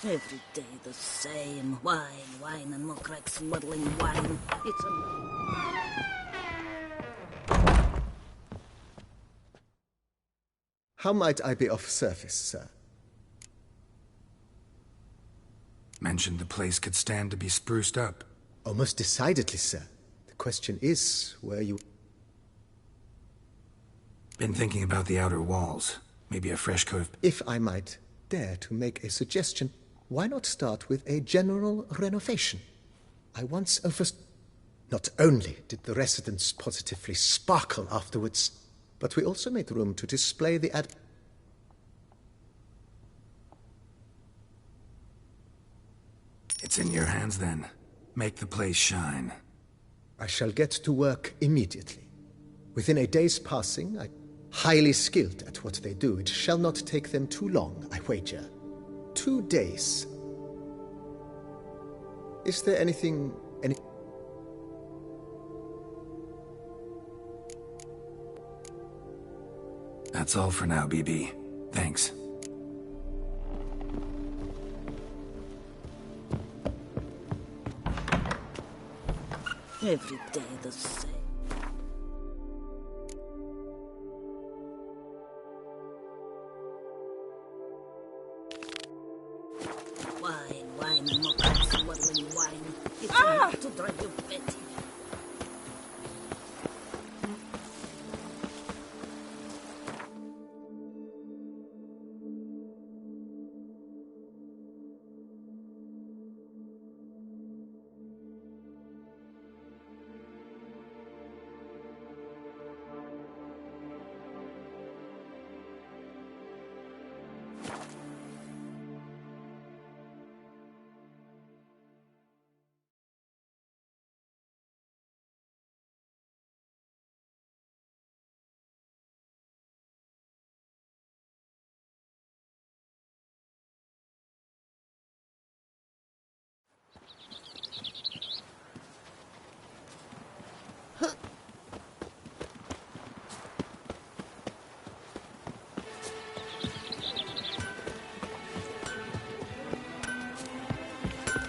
Every day the same. Wine, and more cracks muddling wine. It's How might I be of service, sir? Mentioned the place could stand to be spruced up. Oh, most decidedly, sir. The question is, where you... Been thinking about the outer walls. Maybe a fresh coat of... If I might dare to make a suggestion, why not start with a general renovation? I once Not only did the residents positively sparkle afterwards, but we also made room to display the It's in your hands then. Make the place shine. I shall get to work immediately. Within a day's passing, I'm highly skilled at what they do. It shall not take them too long, I wager. 2 days. Is there anything... That's all for now, BB. Thanks. every day the same. Wine, and more swirling wine. It's enough to drive you petty.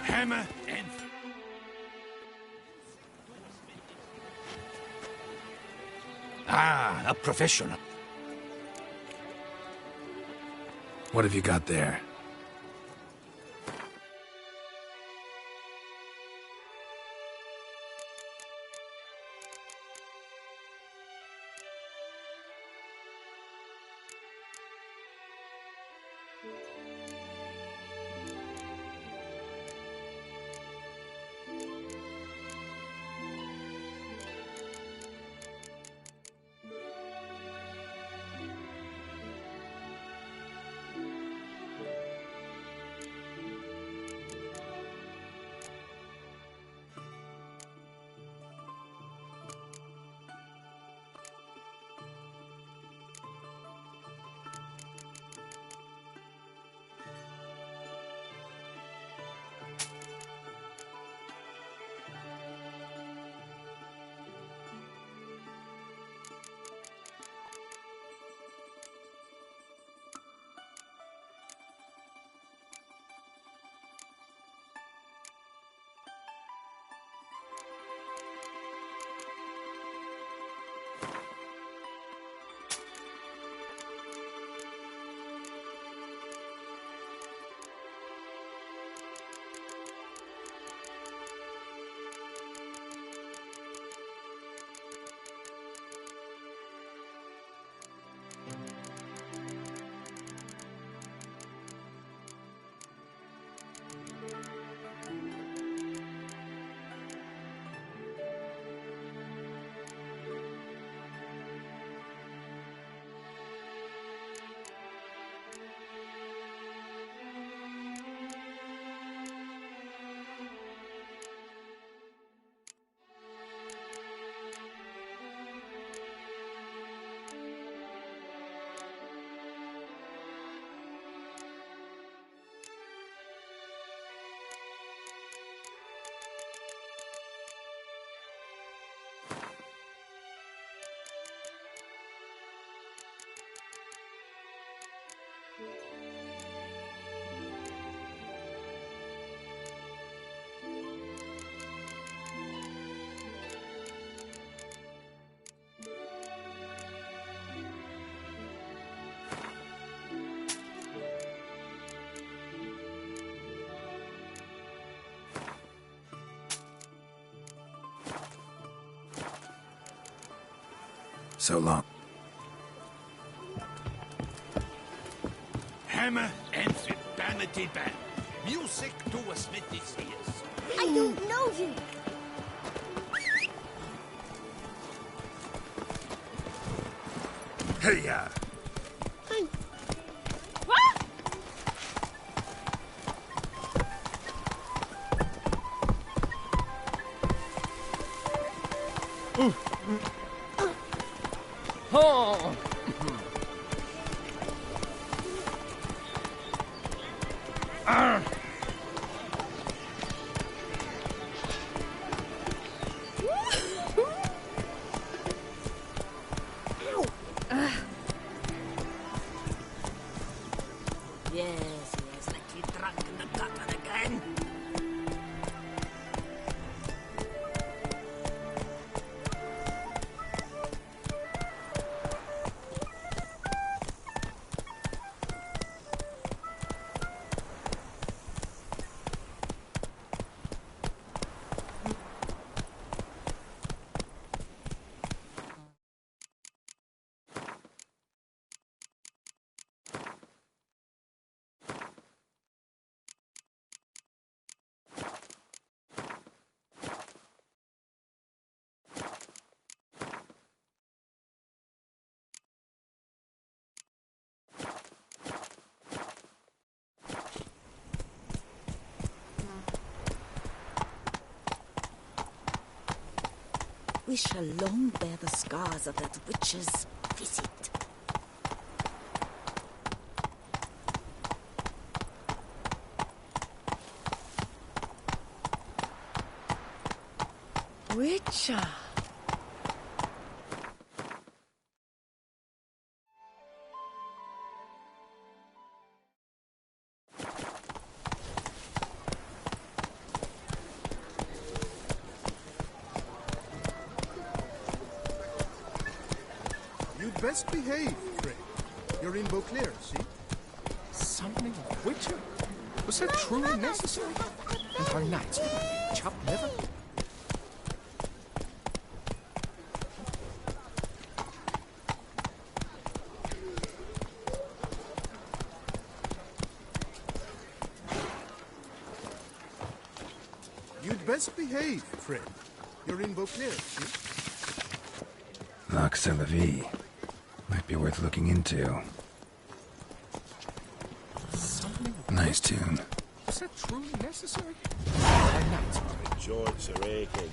Hammer and... Ah, a professional. What have you got there? So long. Hammer and Vanity Band. Music to a smithy's ears. I don't know you. Hey-ya! Oh. Yes, let you drunk in the gutter again. We shall long bear the scars of that witch's visit. Witcher. You'd best behave, Fred. You're in Beauclair, see? Summoning a witcher? Was that truly necessary? And our knights would have been chopped liver? You'd best behave, Fred. You're in Beauclair, see? Loch Vie. Might be worth looking into. Nice tune. Was that truly necessary? Our knights would have been Joints are aching.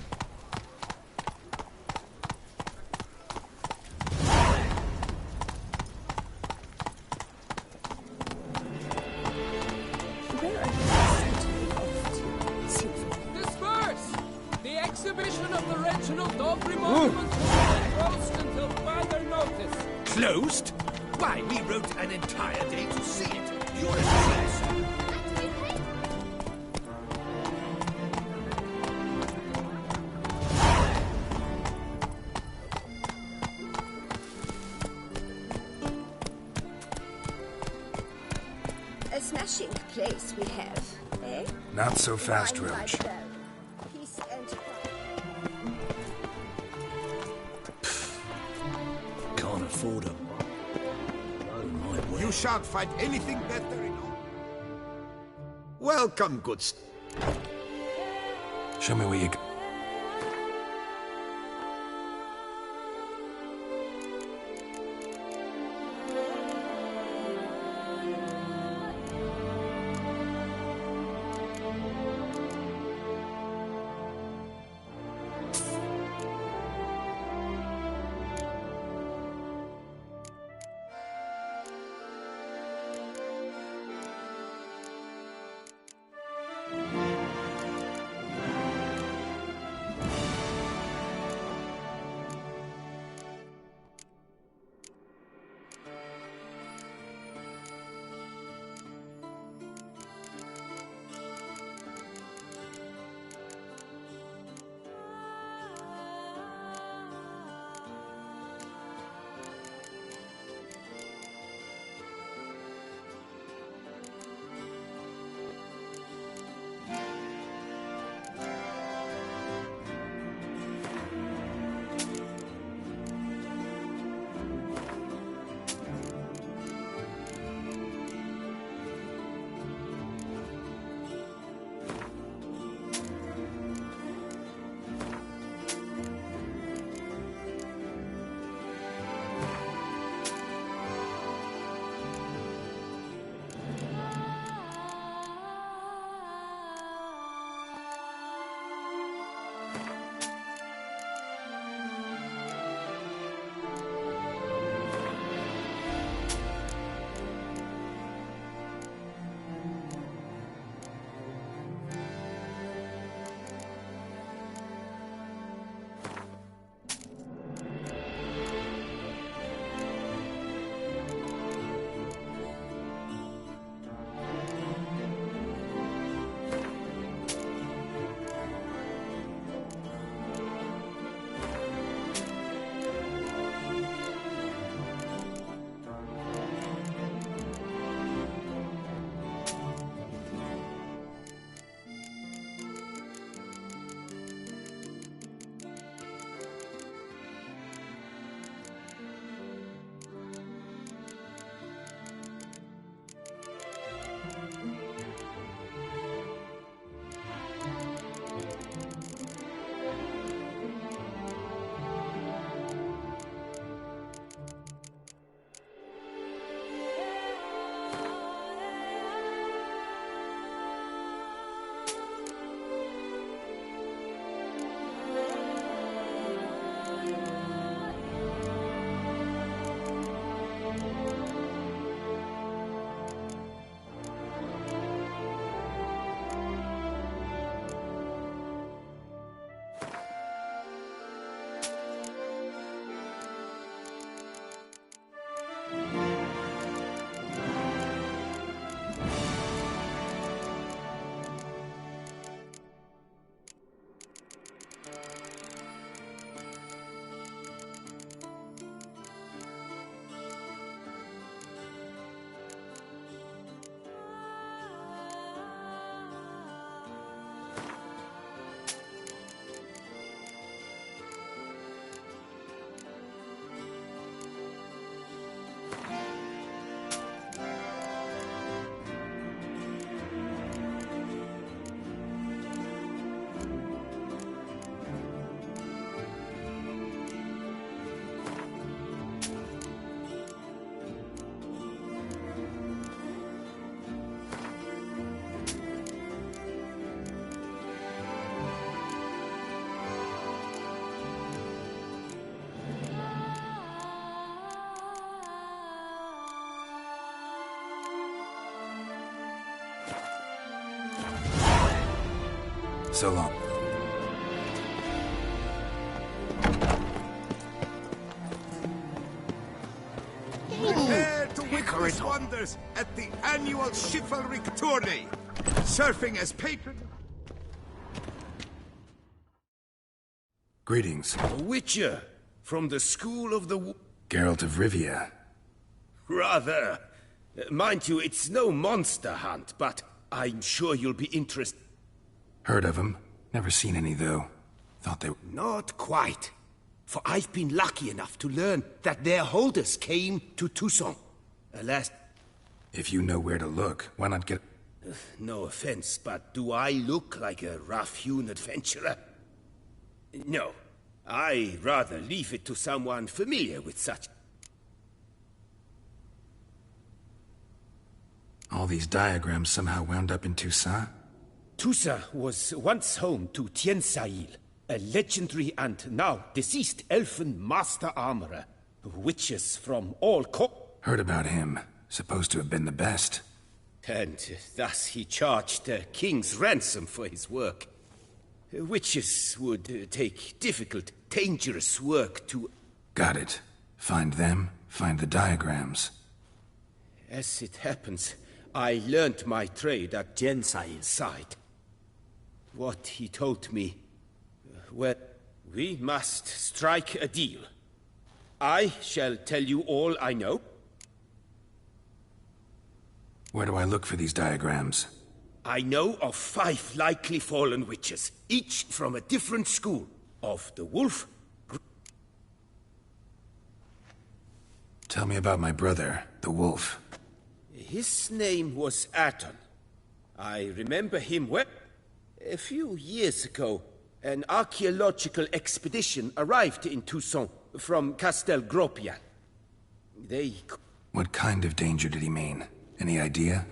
Where are you sent me off to, Sylvia? Disperse! The exhibition of the Reginald Daubry monument will be closed until further notice. Closed? Why, we wrote an entire day to see it. You're a genius. A smashing place we have, eh? Not so fast, Fine, Roach. right, well. Peace and quiet. Can't afford them. Oh, my word. You shan't find anything better in all. Welcome, good Show me where you go. So long. Prepare to witness wonders at the annual chivalric tourney. Surfing as patron. Greetings. A witcher from the school of the... Geralt of Rivia. Rather. Mind you, it's no monster hunt, but I'm sure you'll be interested. Heard of them. Never seen any, though. Thought they... Not quite. For I've been lucky enough to learn that their holders came to Toussaint. Alas... If you know where to look, why not get... No offense, but do I look like a rough-hewn adventurer? No. I rather leave it to someone familiar with such... All these diagrams somehow wound up in Toussaint? Toussaint was once home to Tiensail, a legendary and now deceased elfin master armorer. Witches from all Heard about him. Supposed to have been the best. And thus he charged a king's ransom for his work. Witches would take difficult, dangerous work to... Got it. Find them, find the diagrams. As it happens, I learned my trade at Tiensail's side. What he told me... Well, we must strike a deal. I shall tell you all I know. Where do I look for these diagrams? I know of 5 likely fallen witches, each from a different school. Of the wolf... Tell me about my brother, the wolf. His name was Aton. I remember him well. A few years ago, an archaeological expedition arrived in Toussaint from Castel Gropian. They... What kind of danger did he mean? Any idea?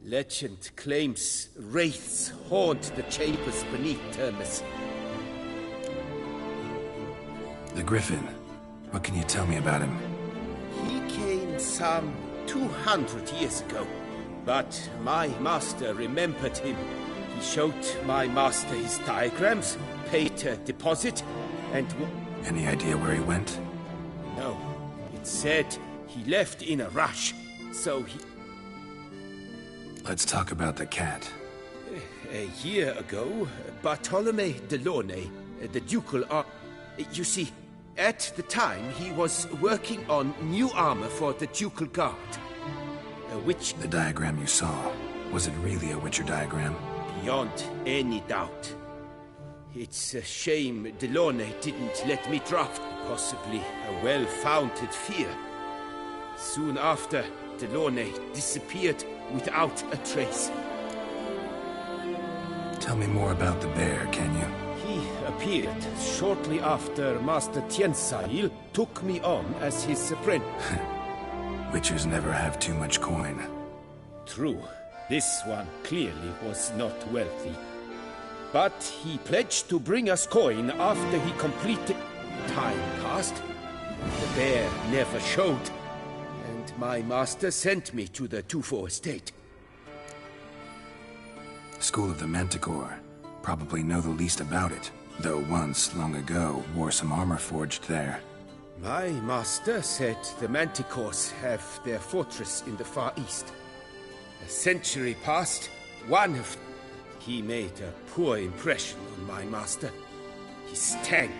Legend claims wraiths haunt the chambers beneath Termis. The Griffin. What can you tell me about him? He came some 200 years ago, but my master remembered him. He showed my master his diagrams, paid a deposit, and... Any idea where he went? No. It said he left in a rush, so he... Let's talk about the cat. A year ago, Bartolome de Launay, the ducal you see, at the time he was working on new armor for the ducal guard. Which... The diagram you saw, was it really a Witcher diagram? Beyond any doubt. It's a shame Delaunay didn't let me draft. Possibly a well-founded fear. Soon after, Delaunay disappeared without a trace. Tell me more about the bear, can you? He appeared shortly after Master Tiensail took me on as his apprentice. Witchers never have too much coin. True. This one clearly was not wealthy. But he pledged to bring us coin after he completed... Time passed. The bear never showed. And my master sent me to the Tufo estate. School of the Manticore. Probably know the least about it. Though once, long ago, wore some armor forged there. My master said the Manticores have their fortress in the Far East. A century passed, one of... He made a poor impression on my master. His tank,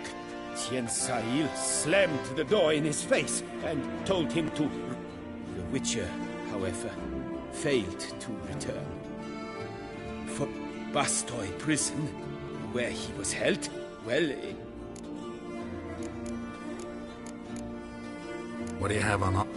Tiensail, slammed the door in his face and told him to... The Witcher, however, failed to return. For Bastoy prison, where he was held, well... What do you have on...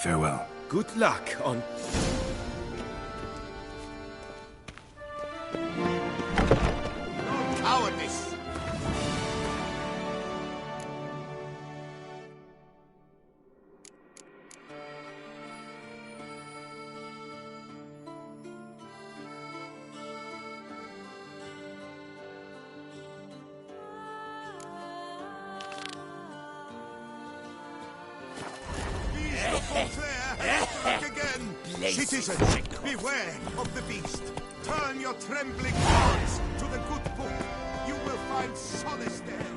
Farewell. Good luck on... Cowardice! Citizens, beware of the beast. Turn your trembling hearts to the good book. You will find solace there.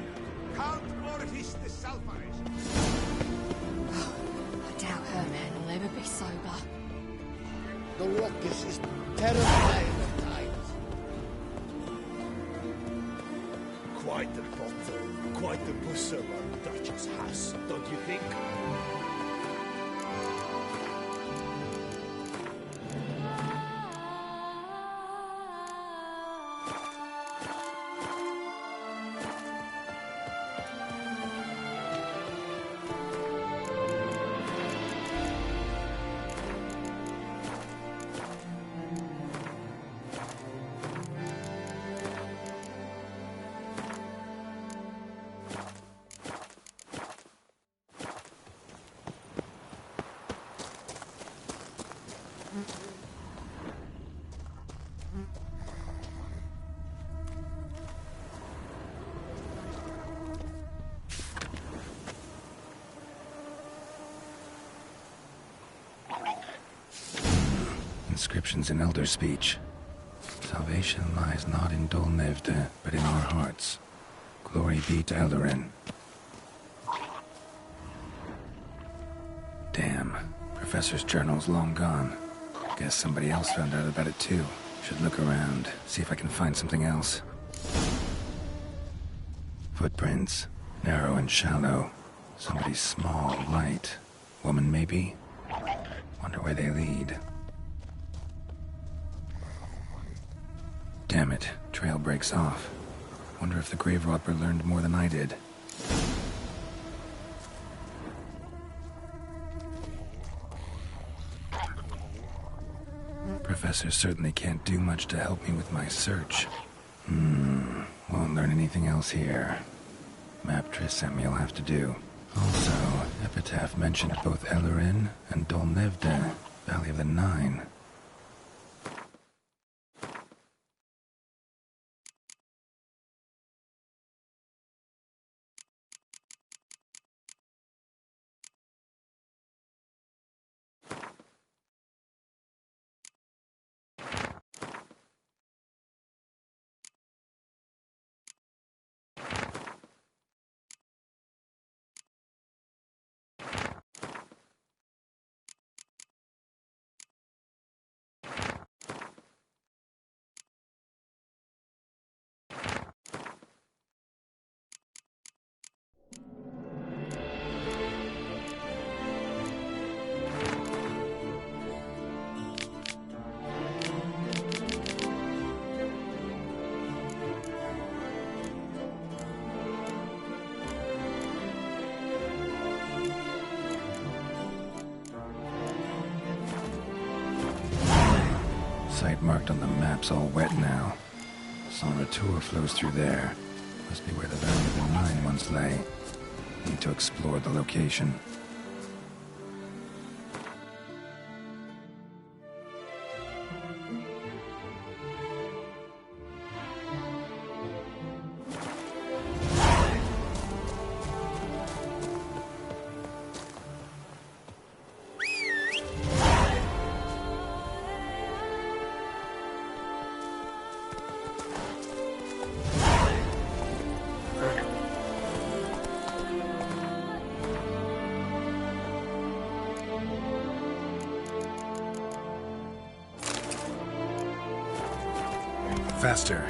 Count Orhis the Salvarish. I doubt her man will ever be sober. The ruckus is terrifying at times. Quite the bottle, quite the bustle our Duchess has, don't you think? Inscriptions in Elder speech. Salvation lies not in Dol Nevde, but in our hearts. Glory be to Eldarin. Damn. Professor's journal's long gone. Guess somebody else found out about it too. Should look around, see if I can find something else. Footprints. Narrow and shallow. Somebody small, light. Woman, maybe? Wonder where they lead. Damn it. Trail breaks off. Wonder if the grave robber learned more than I did. Professor certainly can't do much to help me with my search. Won't learn anything else here. Map Triss sent me will have to do. Also, Epitaph mentioned both Eldarin and Dol Nevde, Valley of the Nine. Site marked on the map's all wet now. San Retour flows through there. Must be where the Valley of the Nine once lay. Need to explore the location. Faster.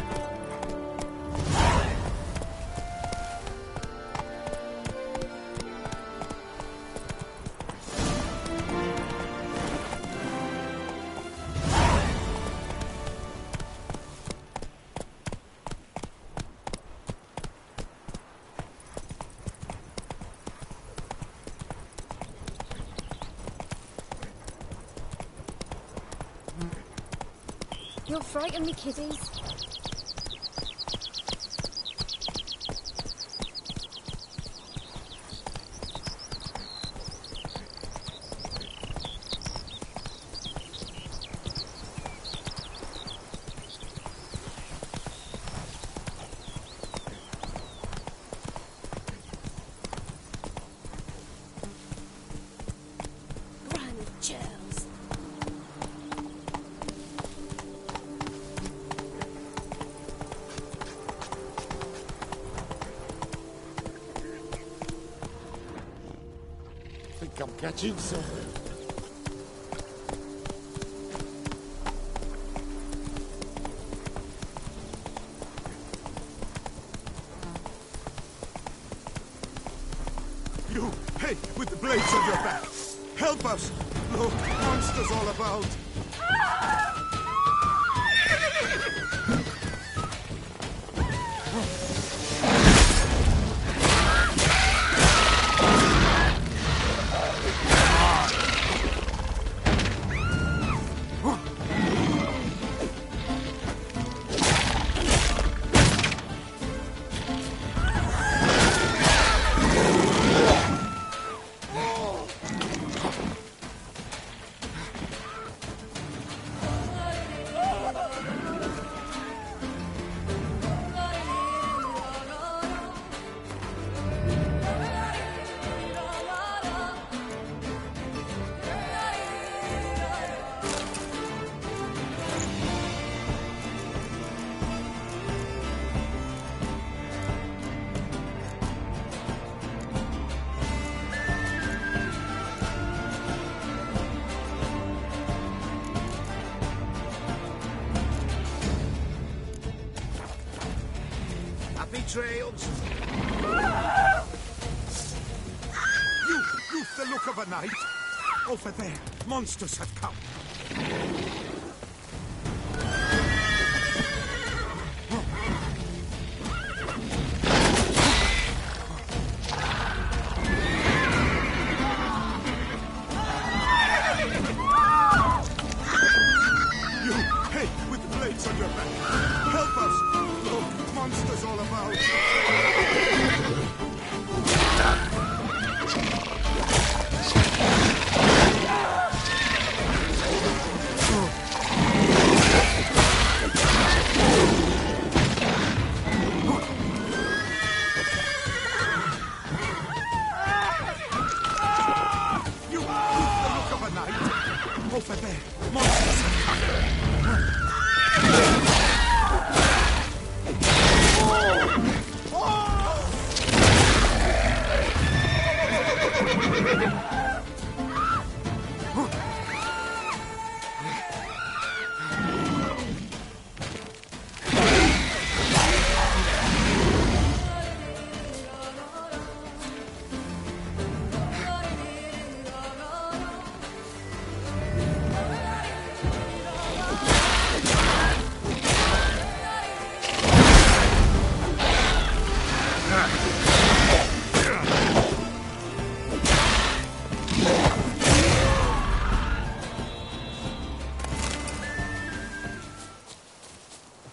You'll frighten me, kiddies. I'm catching something. You, hey, with the blades on your back. Help us! Look, monsters all about. Trails. You've the look of a knight. Over there, monsters have come. You, hey, with the blades on your back. Help us. Look, monsters all about. Over there, monsters have come.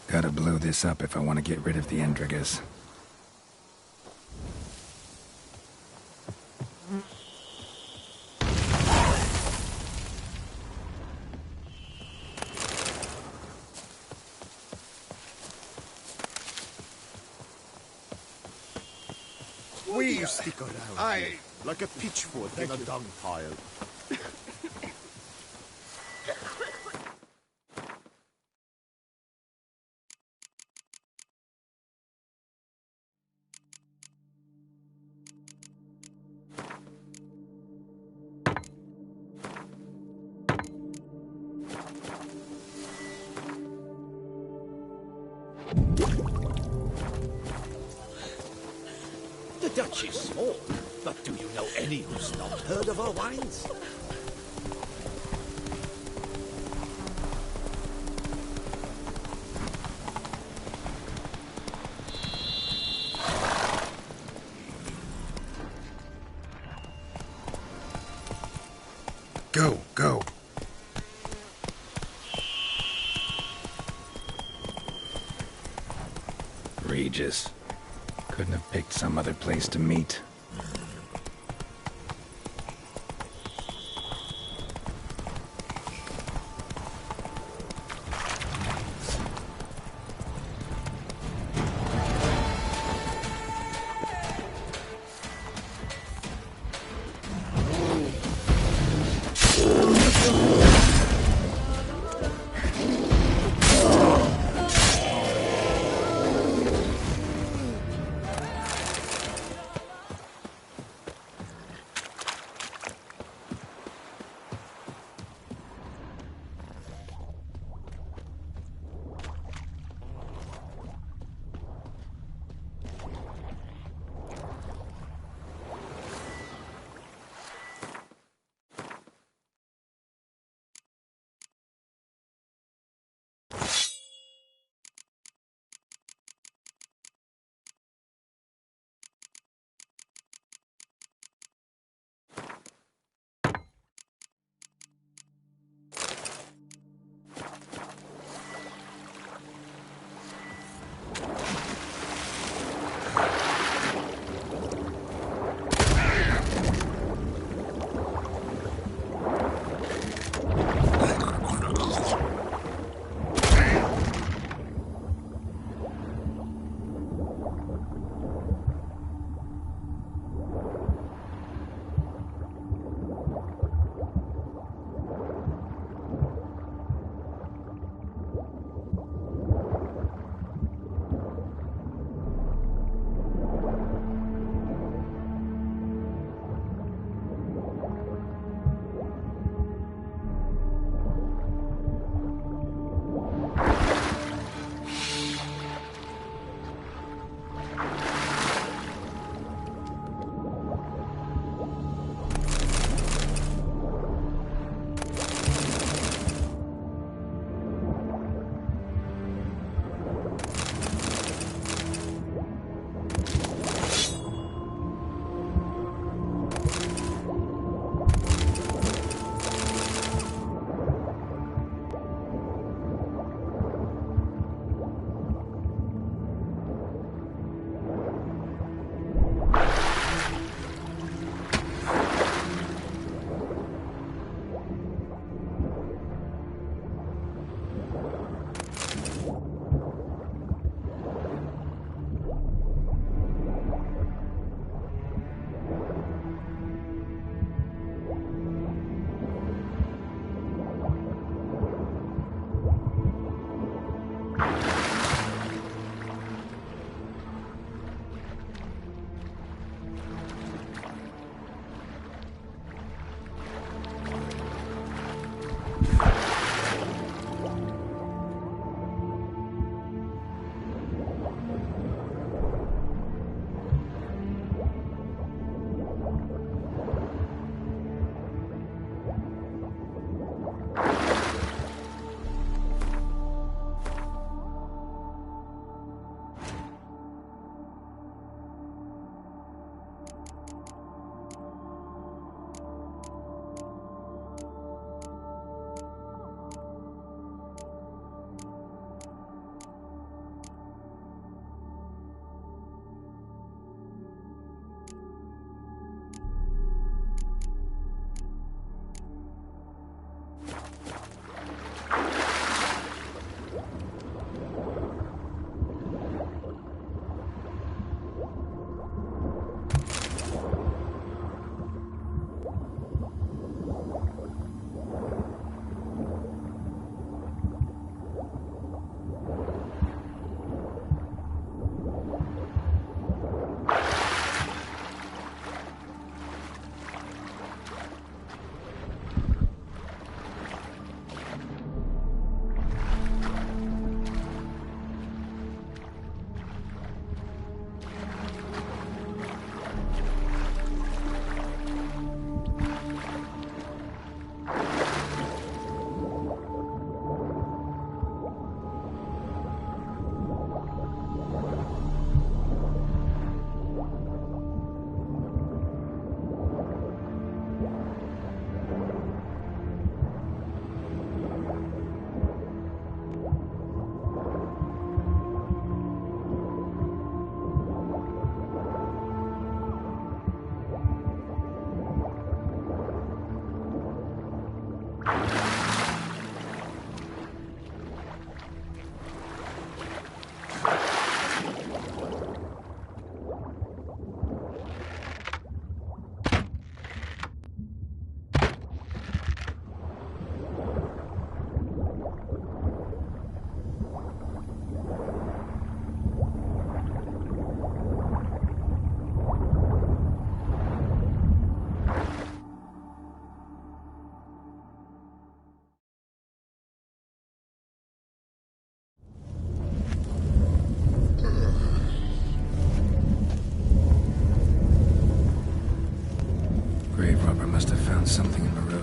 Gotta blow this up if I want to get rid of the Endrigas. We stick around. Aye, like a pitchfork in a dung pile. The Dutch is small, but do you know any who's not heard of our wines? Go, go. Outrageous. Couldn't have picked some other place to meet.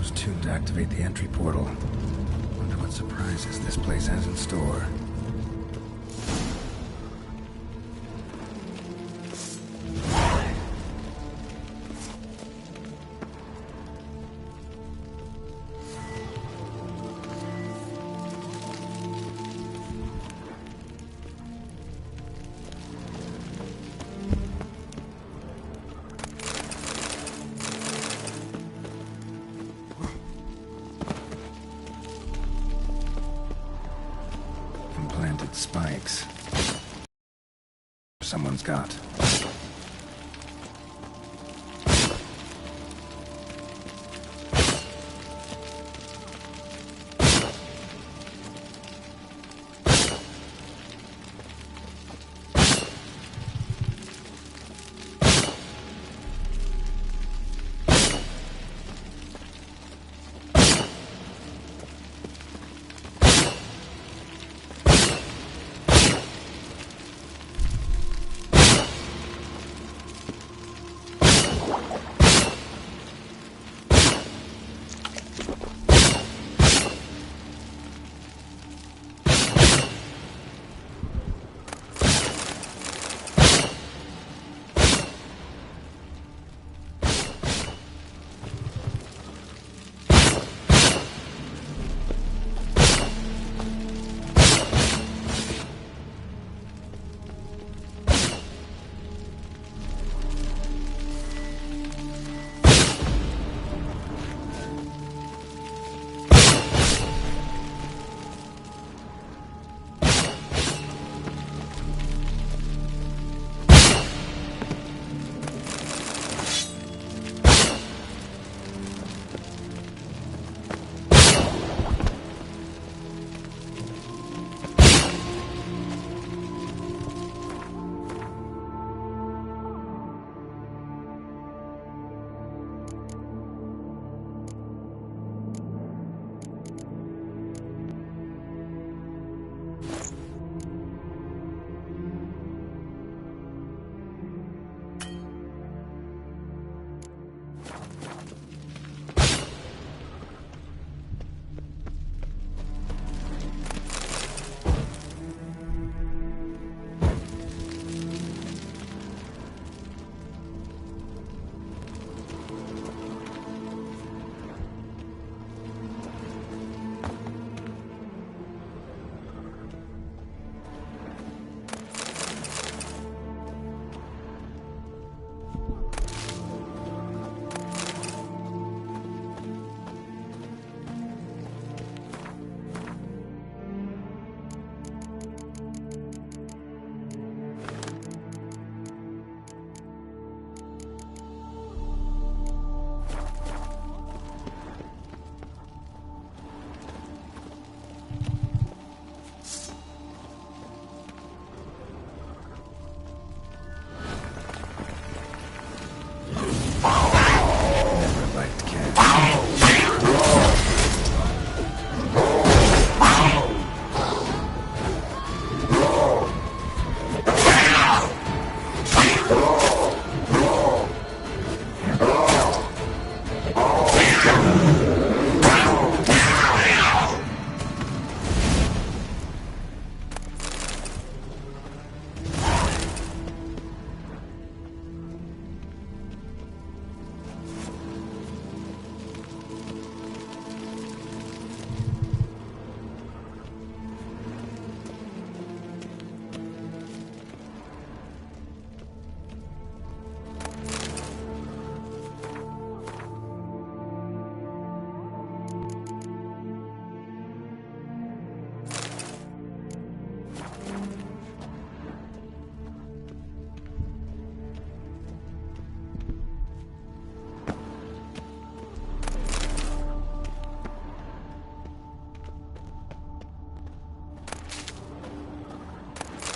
was tuned to activate the entry portal. Wonder what surprises this place has in store. Implanted spikes. Someone's got.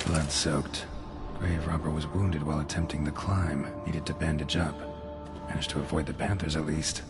Blood-soaked. Grave robber was wounded while attempting the climb. Needed to bandage up. Managed to avoid the panthers at least.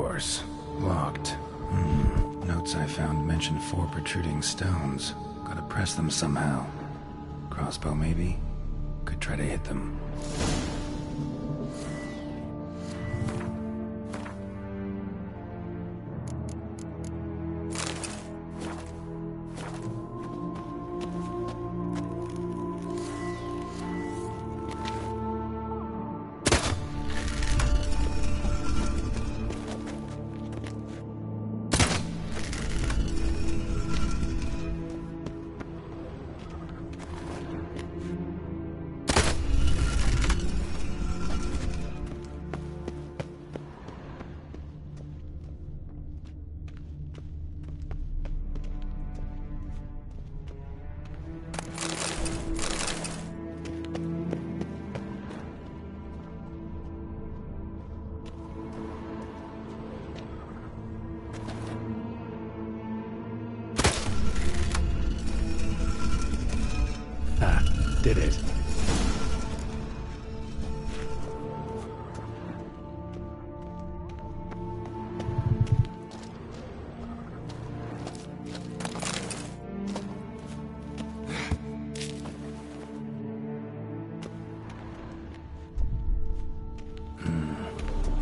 course. Locked. Notes I found mentioned 4 protruding stones. Gotta press them somehow. Crossbow, maybe? Could try to hit them. Did it.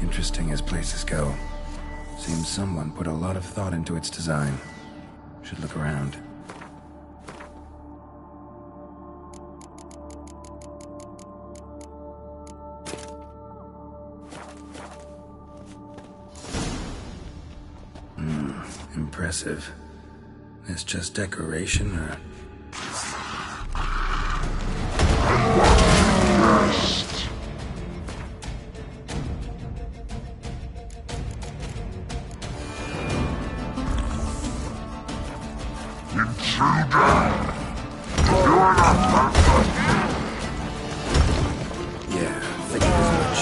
Interesting as places go. Seems someone put a lot of thought into its design. Should look around. Impressive. It's just decoration, or... Yeah, figured as much.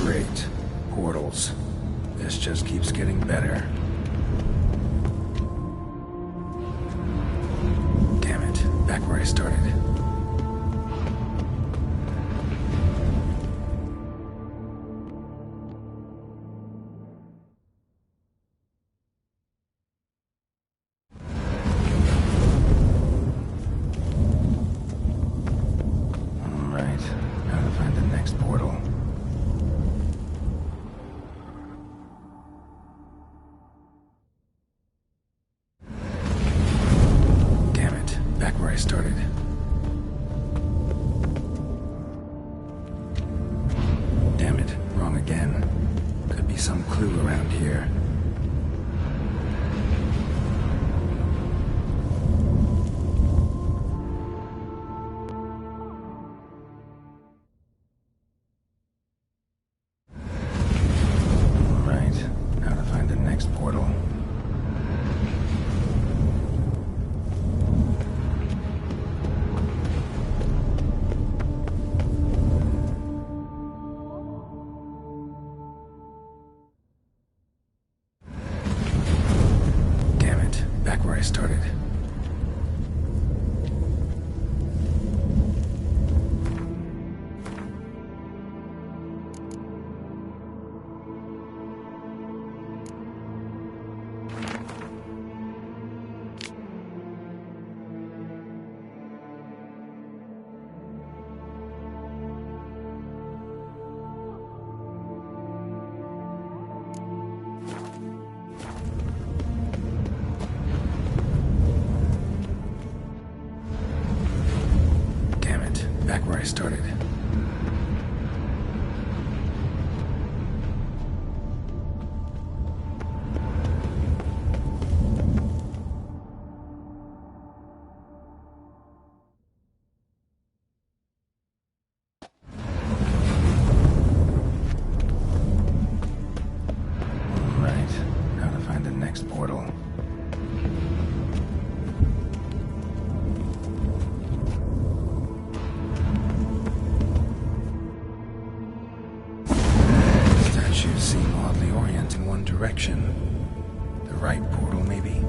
Great. Portals. This just keeps getting better. Damn it. Back where I started. Alright. Now to find the next portal. Back where I started. Damn it, wrong again. Could be some clue around here. Alright, now to find the next portal. Back where I started. Back where I started. Alright, now to find the next right portal, maybe?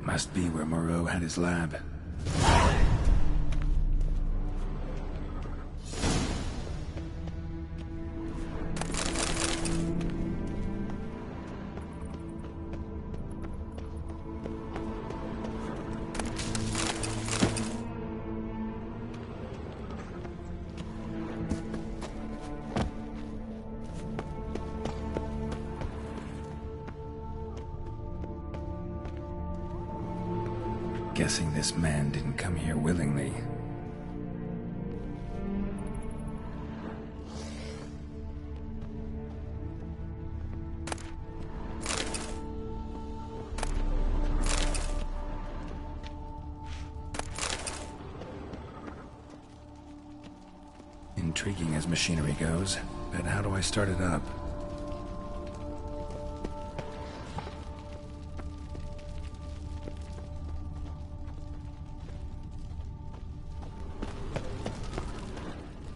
Must be where Moreau had his lab. Guessing this man didn't come here willingly. Intriguing as machinery goes, but how do I start it up?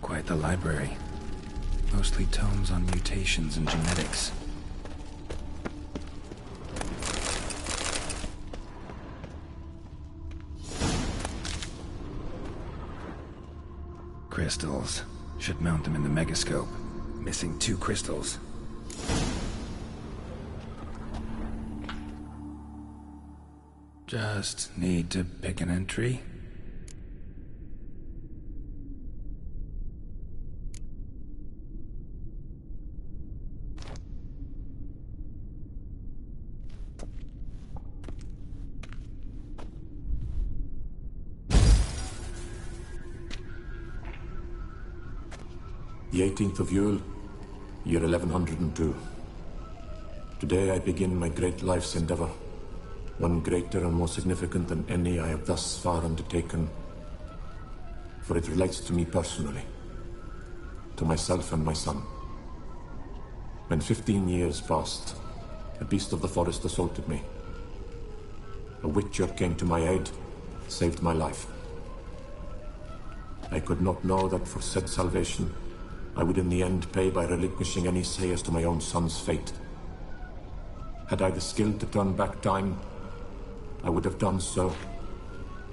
Quite the library. Mostly tomes on mutations and genetics. Crystals. Should mount them in the megascope. Missing 2 crystals. Just need to pick an entry. The 18th of Yule, year 1102. Today I begin my great life's endeavor, one greater and more significant than any I have thus far undertaken, for it relates to me personally, to myself and my son. When 15 years passed, a beast of the forest assaulted me. A witcher came to my aid, saved my life. I could not know that for said salvation, I would in the end pay by relinquishing any say as to my own son's fate. Had I the skill to turn back time, I would have done so,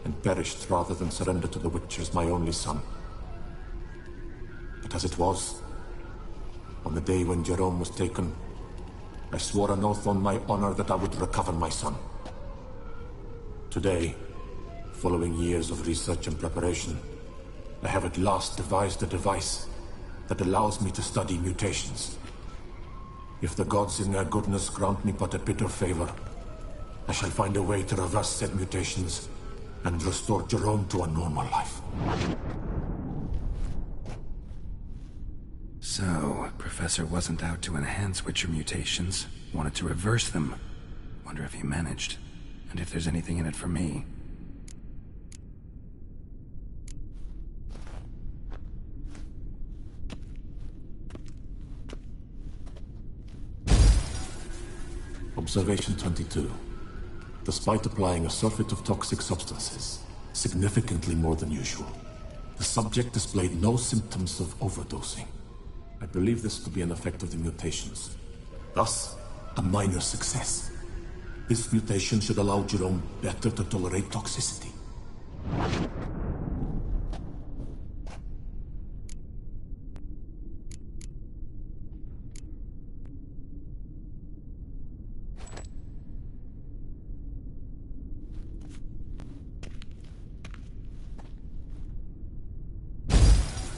and perished rather than surrender to the Witchers my only son. But as it was, on the day when Jerome was taken, I swore an oath on my honor that I would recover my son. Today, following years of research and preparation, I have at last devised a device that allows me to study mutations. If the gods in their goodness grant me but a bit of favor, I shall find a way to reverse said mutations and restore Jerome to a normal life. So, Professor wasn't out to enhance Witcher mutations, wanted to reverse them. Wonder if he managed, and if there's anything in it for me. Observation 22. Despite applying a surfeit of toxic substances, significantly more than usual, the subject displayed no symptoms of overdosing. I believe this to be an effect of the mutations. Thus, a minor success. This mutation should allow Jerome better to tolerate toxicity.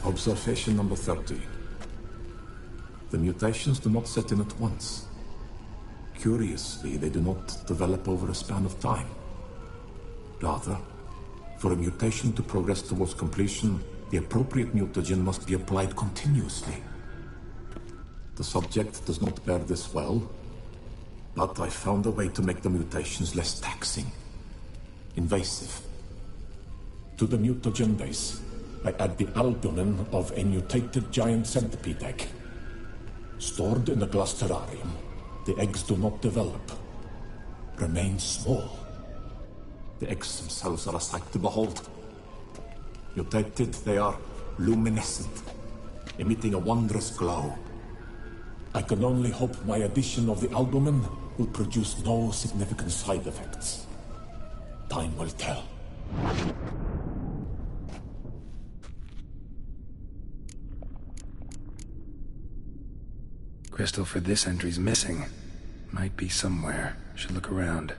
Observation number 30. The mutations do not set in at once. Curiously, they do not develop over a span of time. Rather, for a mutation to progress towards completion, the appropriate mutagen must be applied continuously. The subject does not bear this well, but I found a way to make the mutations less taxing, invasive. To the mutagen base, I add the albumin of a mutated giant centipede egg. Stored in a glass terrarium, the eggs do not develop, remain small. The eggs themselves are a sight to behold. Mutated, they are luminescent, emitting a wondrous glow. I can only hope my addition of the albumin will produce no significant side effects. Time will tell. Crystal for this entry's missing. Might be somewhere. Should look around.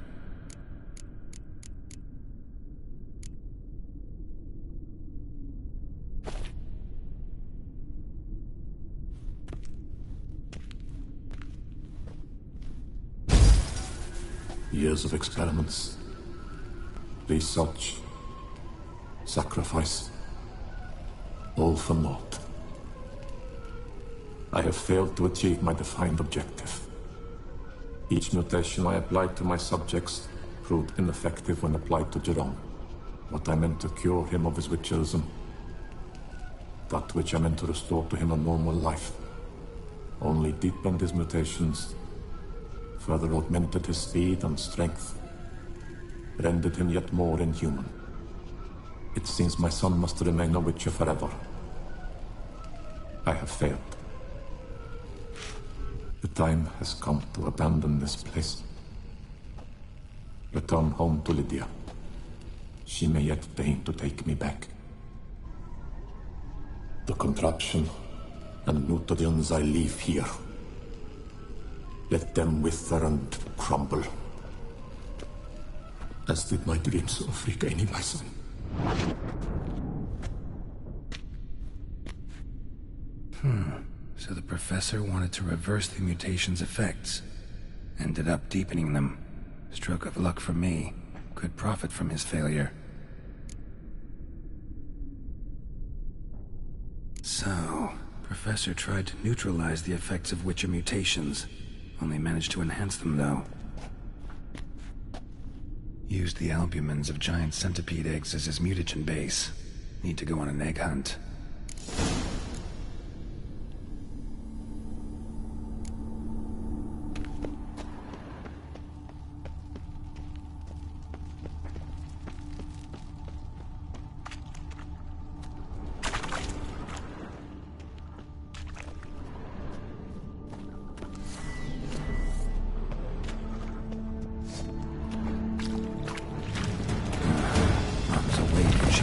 Years of experiments, research, sacrifice, all for naught. I have failed to achieve my defined objective. Each mutation I applied to my subjects proved ineffective when applied to Jerome. What I meant to cure him of his witcherism, that which I meant to restore to him a normal life, only deepened his mutations, further augmented his speed and strength, rendered him yet more inhuman. It seems my son must remain a witcher forever. I have failed. The time has come to abandon this place. Return home to Lydia. She may yet deign to take me back. The contraption and mutagens I leave here. Let them wither and crumble. As did my dreams of regaining my son. So the professor wanted to reverse the mutation's effects. Ended up deepening them. Stroke of luck for me. Could profit from his failure. So, Professor tried to neutralize the effects of Witcher mutations. Only managed to enhance them, though. Used the albumins of giant centipede eggs as his mutagen base. Need to go on an egg hunt.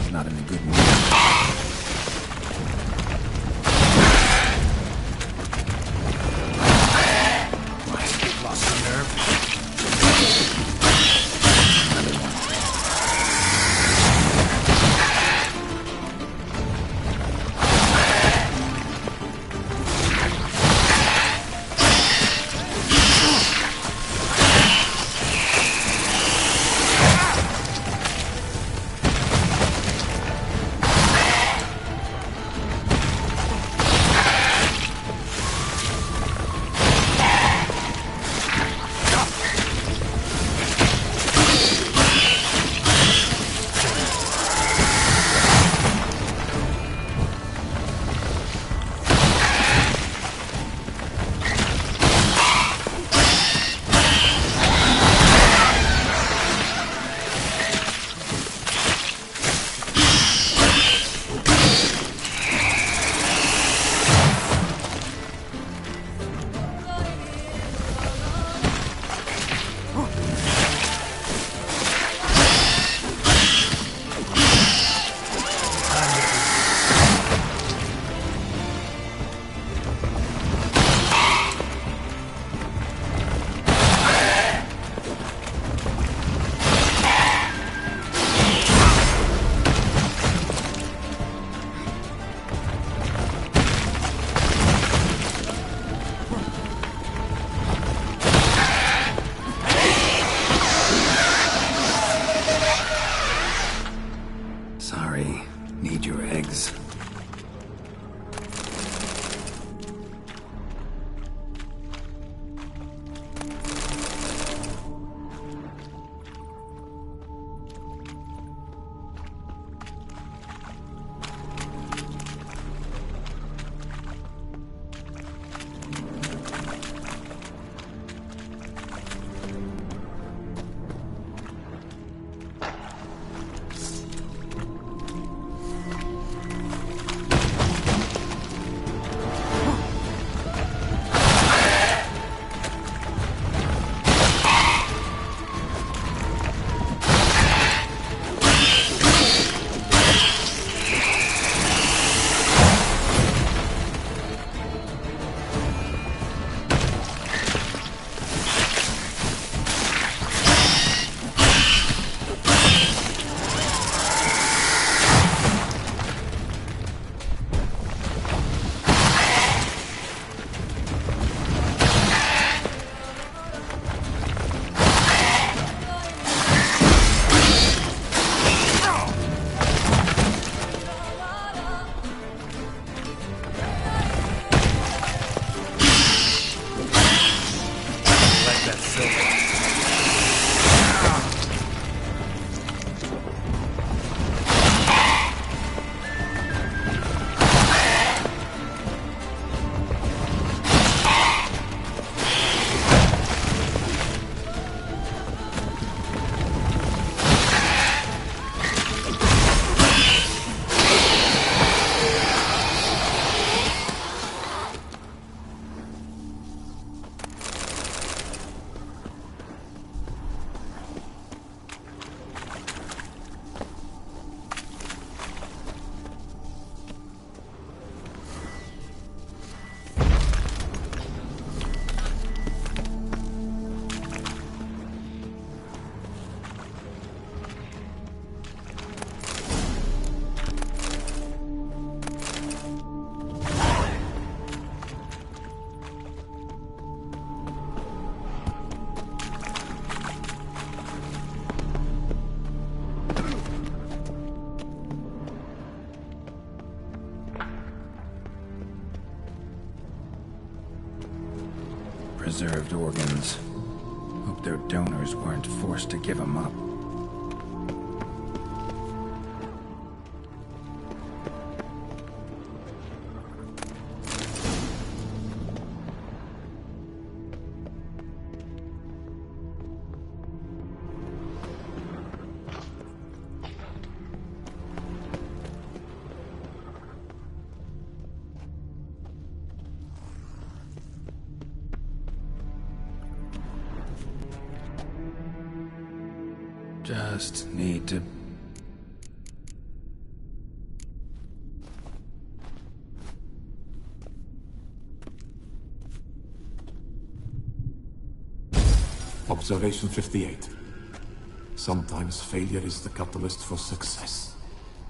Not in a good mood. preserved organs. Hope their donors weren't forced to give them up. Just need to... Observation 58. Sometimes failure is the catalyst for success.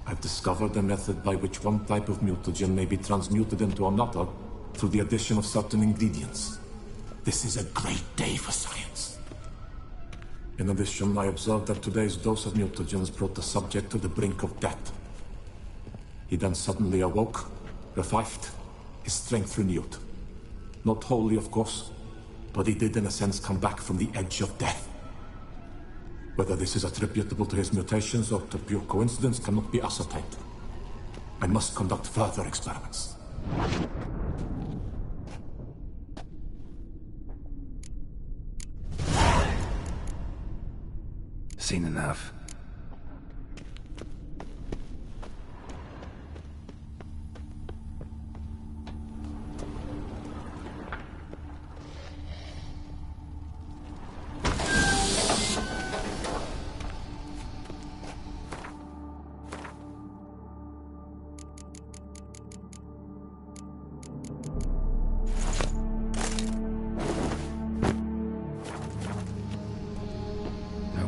I've discovered a method by which one type of mutagen may be transmuted into another through the addition of certain ingredients. This is a great day for science. In addition, I observed that today's dose of mutagens brought the subject to the brink of death. He then suddenly awoke, revived, his strength renewed. Not wholly, of course, but he did in a sense come back from the edge of death. Whether this is attributable to his mutations or to pure coincidence cannot be ascertained. I must conduct further experiments. Seen enough.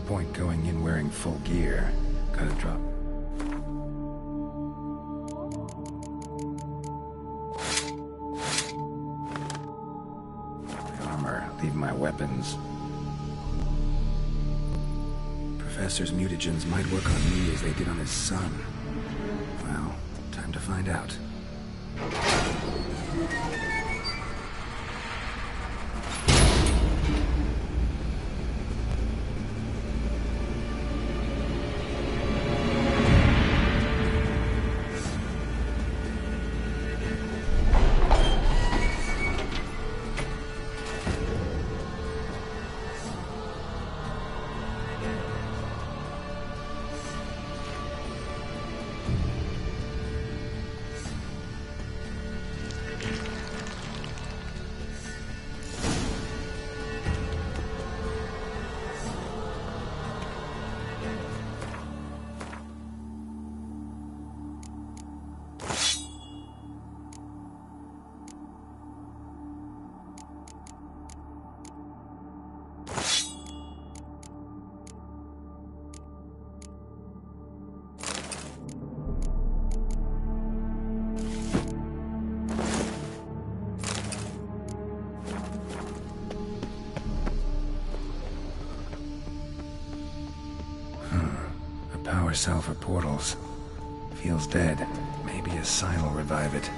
Point going in wearing full gear. Gotta drop. My armor, leave my weapons. Professor's mutagens might work on me as they did on his son. Well, time to find out. Power cell for portals. Feels dead. Maybe a sign will revive it.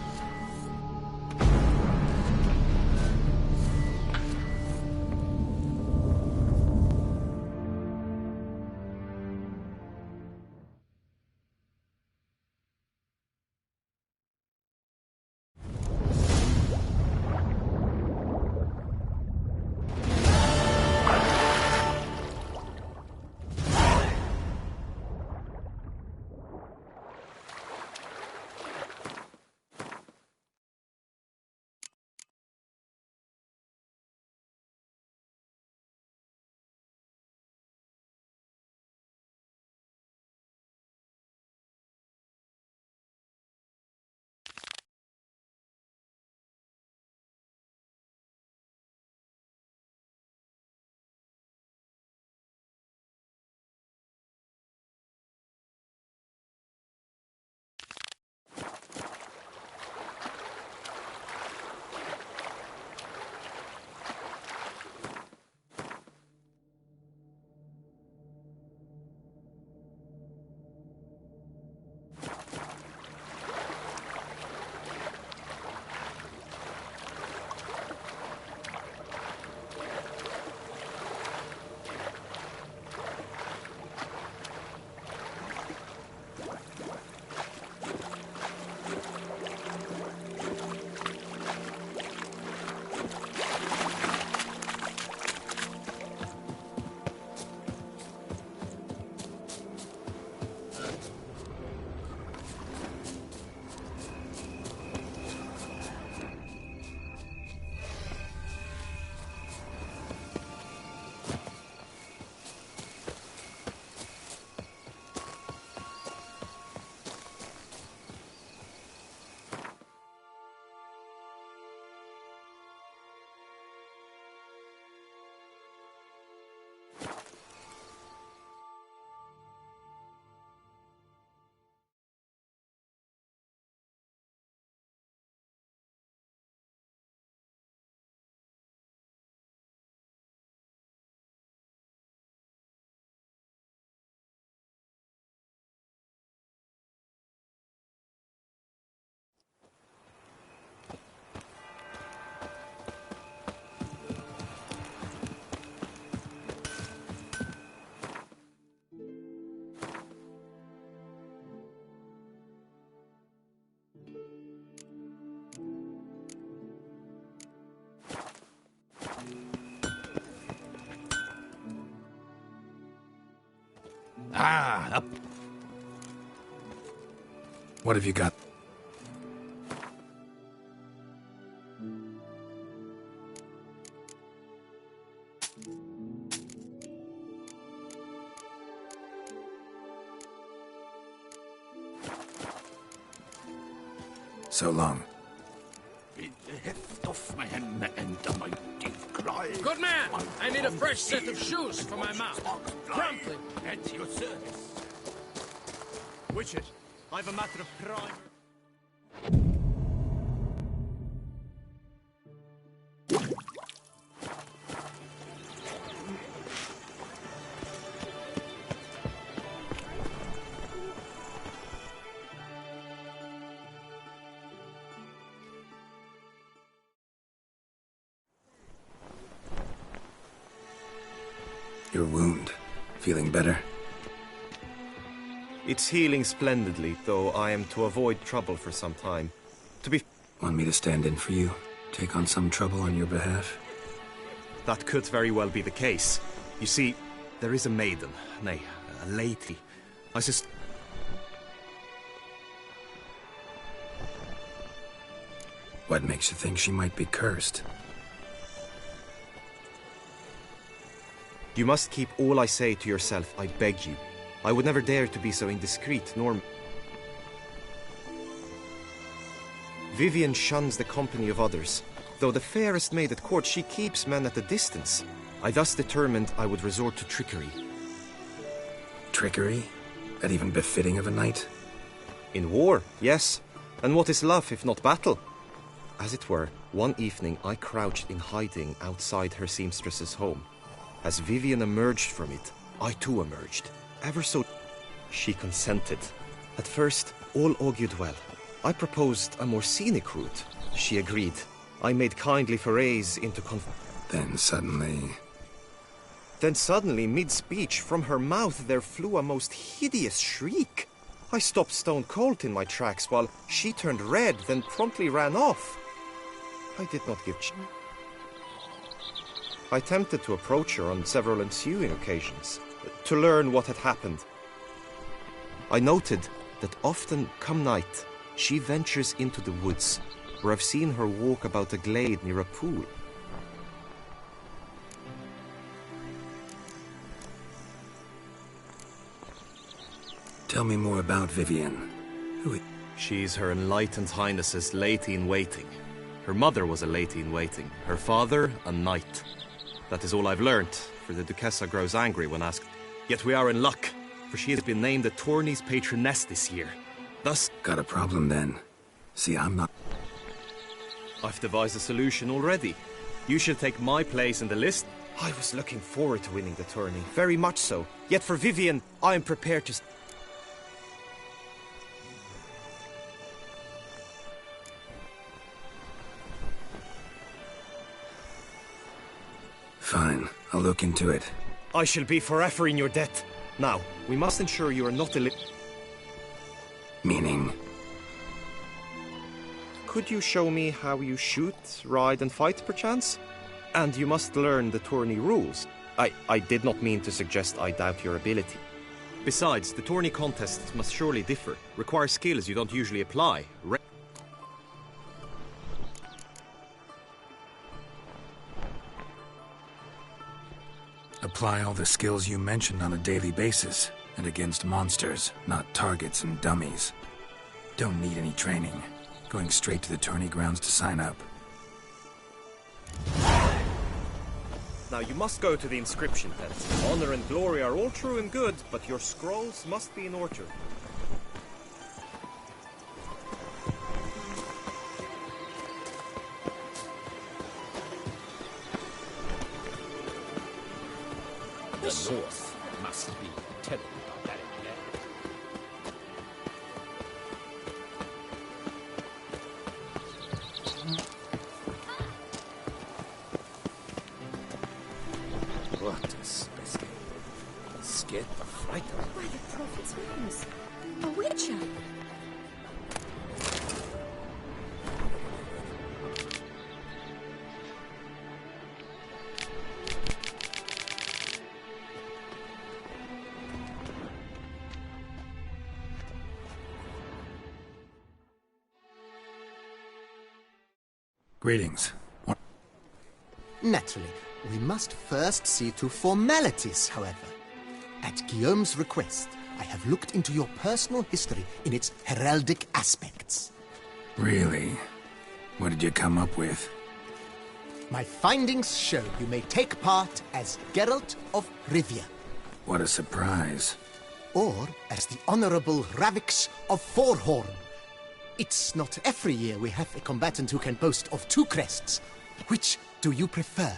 Up. What have you got? So long. Good man! I need a fresh set of shoes for my mount. Promptly. At your service. Witcher, I've a matter of prime. Your wound. Feeling better? It's healing splendidly, though I am to avoid trouble for some time. To be... Want me to stand in for you? Take on some trouble on your behalf? That could very well be the case. You see, there is a maiden, nay, a lady. I just... What makes you think she might be cursed? You must keep all I say to yourself, I beg you. I would never dare to be so indiscreet, nor... Vivian shuns the company of others. Though the fairest maid at court, she keeps men at a distance. I thus determined I would resort to trickery. Trickery? That even befitting of a knight? In war, yes. And what is love if not battle? As it were, one evening I crouched in hiding outside her seamstress's home. As Vivian emerged from it, I too emerged. Ever so... She consented. At first, all augured well. I proposed a more scenic route. She agreed. I made kindly forays into Then suddenly, mid-speech, from her mouth there flew a most hideous shriek. I stopped stone cold in my tracks while she turned red, then promptly ran off. I did not give I attempted to approach her on several ensuing occasions, to learn what had happened. I noted that often, come night, she ventures into the woods, where I've seen her walk about a glade near a pool. tell me more about Vivian. Who is... She's Her Enlightened Highness's lady-in-waiting. Her mother was a lady-in-waiting, her father a knight. That is all I've learnt, for the Duchessa grows angry when asked. Yet we are in luck, for she has been named the tourney's patroness this year. Thus... Got a problem then. See, I'm not... I've devised a solution already. You should take my place in the list. I was looking forward to winning the tourney, very much so. Yet for Vivian, I am prepared to... Fine, I'll look into it. I shall be forever in your debt. Now, we must ensure you are not Meaning? Could you show me how you shoot, ride and fight, perchance? And you must learn the tourney rules. I did not mean to suggest I doubt your ability. Besides, the tourney contests must surely differ, require skills you don't usually apply. Apply all the skills you mentioned on a daily basis, and against monsters, not targets and dummies. Don't need any training. Going straight to the tourney grounds to sign up. Now you must go to the inscription tent. Honor and glory are all true and good, but your scrolls must be in order. The North must be terribly barbaric land. What a specimen. Scared the fright of By the prophet's wounds. A witcher. Greetings. Naturally, we must first see to formalities, however. At Guillaume's request, I have looked into your personal history in its heraldic aspects. Really? What did you come up with? My findings show you may take part as Geralt of Rivia. What a surprise. Or as the Honorable Ravix of Forhorn. It's not every year we have a combatant who can boast of 2 crests. Which do you prefer?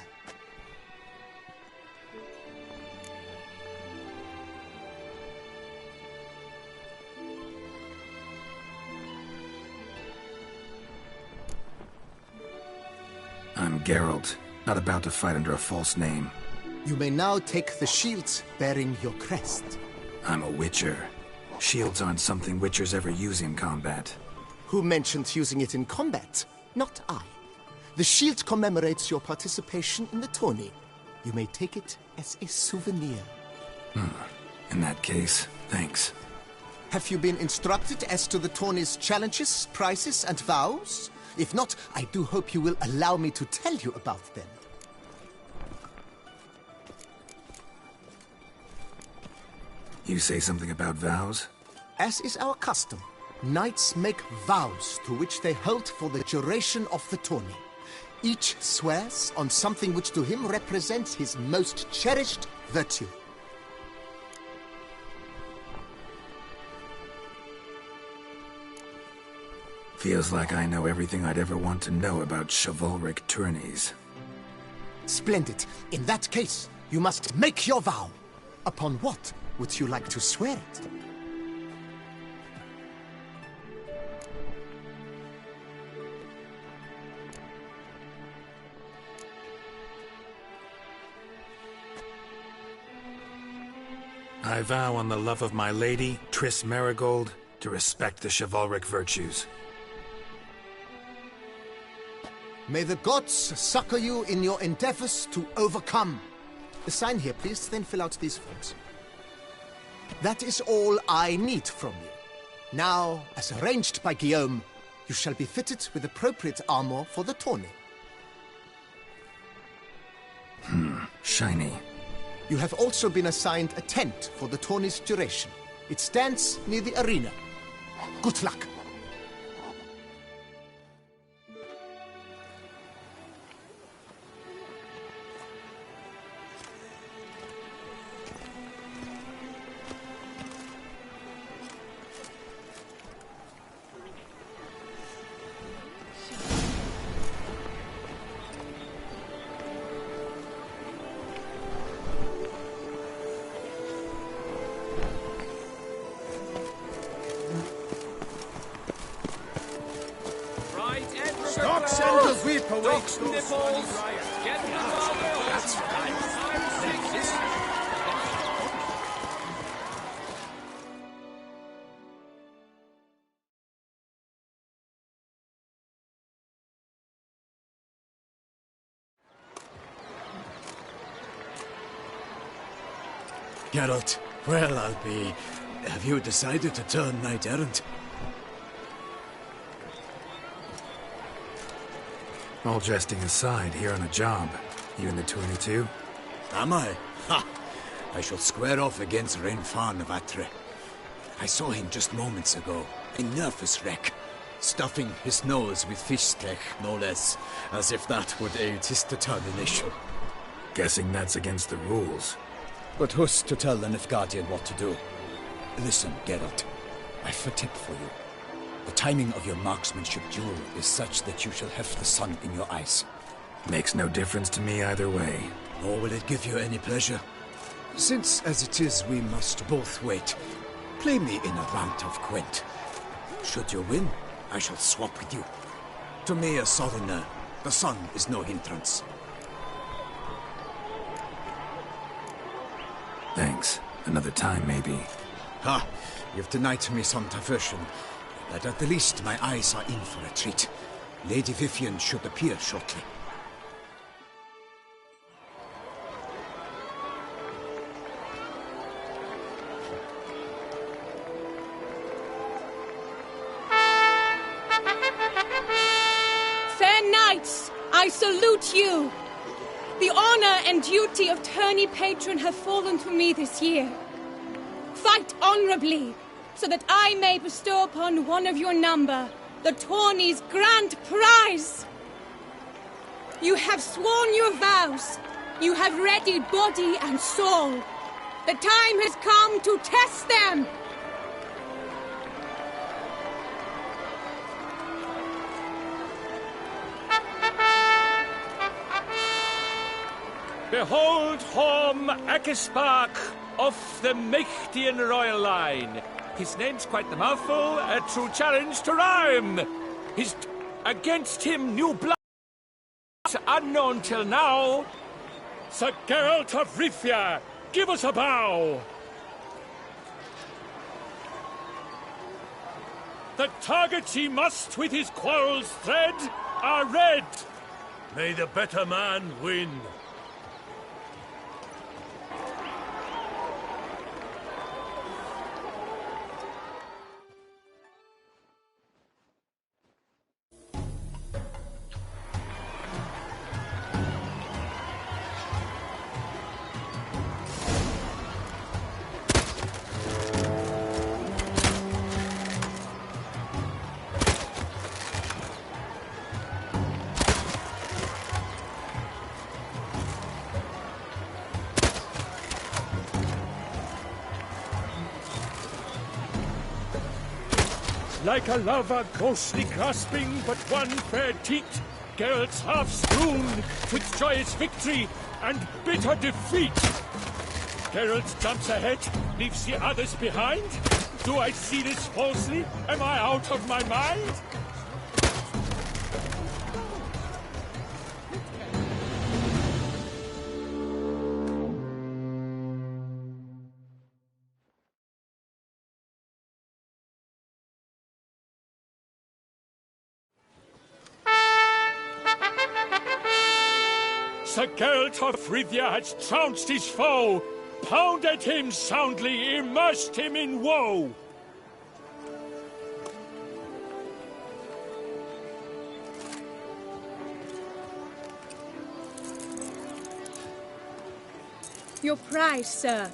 I'm Geralt, not about to fight under a false name. You may now take the shields bearing your crest. I'm a Witcher. Shields aren't something Witchers ever use in combat. Who mentioned using it in combat? Not I. The shield commemorates your participation in the tourney. You may take it as a souvenir. In that case, thanks. Have you been instructed as to the tourney's challenges, prizes, and vows? If not, I do hope you will allow me to tell you about them. You say something about vows? As is our custom, knights make vows to which they hold for the duration of the tourney. Each swears on something which to him represents his most cherished virtue. Feels like I know everything I'd ever want to know about chivalric tourneys. Splendid. In that case, you must make your vow. Upon what would you like to swear it? I vow on the love of my lady, Triss Marigold, to respect the chivalric virtues. May the gods succor you in your endeavors to overcome. Sign here, please, then fill out these forms. That is all I need from you. Now, as arranged by Guillaume, you shall be fitted with appropriate armor for the tourney. Shiny. You have also been assigned a tent for the tourney's duration. It stands near the arena. Good luck. Stock send the whip awakes those nipples. Get the ball. That's right. Geralt, well, I'll be... Have you decided to turn knight-errant? All jesting aside, here on a job. You in the tourney too? Am I? Ha! I shall square off against Renfan of Atre. I saw him just moments ago. A nervous wreck. Stuffing his nose with fish steak, no less. As if that would aid his determination. Guessing that's against the rules. But who's to tell the Nilfgaardian what to do? Listen, Geralt. I've a tip for you. The timing of your marksmanship duel is such that you shall have the sun in your eyes. Makes no difference to me either way. Nor will it give you any pleasure. Since, as it is, we must both wait, play me in a round of Gwent. Should you win, I shall swap with you. To me, a southerner, the sun is no hindrance. Thanks. Another time, maybe. Ha! You've denied me some diversion. But at the least, my eyes are in for a treat. Lady Vivian should appear shortly. Fair knights, salute you. The honor and duty of tourney patron have fallen to me this year. Fight honorably, so that I may bestow upon one of your number the tourney's grand prize. You have sworn your vows. You have readied body and soul. The time has come to test them. Behold home Akispark of the Mechtian royal line. His name's quite the mouthful, a true challenge to rhyme. His against him new blood unknown till now. Sir Geralt of Rivia, give us a bow. The targets he must with his quarrels thread are red. May the better man win. Like a lover ghostly grasping but one fair teat, Geralt's half strewn with joyous victory and bitter defeat. Geralt jumps ahead, leaves the others behind. Do I see this falsely? Am I out of my mind? Sir Geralt of Rivia has trounced his foe, pounded him soundly, immersed him in woe. Your prize, sir.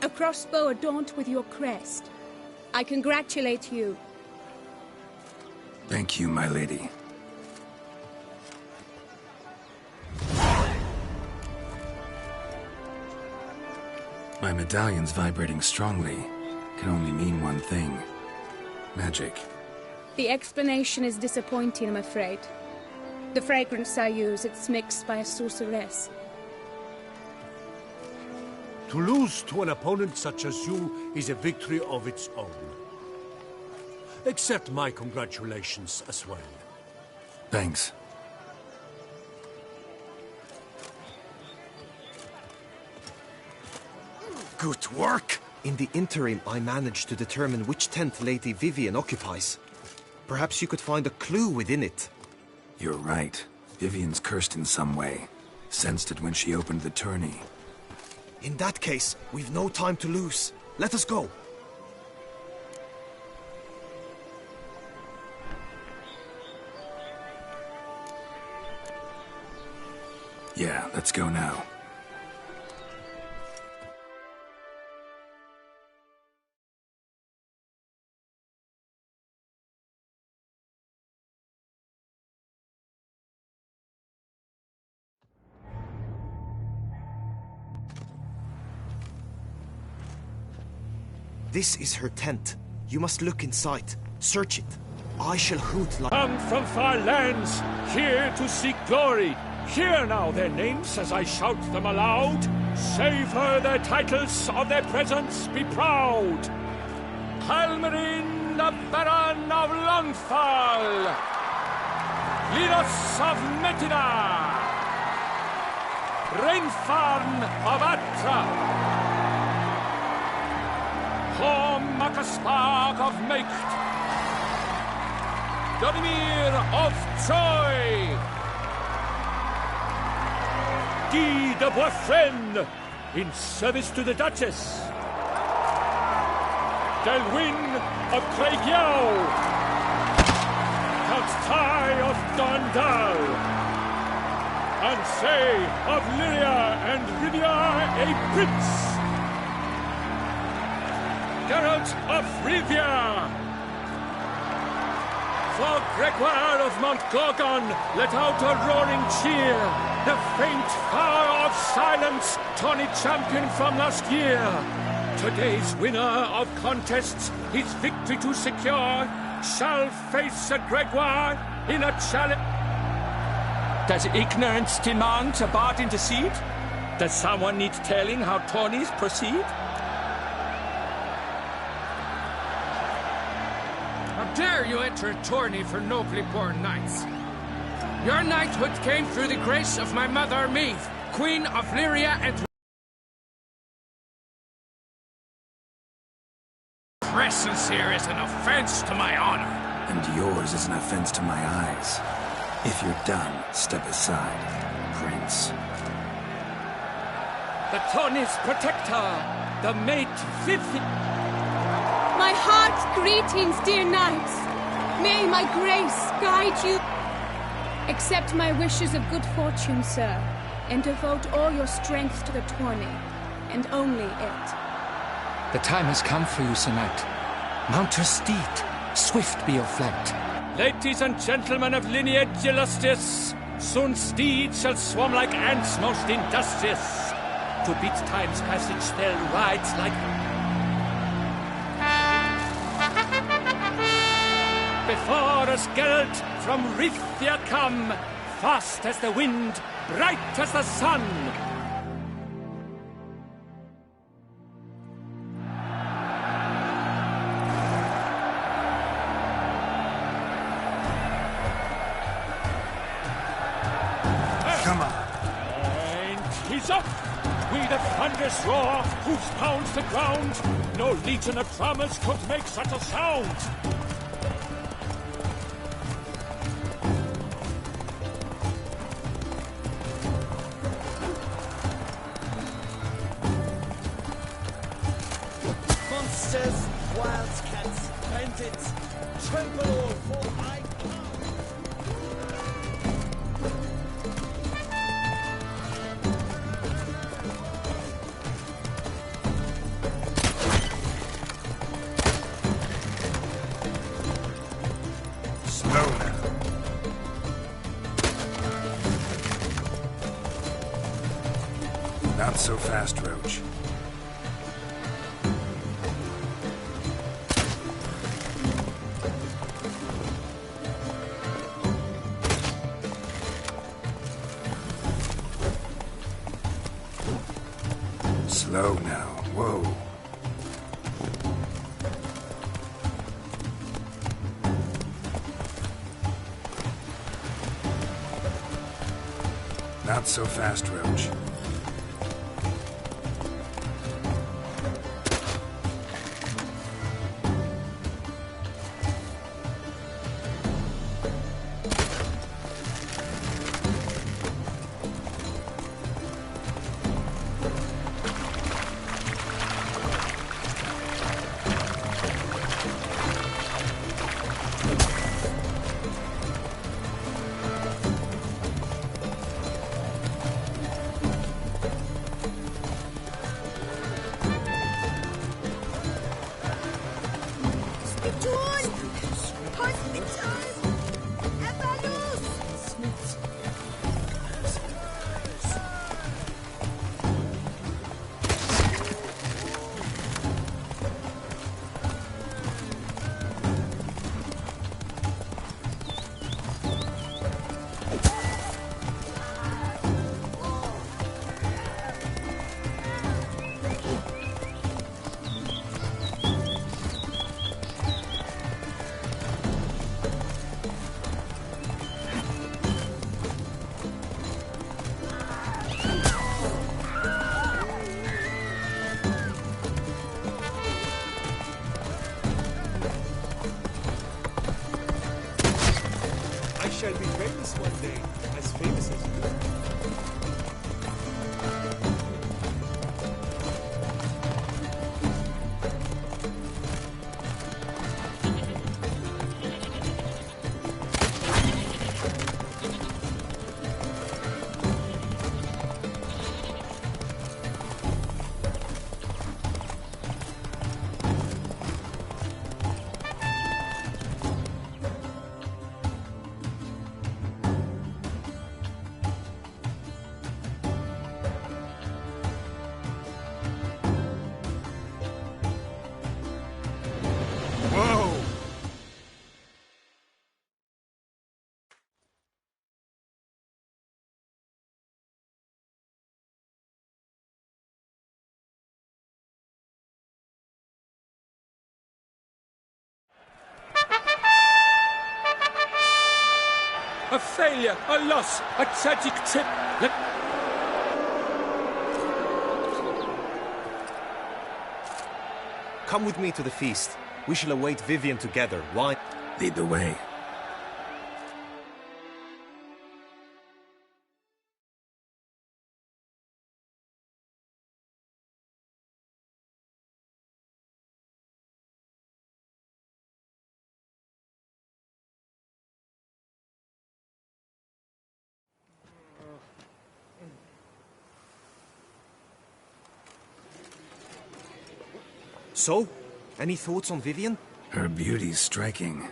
A crossbow adorned with your crest. I congratulate you. Thank you, my lady. My medallion's vibrating strongly. Can only mean one thing. Magic. The explanation is disappointing, I'm afraid. The fragrance I use, it's mixed by a sorceress. To lose to an opponent such as you is a victory of its own. Accept my congratulations as well. Thanks. Good work! In the interim, I managed to determine which tent Lady Vivian occupies. Perhaps you could find a clue within it. You're right. Vivian's cursed in some way. Sensed it when she opened the tourney. In that case, we've no time to lose. Let us go. Yeah, let's go now. This is her tent. You must look inside. Search it. I shall hoot like... Come from far lands, here to seek glory. Hear now their names as I shout them aloud. Savor their titles, of their presence be proud. Halmarin, the Baron of Longfall. Linos of Metina. Rainfarn of Atra. Hom Akispark of Mecht, Donimir of Troy, Guy de Boisfren, in service to the Duchess, Delwyn of Craigiau, Count Ty of Dondal, and say of Lyria and Rivia a prince. Geralt of Rivia. For Gregoire of Montgorgon, let out a roaring cheer. The faint fire of silence, tawny champion from last year. Today's winner of contests, his victory to secure, shall face Sir Gregoire in a challenge. Does ignorance demand a bard intercede? Does someone need telling how tourneys proceed? How dare you enter a tourney for nobly born knights? Your knighthood came through the grace of my mother Maeve, Queen of Lyria and... Presence here is an offense to my honor. And yours is an offense to my eyes. If you're done, step aside, Prince. The tourney's protector, the mate Vivi... My heart's greetings, dear knights. May my grace guide you. Accept my wishes of good fortune, sir, and devote all your strength to the tourney, and only it. The time has come for you, Sir Knight. Mount your steed. Swift be your flight. Ladies and gentlemen of lineage illustrious, soon steeds shall swarm like ants most industrious. To beat time's passage they'll ride like... Before us Geralt from Rithia come, fast as the wind, bright as the sun. Come on. And he's up. We the thunderous roar, whose pounds the ground. No legion of drummers could make such a sound. Monsters, wildcats, bandits, tremble all, for I come. Slow now. Not so fast, Roach. Slow now. Whoa. Not so fast, Roach. a failure, a loss, a tragic tip. Come with me to the feast. We shall await Vivian together. Why? Lead the way. So? Any thoughts on Vivian? Her beauty's striking.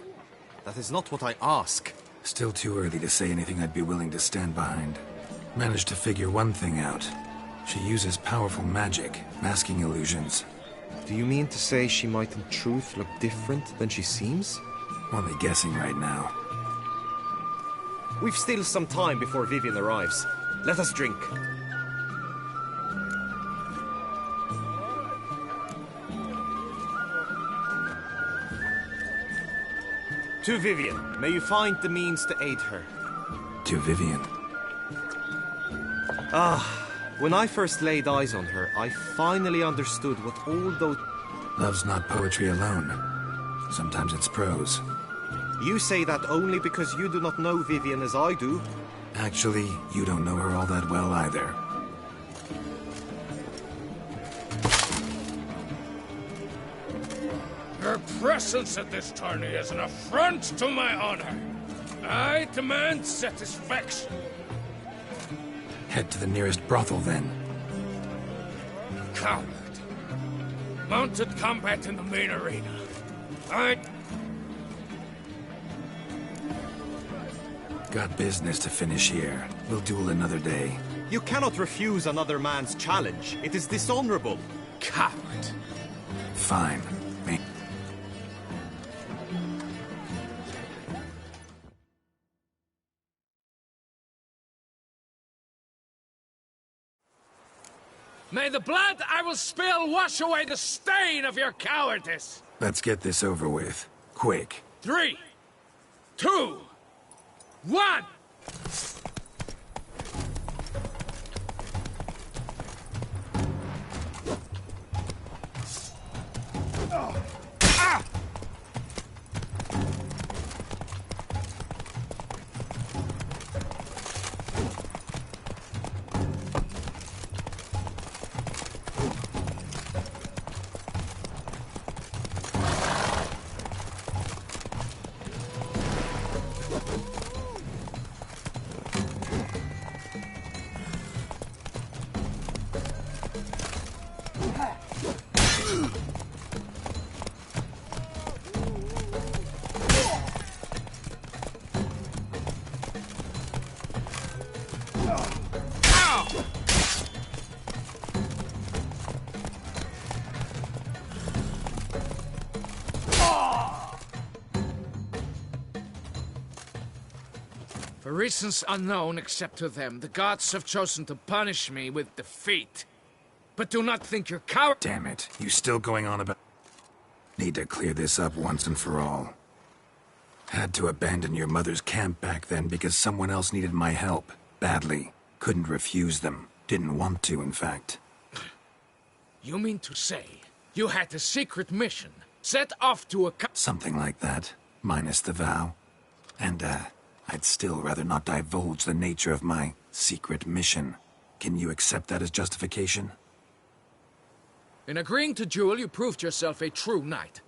That is not what I ask. Still too early to say anything I'd be willing to stand behind. Managed to figure one thing out. She uses powerful magic, masking illusions. Do you mean to say she might in truth look different than she seems? Only guessing right now. We've still some time before Vivian arrives. Let us drink. To Vivian, may you find the means to aid her. To Vivian. When I first laid eyes on her, I finally understood what all those... Love's not poetry alone. Sometimes it's prose. You say that only because you do not know Vivian as I do. Actually, you don't know her all that well either. Her presence at this tourney is an affront to my honor. I demand satisfaction. Head to the nearest brothel, then. Coward. Mounted combat in the main arena. Got business to finish here. We'll duel another day. You cannot refuse another man's challenge. It is dishonorable. Coward. Fine. May the blood I will spill wash away the stain of your cowardice! Let's get this over with. Quick. 3, 2, 1! For reasons unknown except to them, the gods have chosen to punish me with defeat. But do not think you're coward— Damn it. You still going on about— Need to clear this up once and for all. Had to abandon your mother's camp back then because someone else needed my help. Badly. Couldn't refuse them. Didn't want to, in fact. You mean to say you had a secret mission, set off to a— Something like that. Minus the vow. And, I'd still rather not divulge the nature of my secret mission. Can you accept that as justification? In agreeing to duel, you proved yourself a true knight.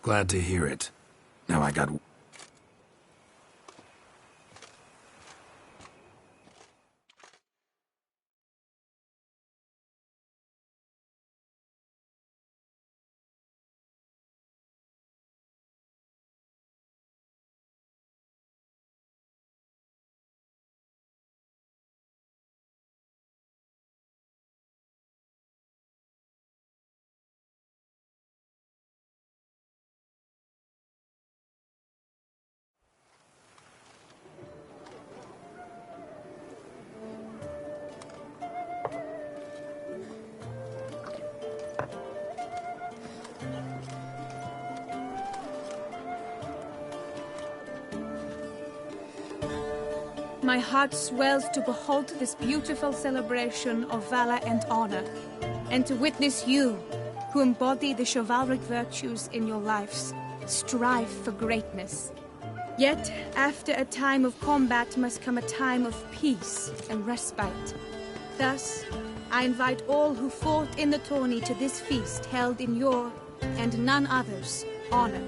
Glad to hear it. Now I got my heart swells to behold this beautiful celebration of valor and honor, and to witness you, who embody the chivalric virtues in your lives, strive for greatness. Yet, after a time of combat must come a time of peace and respite. Thus, I invite all who fought in the tourney to this feast held in your, and none other's, honor.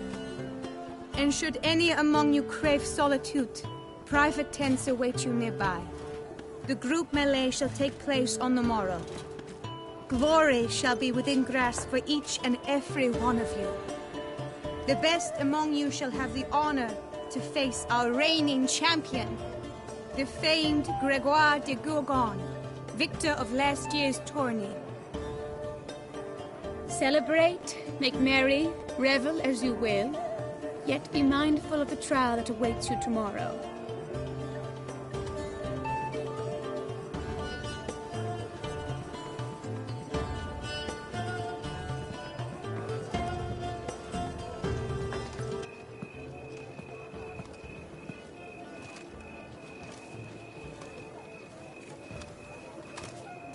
And should any among you crave solitude, private tents await you nearby. The group melee shall take place on the morrow. Glory shall be within grasp for each and every one of you. The best among you shall have the honor to face our reigning champion, the famed Gregoire de Gourgon, victor of last year's tourney. Celebrate, make merry, revel as you will, yet be mindful of the trial that awaits you tomorrow.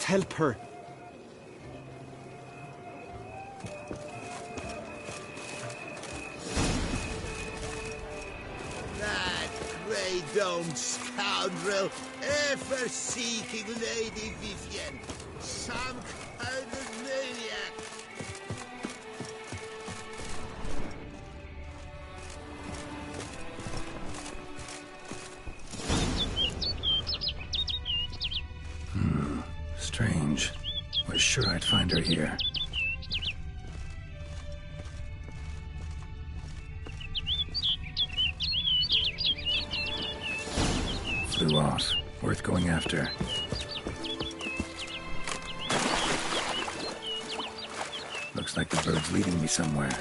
Help her. That grey domed scoundrel, ever seeking Lady Vivienne. Some kind of maniac. Strange. Was sure I'd find her here. Flew off. Worth going after. Looks like the bird's leading me somewhere.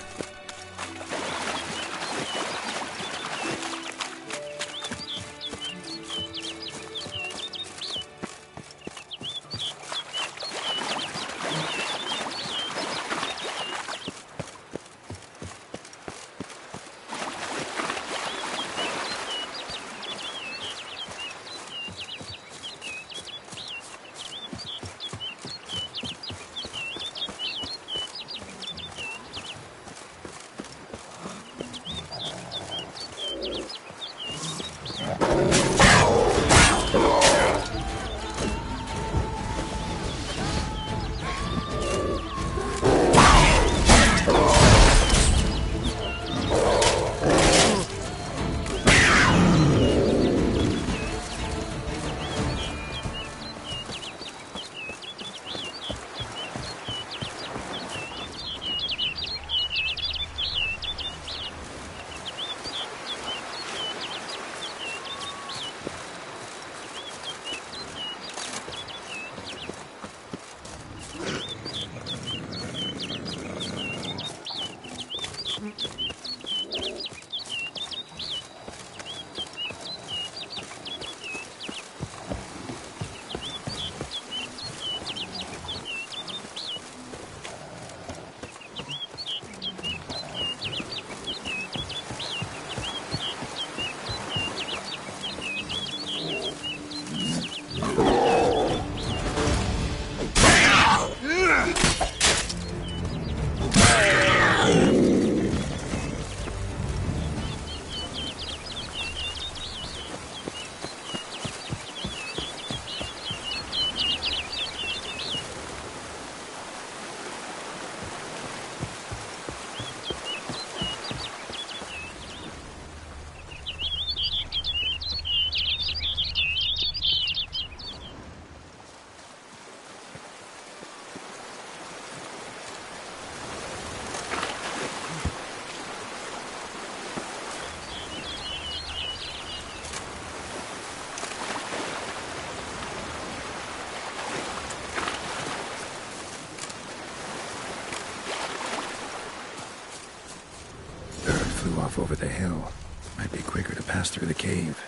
Over the hill. Might be quicker to pass through the cave.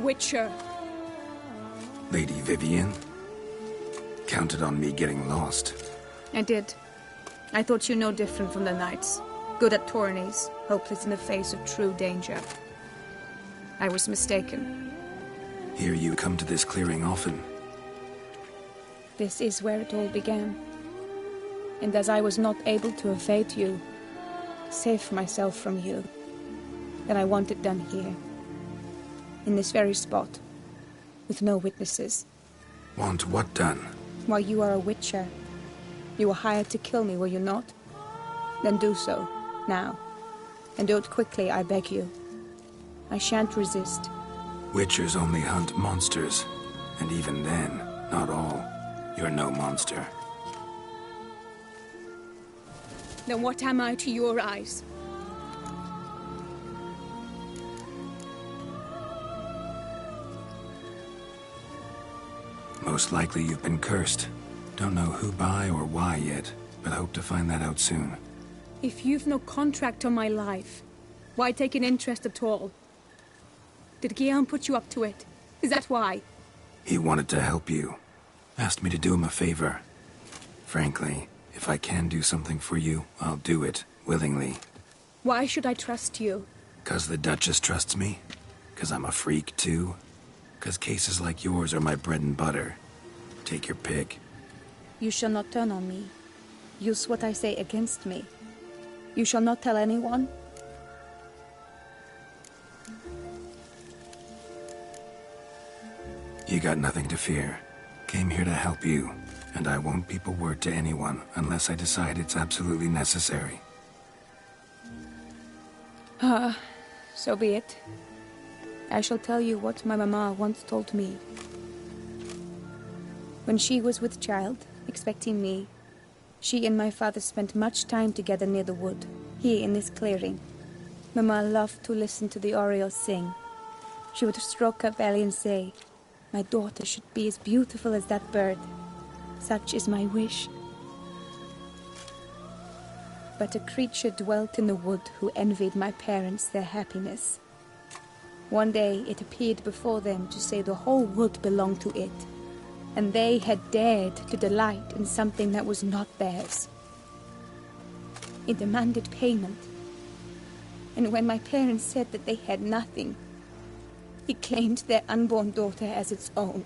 Witcher. Lady Vivian? Counted on me getting lost. I did. I thought you no different from the knights. Good at tourneys, hopeless in the face of true danger. I was mistaken. Hear you come to this clearing often. This is where it all began. And as I was not able to evade you, save myself from you, then I want it done here. In this very spot. With no witnesses. Want what done? Why, you are a witcher. You were hired to kill me, were you not? Then do so, now. And do it quickly, I beg you. I shan't resist. Witchers only hunt monsters. And even then, not all. You're no monster. Then what am I to your eyes? Most likely you've been cursed. Don't know who by or why yet, but hope to find that out soon. If you've no contract on my life, why take an interest at all? Did Guillaume put you up to it? Is that why? He wanted to help you. Asked me to do him a favor. Frankly, if I can do something for you, I'll do it, willingly. Why should I trust you? 'Cause the Duchess trusts me? 'Cause I'm a freak, too? 'Cause cases like yours are my bread and butter. Take your pick. You shall not turn on me. Use what I say against me. You shall not tell anyone? You got nothing to fear. Came here to help you, and I won't peep a word to anyone unless I decide it's absolutely necessary. So be it. I shall tell you what my mama once told me. When she was with child, expecting me, she and my father spent much time together near the wood, here in this clearing. Mama loved to listen to the orioles sing. She would stroke her belly and say, "My daughter should be as beautiful as that bird. Such is my wish." But a creature dwelt in the wood who envied my parents their happiness. One day it appeared before them to say the whole wood belonged to it, and they had dared to delight in something that was not theirs. It demanded payment, and when my parents said that they had nothing, it claimed their unborn daughter as its own.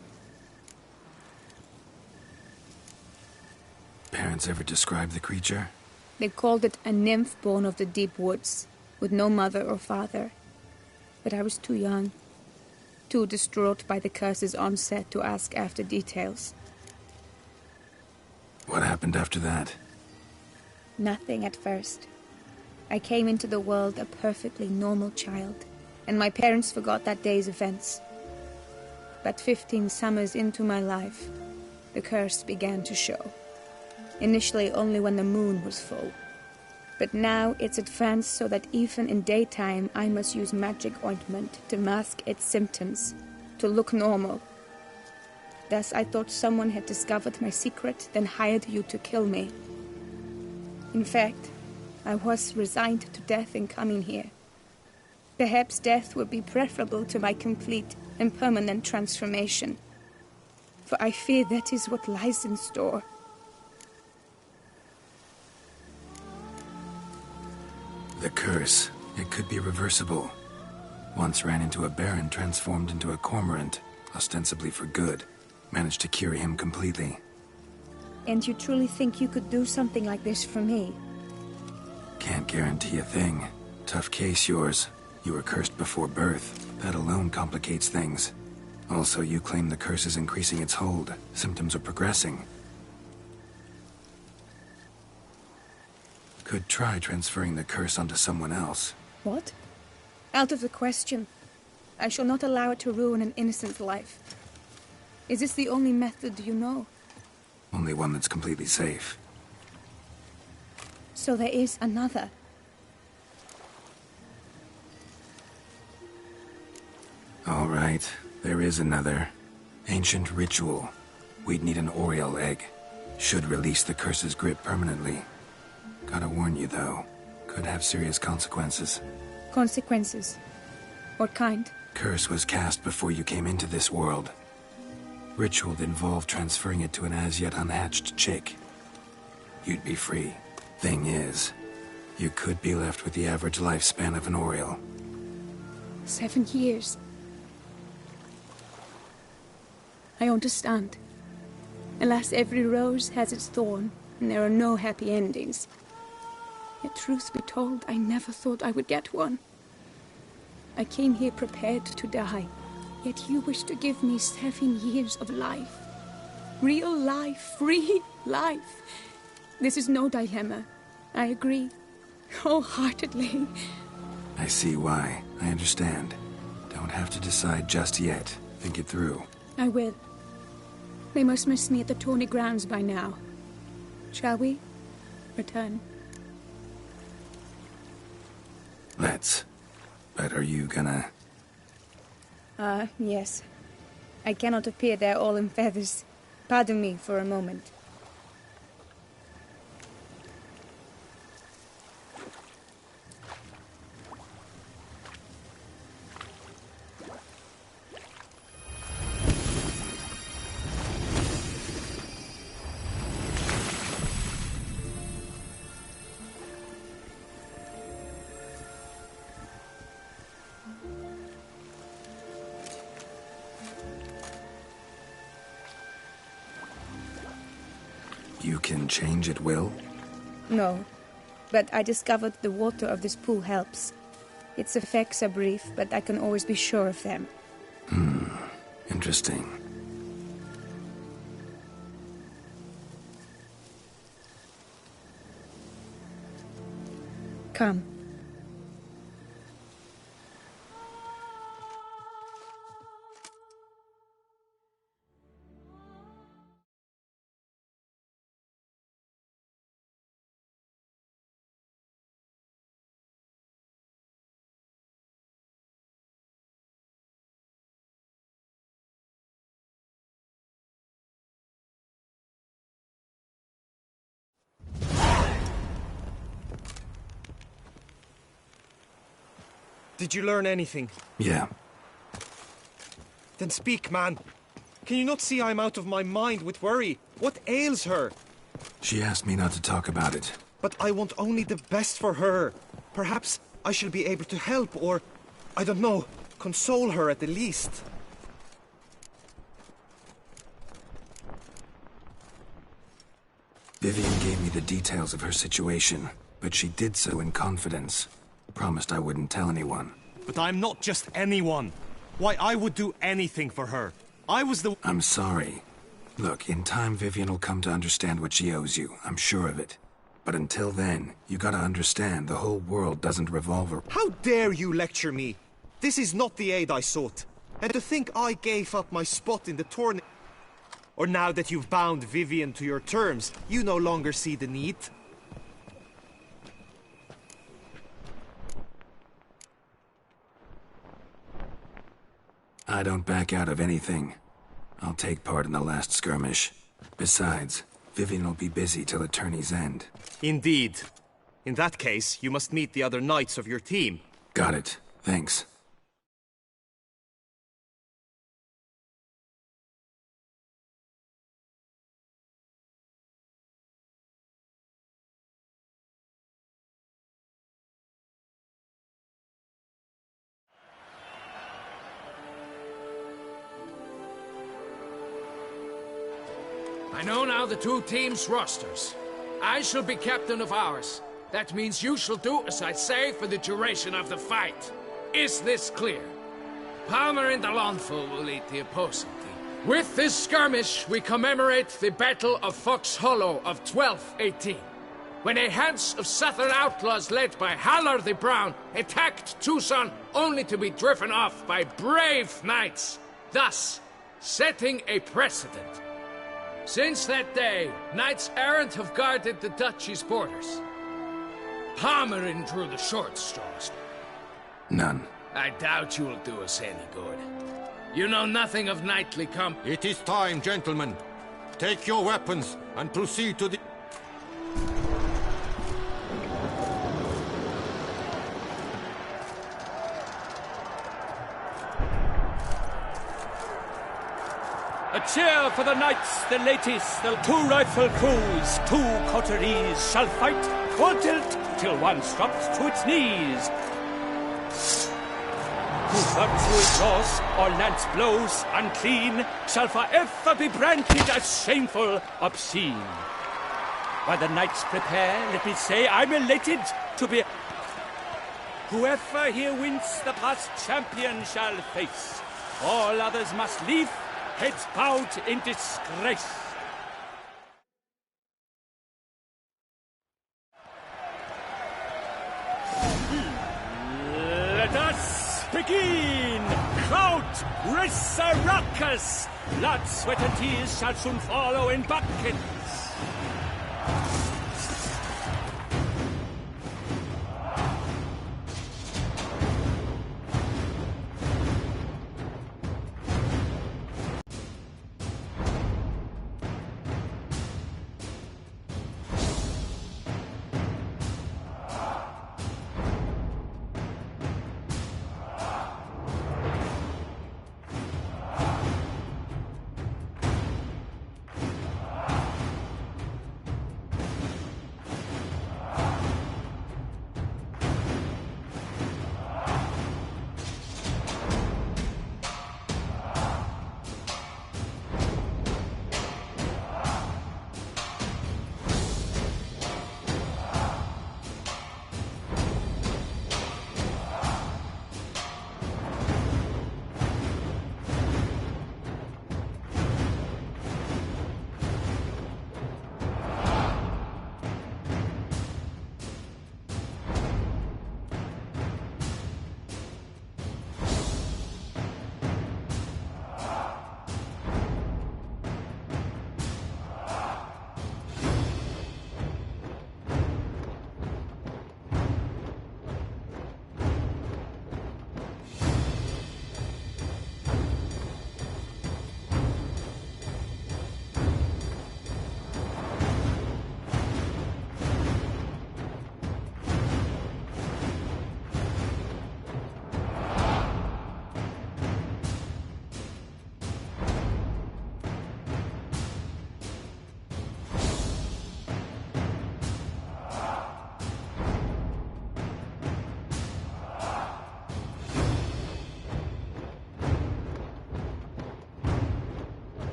Parents ever describe the creature? They called it a nymph born of the deep woods, with no mother or father. But I was too young, too distraught by the curse's onset to ask after details. What happened after that? Nothing at first. I came into the world a perfectly normal child, and my parents forgot that day's events. But 15 summers into my life, the curse began to show. Initially only when the moon was full. But now it's advanced so that even in daytime I must use magic ointment to mask its symptoms, to look normal. Thus I thought someone had discovered my secret, then hired you to kill me. In fact, I was resigned to death in coming here. Perhaps death would be preferable to my complete and permanent transformation. For I fear that is what lies in store. The curse. It could be reversible. Once ran into a baron transformed into a cormorant, ostensibly for good. Managed to cure him completely. And you truly think you could do something like this for me? Can't guarantee a thing. Tough case, yours. You were cursed before birth. That alone complicates things. Also, you claim the curse is increasing its hold. Symptoms are progressing. Could try transferring the curse onto someone else. What? Out of the question. I shall not allow it to ruin an innocent life. Is this the only method you know? Only one that's completely safe. So there is another. All right, there is another. Ancient ritual. We'd need an Oriole egg. Should release the curse's grip permanently. Gotta warn you, though. Could have serious consequences. Consequences? What kind? Curse was cast before you came into this world. Ritual involved transferring it to an as-yet unhatched chick. You'd be free. Thing is, you could be left with the average lifespan of an Oriole. 7 years. I understand. Alas, every rose has its thorn, and there are no happy endings. Yet truth be told, I never thought I would get one. I came here prepared to die, yet you wish to give me 7 years of life. Real life, free life. This is no dilemma. I agree, wholeheartedly. I see why. I understand. Don't have to decide just yet. Think it through. I will. They must miss me at the tourney grounds by now. Shall we return? Let's. But are you gonna... Yes. I cannot appear there all in feathers. Pardon me for a moment. You can change at will? No, but I discovered the water of this pool helps. Its effects are brief, but I can always be sure of them. Interesting. Come. Did you learn anything? Yeah. Then speak, man. Can you not see I'm out of my mind with worry? What ails her? She asked me not to talk about it. But I want only the best for her. Perhaps I shall be able to help, or, I don't know, console her at the least. Vivian gave me the details of her situation, but she did so in confidence. Promised I wouldn't tell anyone. But I'm not just anyone. Why, I would do anything for her. I was the... I'm sorry. Look, in time Vivian will come to understand what she owes you. I'm sure of it. But until then, you gotta understand the whole world doesn't revolve around... How dare you lecture me? This is not the aid I sought. And to think I gave up my spot in the tourney... Or now that you've bound Vivian to your terms, you no longer see the need? I don't back out of anything. I'll take part in the last skirmish. Besides, Vivian will be busy till the tourney's end. Indeed. In that case, you must meet the other knights of your team. Got it. Thanks. I know now the two teams' rosters. I shall be captain of ours. That means you shall do as I say for the duration of the fight. Is this clear? Palmer and the Lawnful will lead the opposing team. With this skirmish, we commemorate the Battle of Fox Hollow of 1218, when a Hans of Southern outlaws led by Haller the Brown attacked Tucson only to be driven off by brave knights, thus setting a precedent. Since that day, knights errant have guarded the duchy's borders. Palmerin drew the short straws. None. I doubt you will do us any good. You know nothing of knightly It is time, gentlemen. Take your weapons and proceed to the... A cheer for the knights, the latest, the 2 rifle crews, 2 coteries shall fight full tilt till one drops to its knees. Who virtue draws or lance blows unclean shall forever be branded as shameful, obscene. While the knights prepare, let me say I'm elated to be... Whoever here wins the past champion shall face. All others must leave, heads bowed in disgrace. Let us begin! Kraut, Risaracus! Blood, sweat, and tears shall soon follow in buckets.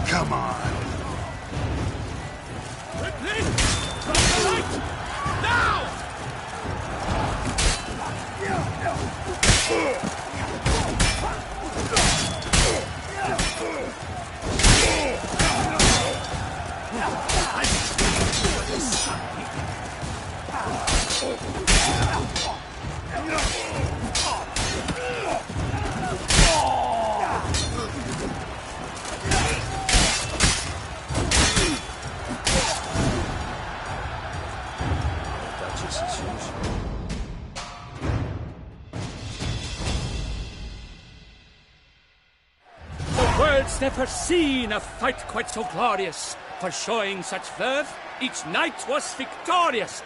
Come on. Quickly! From the right! Now! World's never seen a fight quite so glorious. For showing such verve, each knight was victorious.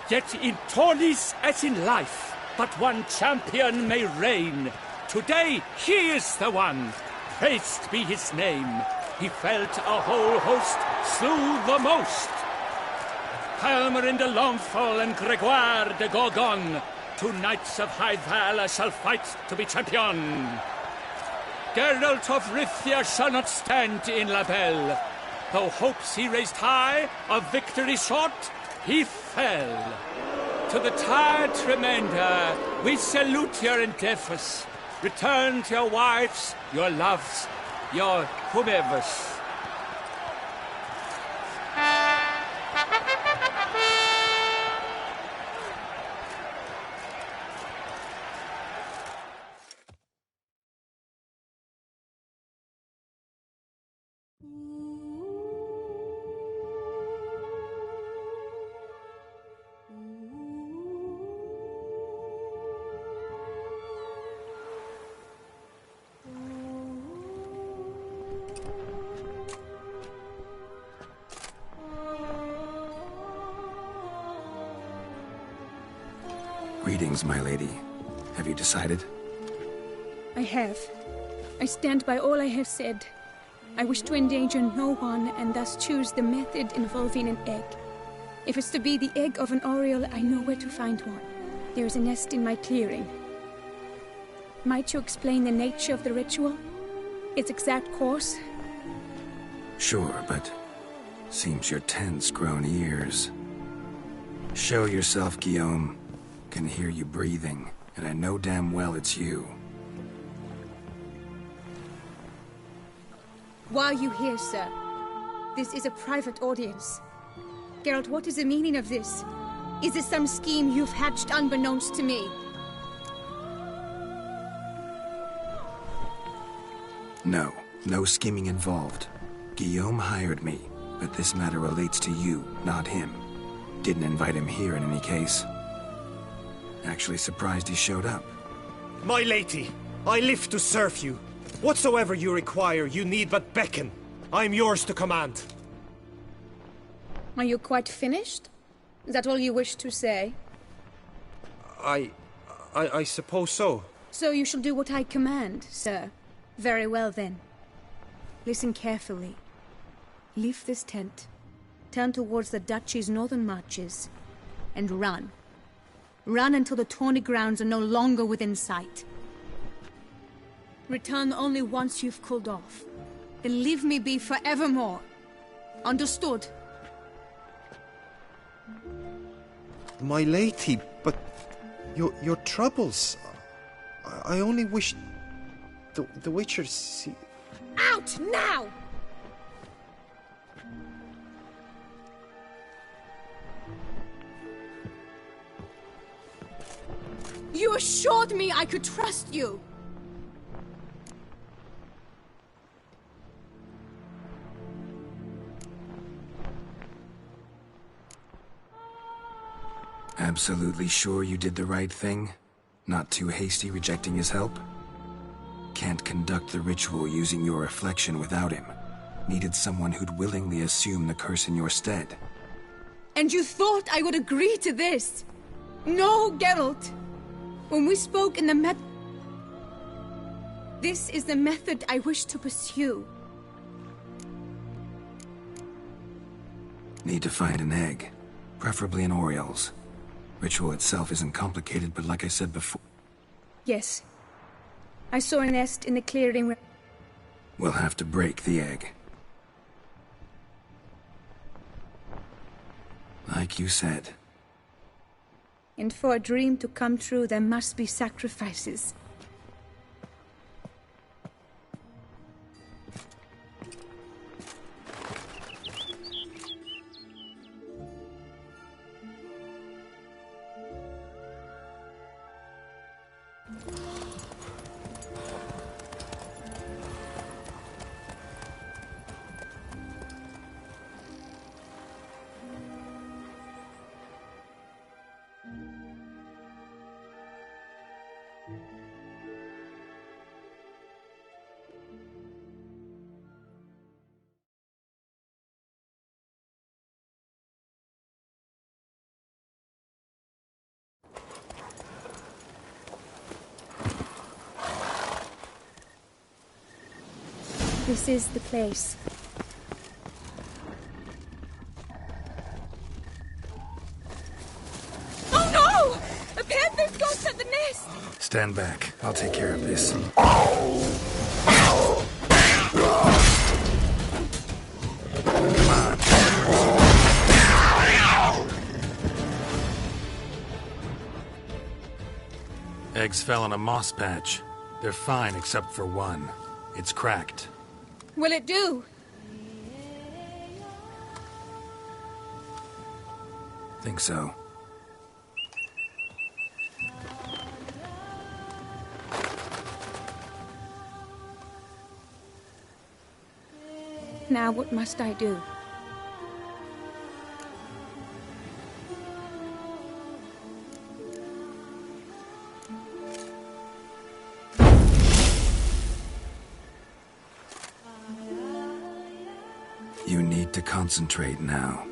Yet in tourneys as in life, but one champion may reign. Today he is the one, praised be his name. He felt a whole host, slew the most. Palmerin de Longfall and Gregoire de Gorgon, 2 knights of high valor shall fight to be champion. Geralt of Rivia shall not stand in La Belle. Though hopes he raised high, of victory short, he fell. To the tired remainder, we salute your endeavors. Return to your wives, your loves, your whomevers. Greetings, my lady. Have you decided? I have. I stand by all I have said. I wish to endanger no one, and thus choose the method involving an egg. If it's to be the egg of an oriole, I know where to find one. There is a nest in my clearing. Might you explain the nature of the ritual? Its exact course? Sure, but seems your tense grown ears. Show yourself, Guillaume. Can hear you breathing, and I know damn well it's you. Why are you here, sir? This is a private audience. Geralt, what is the meaning of this? Is this some scheme you've hatched unbeknownst to me? No, no scheming involved. Guillaume hired me, but this matter relates to you, not him. Didn't invite him here in any case. Actually surprised he showed up. My lady, I live to serve you. Whatsoever you require, you need but beckon. I am yours to command. Are you quite finished? Is that all you wish to say? I suppose so. So you shall do what I command, sir. Very well, then. Listen carefully. Leave this tent, turn towards the duchy's northern marches, and run. Run until the tawny grounds are no longer within sight. Return only once you've cooled off. Then leave me be forevermore. Understood? My lady, but your troubles. I only wish the Witcher see. Out now! You assured me I could trust you. Absolutely sure you did the right thing? Not too hasty rejecting his help? Can't conduct the ritual using your reflection without him. Needed someone who'd willingly assume the curse in your stead. And you thought I would agree to this? No, Geralt. When we spoke in the This is the method I wish to pursue. Need to find an egg. Preferably an oriole's. Ritual itself isn't complicated, but like I said before... Yes. I saw a nest in the clearing where... We'll have to break the egg. Like you said. And for a dream to come true, there must be sacrifices. This is the place. Oh no! A panther's ghost at the nest! Stand back. I'll take care of this. Eggs fell on a moss patch. They're fine except for one. It's cracked. Will it do? Think so. Now what must I do? You need to concentrate now.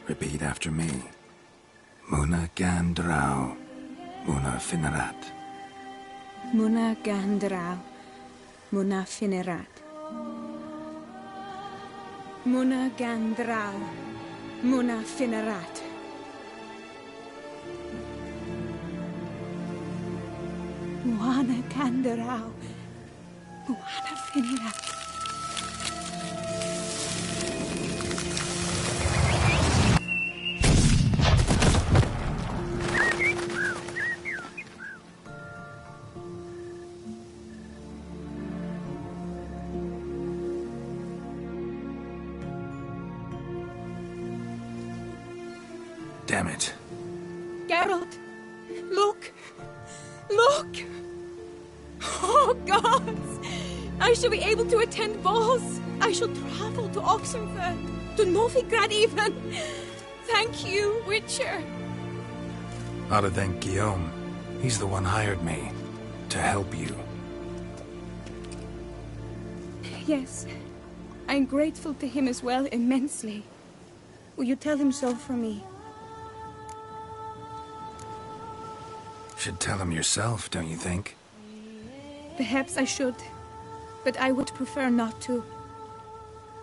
Repeat after me. Muna Gandrau. Una Finerat. Muna gandrau. Muna Finerat. Muna gandrau. Muna Finerat. Muna gandrau. Muna Finerat. Damn it. Geralt, look! Look! Oh, gods! I shall be able to attend balls. I shall travel to Oxenfurt, to Novigrad even. Thank you, Witcher. Ought to thank Guillaume. He's the one hired me to help you. Yes, I'm grateful to him as well, immensely. Will you tell him so for me? Should tell him yourself, don't you think? Perhaps I should, but I would prefer not to.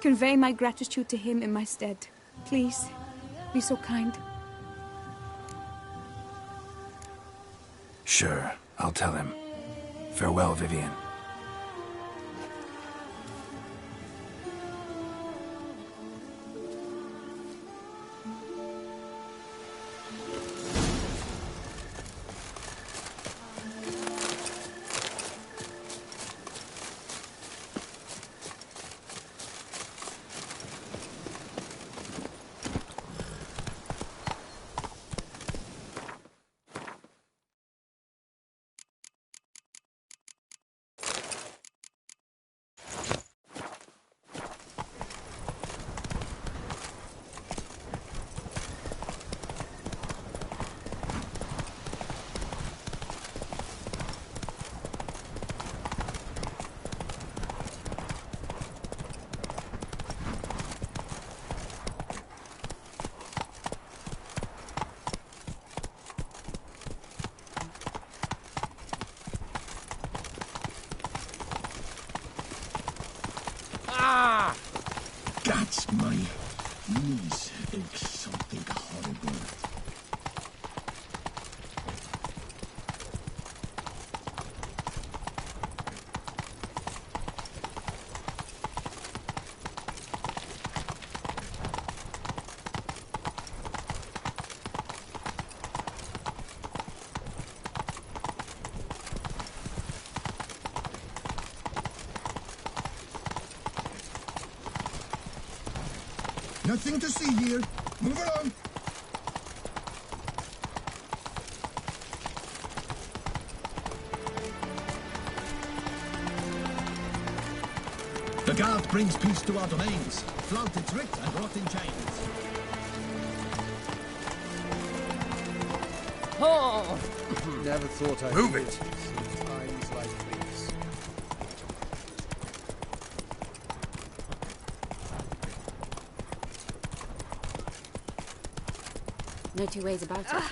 Convey my gratitude to him in my stead. Please, be so kind. Sure, I'll tell him. Farewell, Vivian. That's my knees think something horrible. Nothing to see here. Move along. The guard brings peace to our domains. Flaunt its writ and rot in chains. Oh! Never thought I'd Move do it. in times like these. No two ways about it.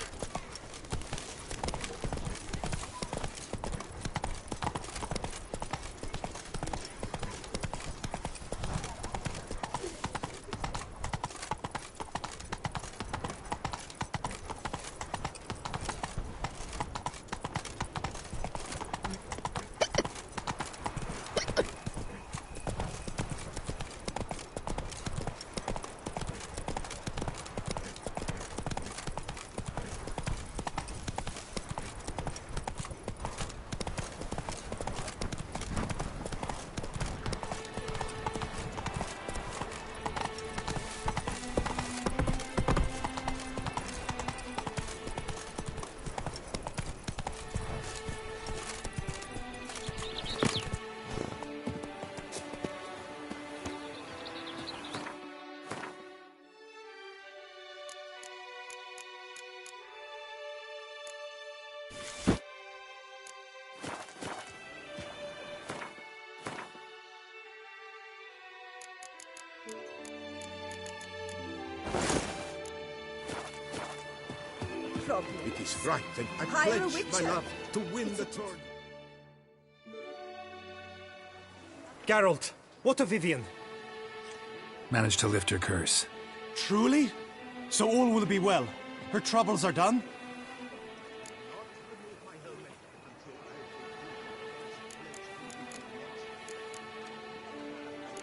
problem. It is right, and I Hire a pledge my witcher. love to win the tournament. Geralt, what of Vivian? Managed to lift her curse. Truly? So all will be well. Her troubles are done?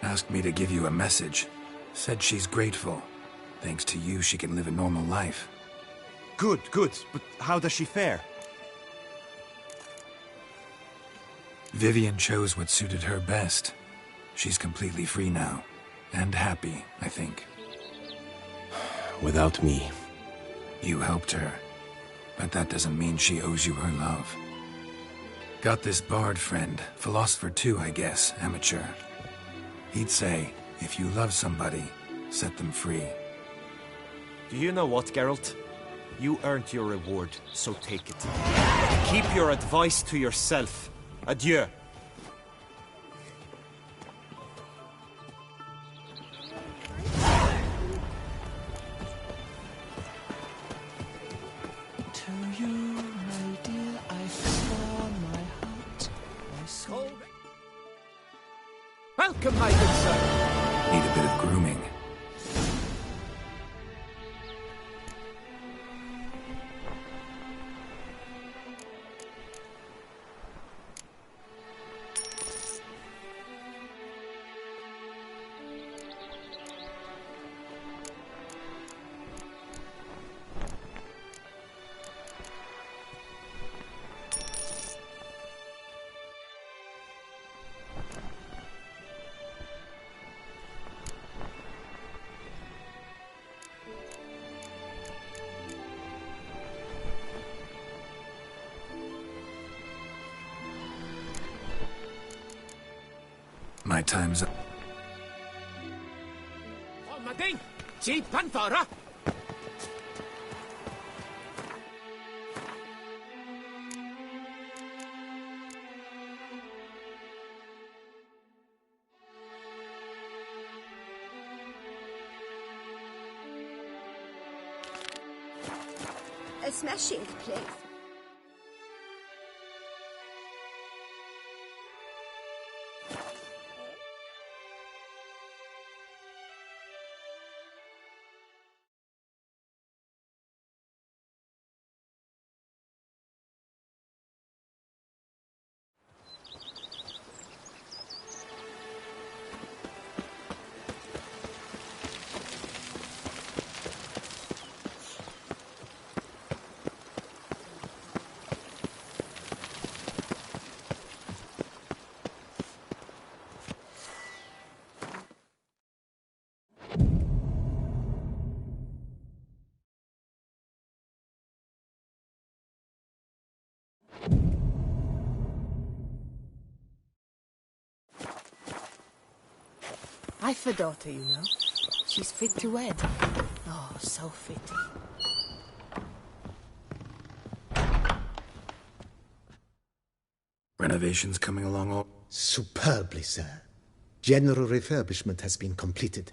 Asked me to give you a message. Said she's grateful. Thanks to you, she can live a normal life. Good, good. But how does she fare? Vivian chose what suited her best. She's completely free now. And happy, I think. Without me. You helped her. But that doesn't mean she owes you her love. Got this bard friend. Philosopher too, I guess. Amateur. He'd say, if you love somebody, set them free. Do you know what, Geralt? You earned your reward, so take it. Keep your advice to yourself. Adieu. To you, my dear, I swore my heart, my soul. Welcome, my good sir. Need a bit of grooming. My time's up. Mading, si Panthara. A smashing place. I've a daughter, you know. She's fit to wed. Oh, so fitting. Renovations coming along all... Superbly, sir. General refurbishment has been completed.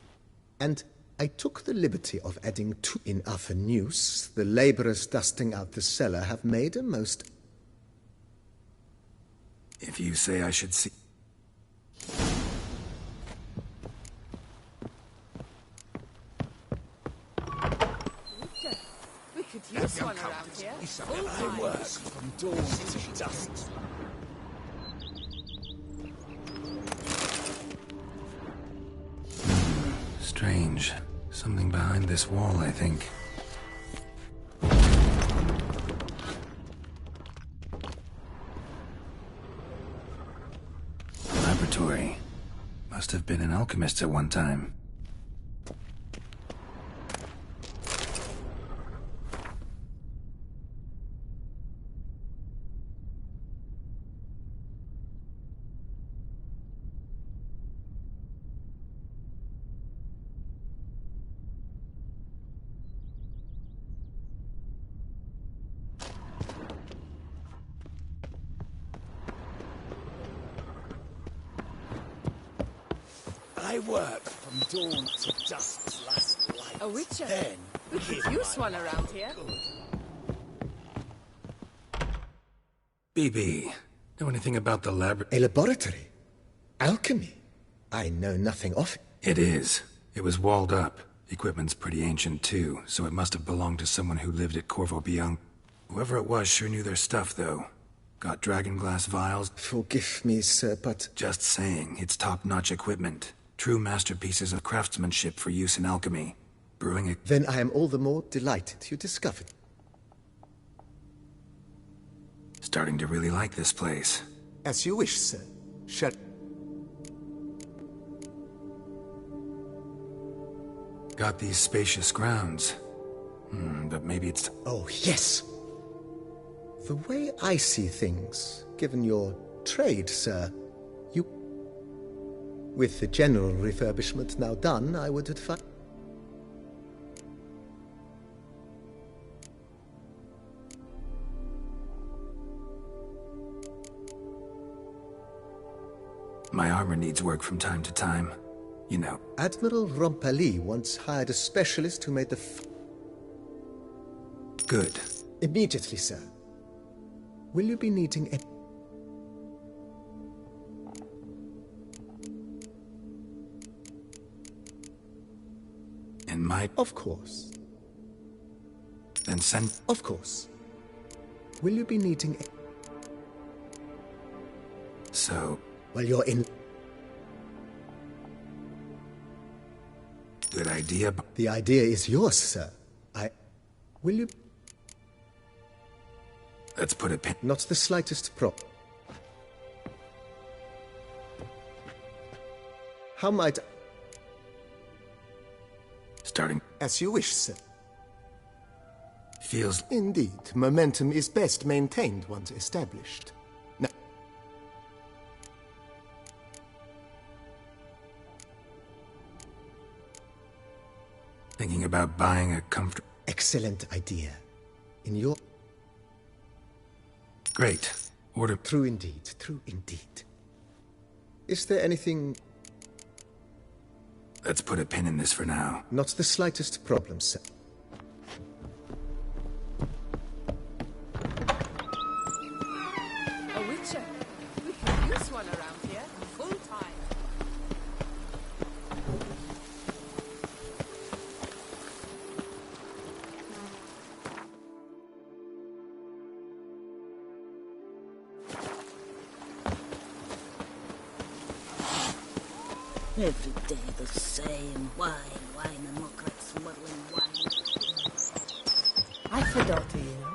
And I took the liberty of adding two in Upper News. The labourers dusting out the cellar have made a most... If you say I should see... We could use one around here. I work from dawn to dusk. Strange. Something behind this wall, I think. A laboratory. Must have been an alchemist at one time. I work from dawn to dusk last light. A witcher. Then We could use one around here. BB, know anything about the A laboratory? Alchemy? I know nothing of it. It is. It was walled up. Equipment's pretty ancient too, so it must have belonged to someone who lived at Corvo Bianco. Whoever it was sure knew their stuff, though. Got dragon glass vials. Forgive me, sir, but... Just saying, it's top-notch equipment. True masterpieces of craftsmanship for use in alchemy. Brewing it. Then I am all the more delighted you discovered. Starting to really like this place. As you wish, sir. Shall... Got these spacious grounds. But maybe it's... Oh, yes! The way I see things, given your trade, sir, you... With the general refurbishment now done, I would advise... My armor needs work from time to time. You know. Admiral Rompali once hired a specialist who made the Good. Immediately, sir. Will you be needing a... And my... Of course. Then send... Of course. Will you be needing a... So... Well, you're in... Good idea. The idea is yours, sir. Will you... Let's put a pin... Not the slightest problem. How might... Starting... As you wish, sir. Feels... Indeed, momentum is best maintained once established. Now... Thinking about buying a comfortable... Excellent idea. In your... Great. Order... True indeed, true indeed. Is there anything... Let's put a pin in this for now. Not the slightest problem, sir. A witcher. We could use one around here, full time. Every day the same. Wine, and more cracks swirling wine. I've a daughter, you know.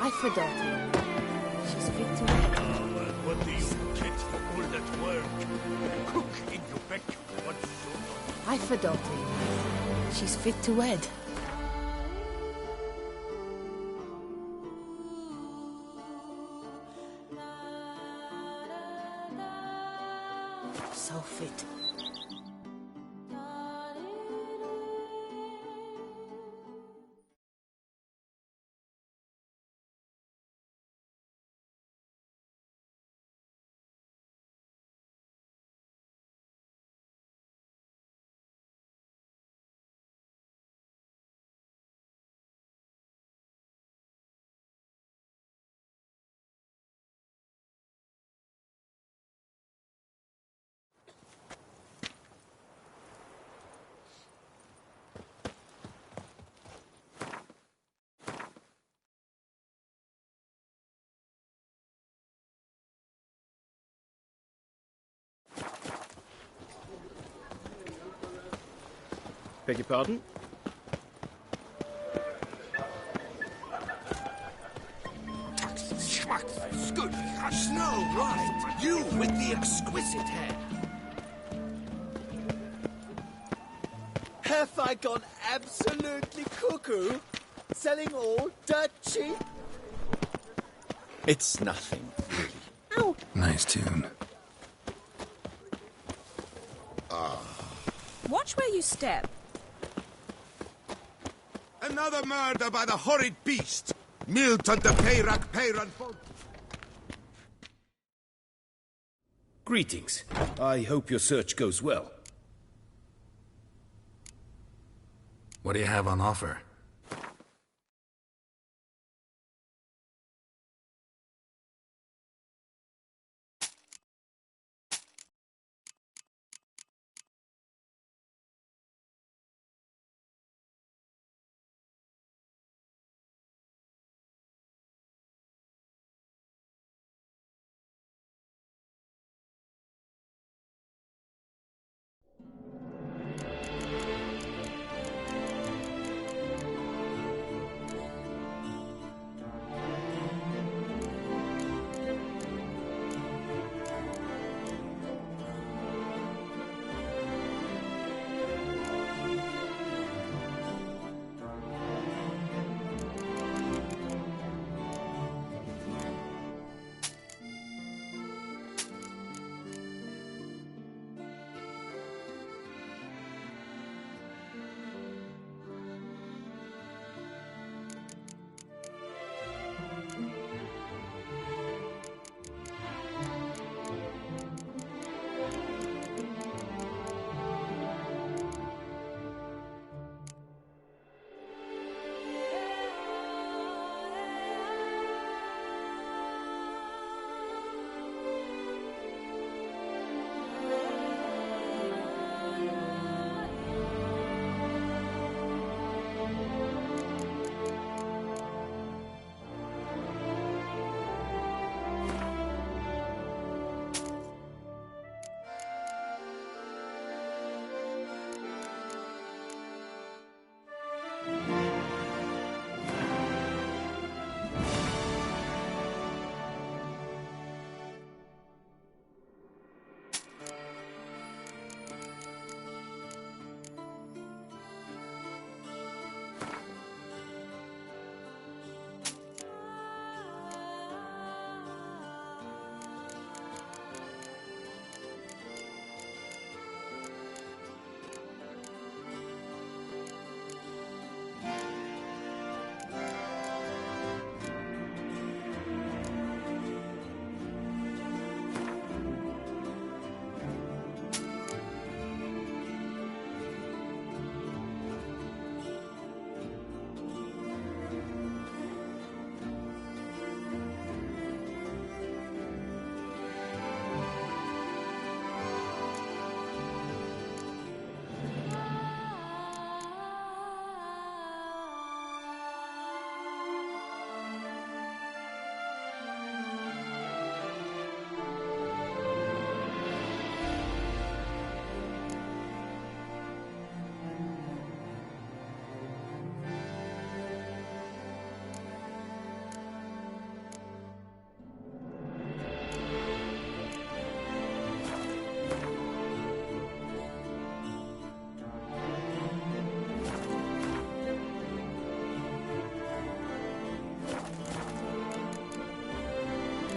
I forgot her. She's fit to wed. Well, what do you get for all that work? Cook in your back. What sort of... I forgot her. She's fit to wed. So fit. Beg your pardon? Good. Snow White, you with the exquisite hair. Have I gone absolutely cuckoo? Selling all dirt cheap? It's nothing, really. Ow! Nice tune. Watch where you step. Another murder by the horrid beast! Milton the Peyrak Peyran. Greetings. I hope your search goes well. What do you have on offer?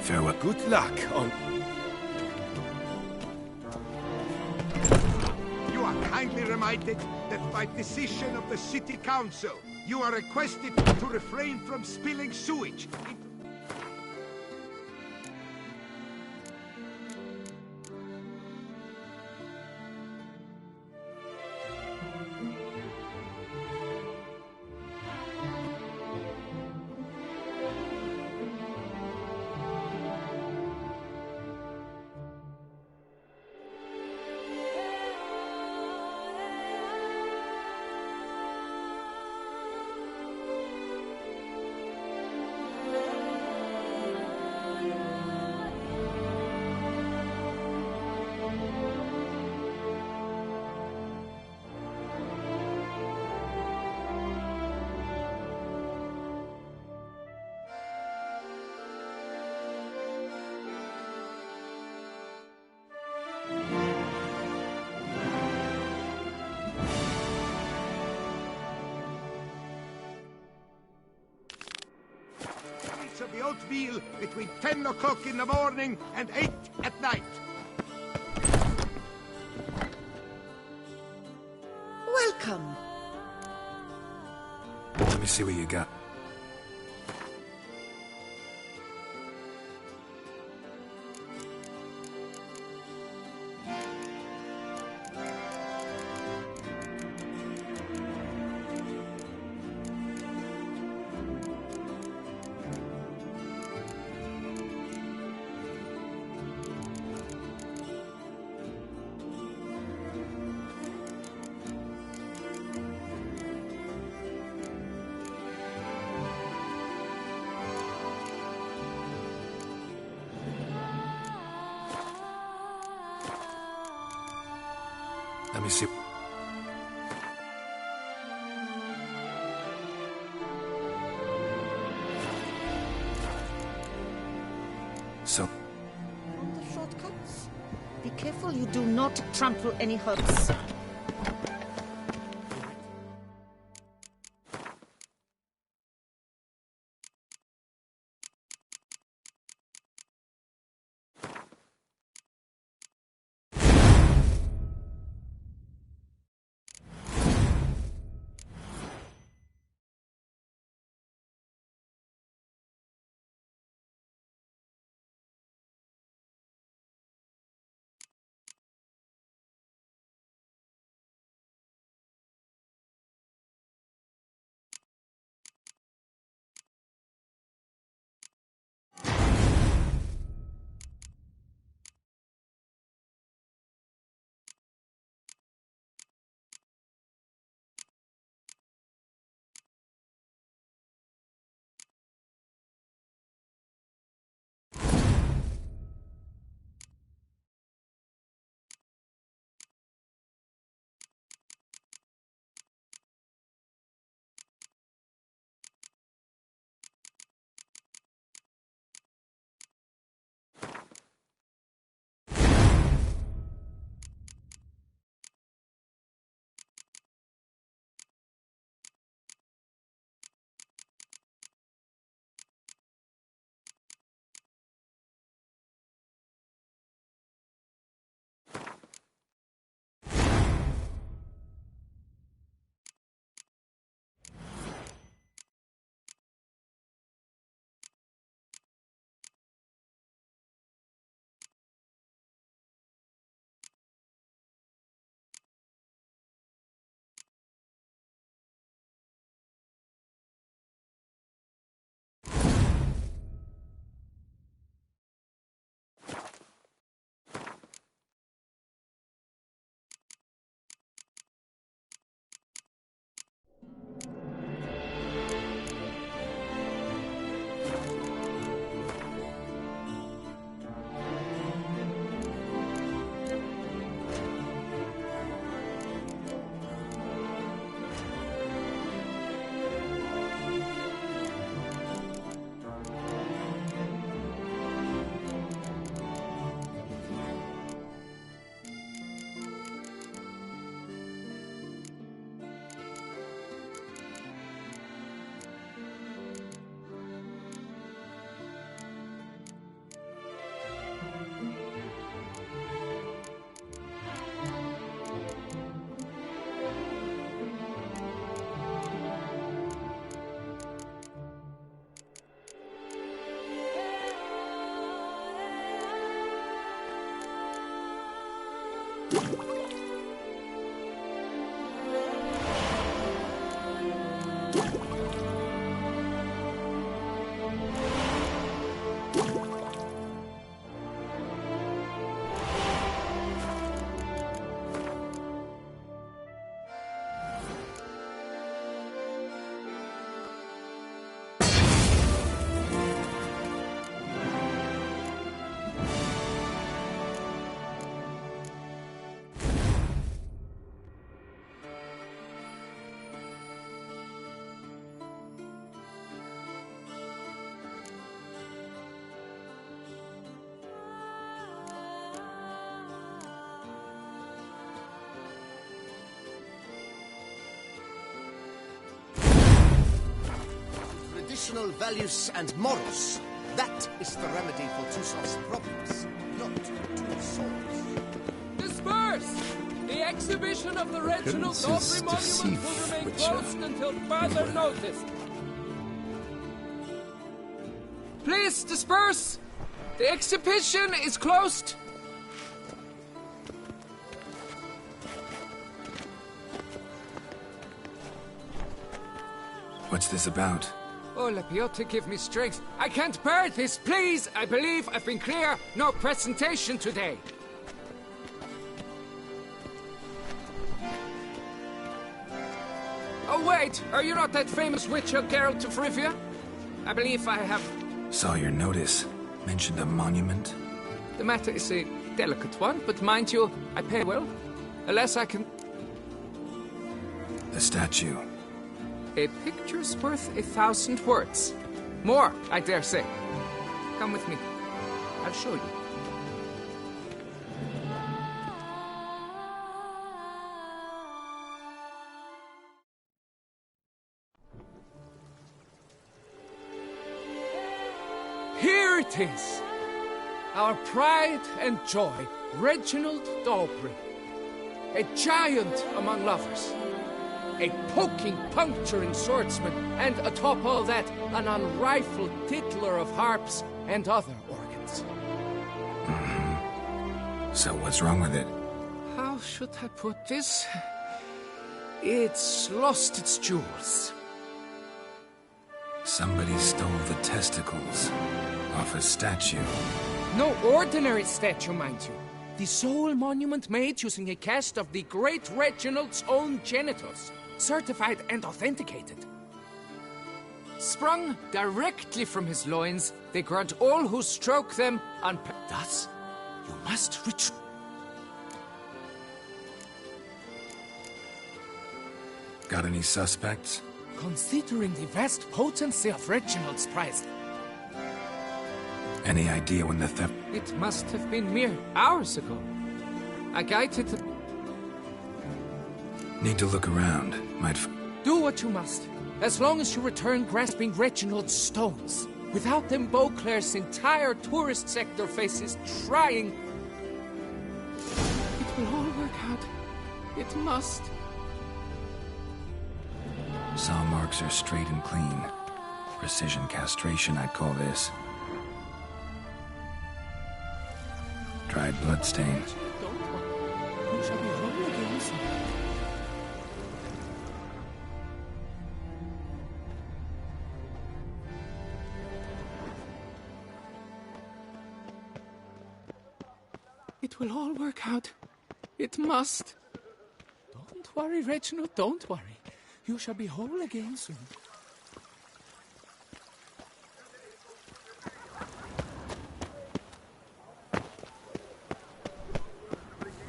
Farewell. Good luck on... You are kindly reminded that by decision of the City Council, you are requested to refrain from spilling sewage. Of the oatmeal between 10 o'clock in the morning and 8 at night. Welcome. Let me see what you got. Let me see. So, On the shortcuts. Be careful you do not trample any herbs. personal values and morals. That is the remedy for Tusov's problems, not two souls. Disperse! The exhibition of the Reginald Daubry Monument will remain closed until further notice. Please disperse! The exhibition is closed! What's this about? Oh, Lepiota, give me strength. I can't bear this, please! I believe I've been clear. No presentation today. Oh, wait! Are you not that famous witcher, Geralt of Rivia? I believe I have... Saw your notice. Mentioned a monument. The matter is a delicate one, but mind you, I pay well. Unless I can... The statue. A picture's worth 1,000 words. More, I dare say. Come with me. I'll show you. Here it is! Our pride and joy, Reginald Daubry. A giant among lovers. A poking, puncturing swordsman, and atop all that, an unrifled tittler of harps and other organs. So what's wrong with it? How should I put this? It's lost its jewels. Somebody stole the testicles off a statue. No ordinary statue, mind you. The sole monument made using a cast of the great Reginald's own genitals. Certified and authenticated. Sprung directly from his loins, they grant all who stroke them Thus, you must retreat. Got any suspects? Considering the vast potency of Reginald's prize. Any idea when the theft... It must have been mere hours ago. I guided the... Need to look around. Might... Do what you must. As long as you return grasping Reginald's stones. Without them, Beauclair's entire tourist sector faces trying... It will all work out. It must. Saw marks are straight and clean. Precision castration, I'd call this. Dried bloodstain. Don't worry. You shall be home again soon. It will all work out. It must. Don't worry, Reginald, don't worry. You shall be whole again soon.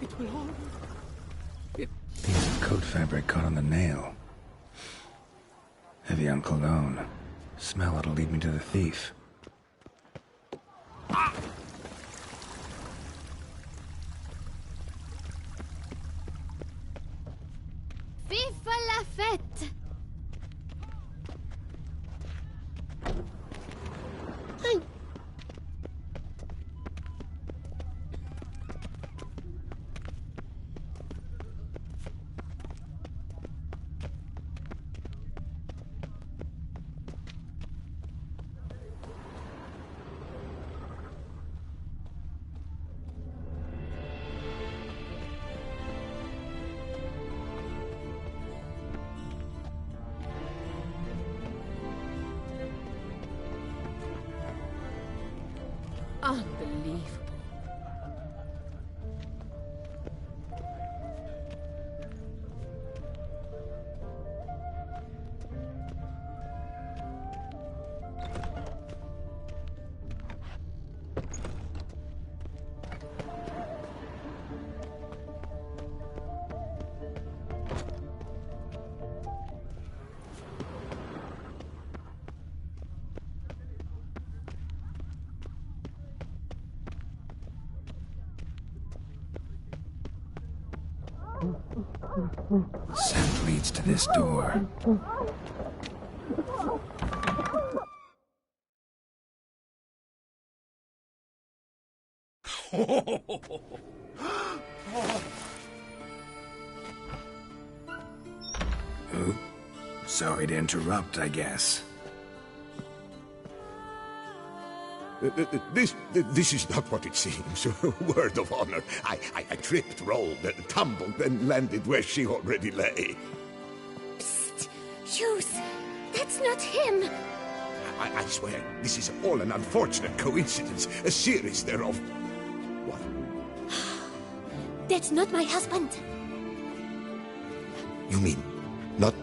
It will all work. Piece of coat fabric caught on the nail. Heavy on cologne. Smell it'll lead me to the thief. Vive la fête! Unbelievable. Scent leads to this door. Oh, sorry to interrupt, I guess. This is not what it seems. Word of honor. I tripped, rolled, tumbled, and landed where she already lay. Psst! Shoes! That's not him! I swear, this is all an unfortunate coincidence. A series thereof. What? That's not my husband. You mean, not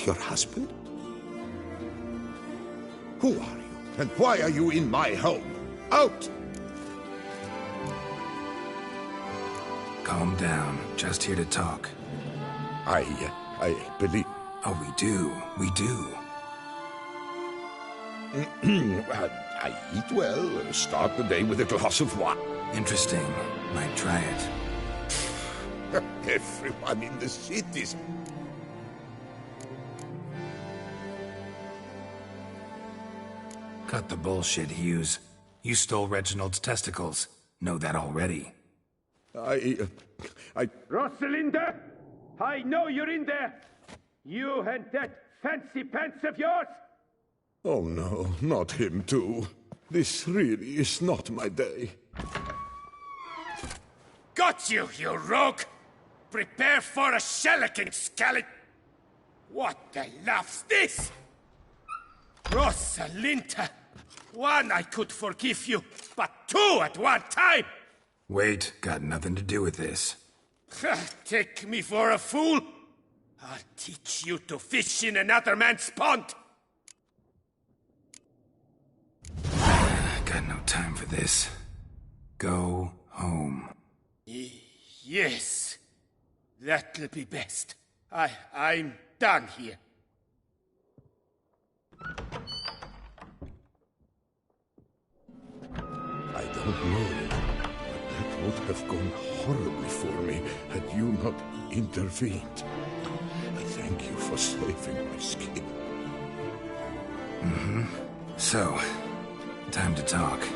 your husband? Who are you? And why are you in my home? Out! Calm down. Just here to talk. I believe... Oh, we do. I eat well, start the day with a glass of wine. Interesting. Might try it. Everyone in the cities... Cut the bullshit, Hughes. You stole Reginald's testicles. Know that already. Rosalinda! I know you're in there! You and that fancy pants of yours! Oh no, not him too. This really is not my day. Got you, you rogue! Prepare for a shellacking, scallop! What the laugh's this? Rosalinda! One, I could forgive you, but two at one time! Wait, got nothing to do with this. Take me for a fool? I'll teach you to fish in another man's pond! Got no time for this. Go home. Yes. That'll be best. I'm done here. I don't know, but that would have gone horribly for me had you not intervened. I thank you for saving my skin. Mm-hmm. So, time to talk.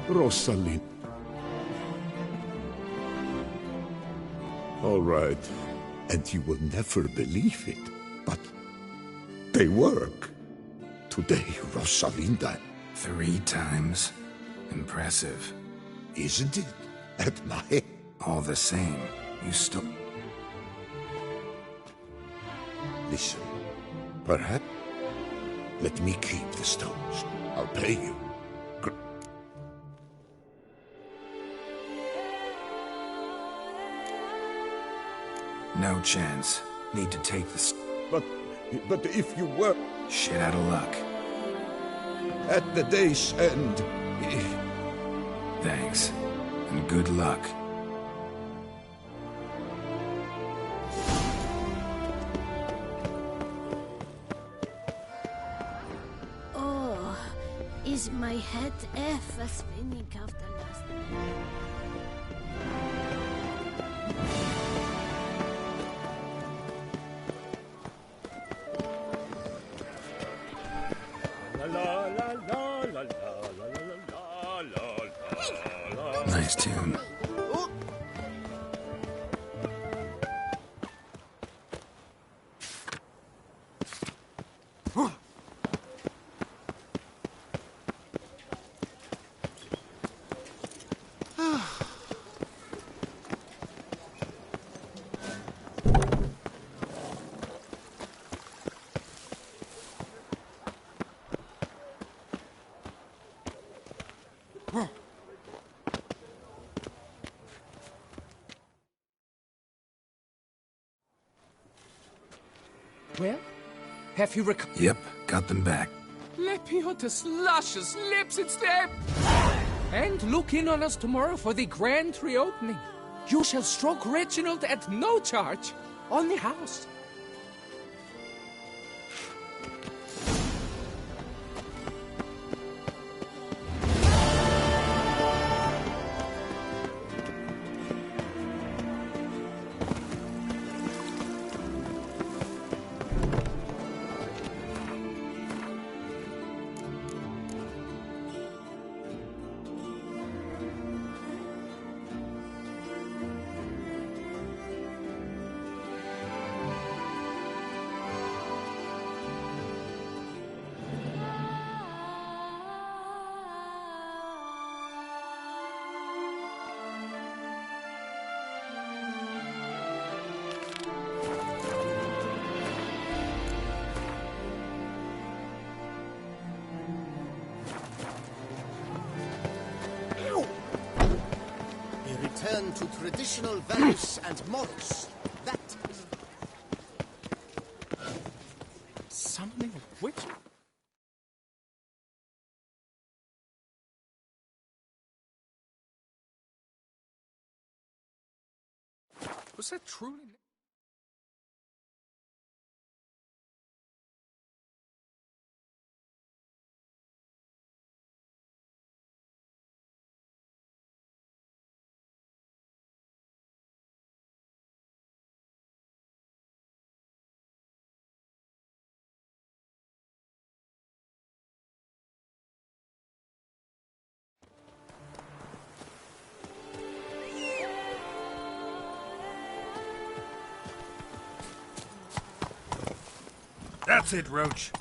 Rosalind. All right. And you will never believe it, but they work. Today, Rosalinda... 3 times? Impressive. Isn't it? At my... All the same, you still... Listen, perhaps... Let me keep the stones. I'll pay you. No chance. Need to take this. But if you were... Shit out of luck. At the day's end... Thanks. And good luck. Oh, is my head ever spinning after last night? Nice tune. Well, have you Yep, got them back. Let me on his luscious lips instead! And look in on us tomorrow for the grand reopening. You shall stroke Reginald at no charge on the house. return to traditional values and morals. That is... Summoning a witch? Was that truly... That's it, Roach.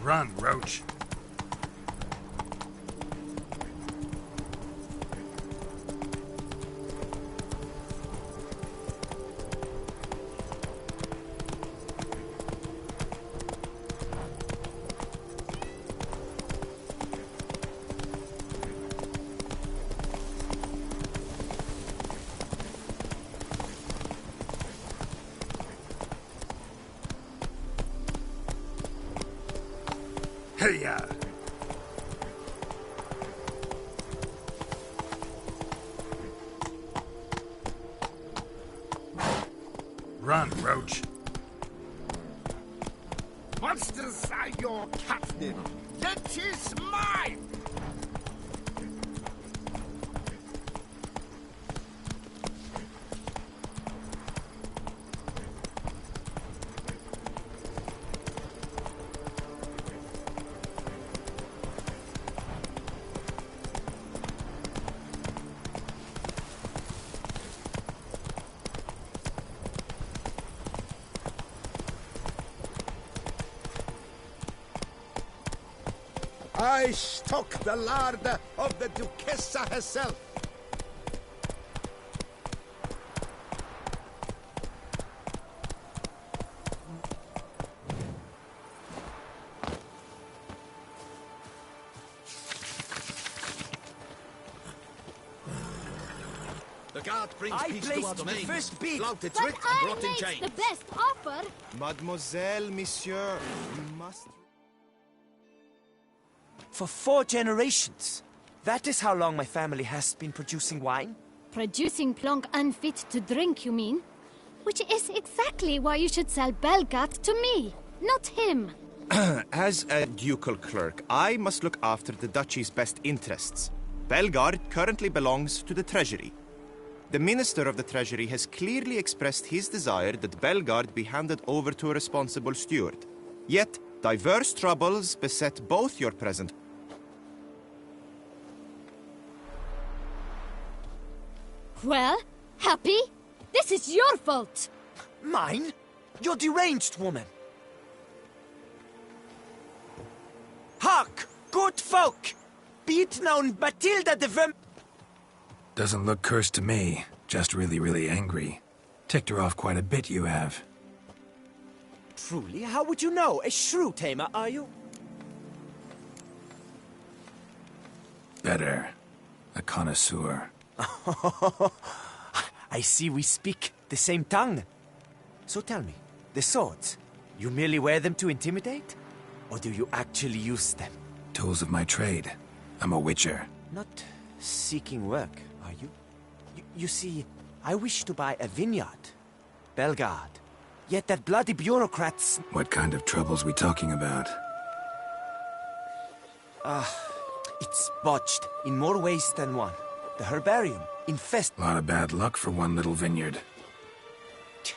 Run, Roach. Hey-ya! Run, Roach. Monsters are your captain. That is mine! I stock the larder of the Duchessa herself. The guard brings I peace to placed our the domains. first bid. Flouted But trick and I brought in made chains. the best offer. Mademoiselle, monsieur, you must... For 4 generations. That is how long my family has been producing wine. Producing plonk unfit to drink, you mean? Which is exactly why you should sell Belgard to me, not him. As a ducal clerk, I must look after the duchy's best interests. Belgard currently belongs to the treasury. The minister of the treasury has clearly expressed his desire that Belgard be handed over to a responsible steward. Yet, diverse troubles beset both your present... Well, happy? This is your fault. Mine? You're deranged, woman. Hark, good folk! Be it known, Matilda de Verm... Doesn't look cursed to me. Just really, really angry. Ticked her off quite a bit, you have. Truly, how would you know? A shrew tamer, are you? Better. A connoisseur. I see we speak the same tongue. So tell me, the swords, you merely wear them to intimidate? Or do you actually use them? Tools of my trade. I'm a witcher. Not seeking work, are you? You see, I wish to buy a vineyard. Belgard. Yet that bloody bureaucrats... What kind of troubles we talking about? It's botched in more ways than one. The herbarium infest... A lot of bad luck for one little vineyard.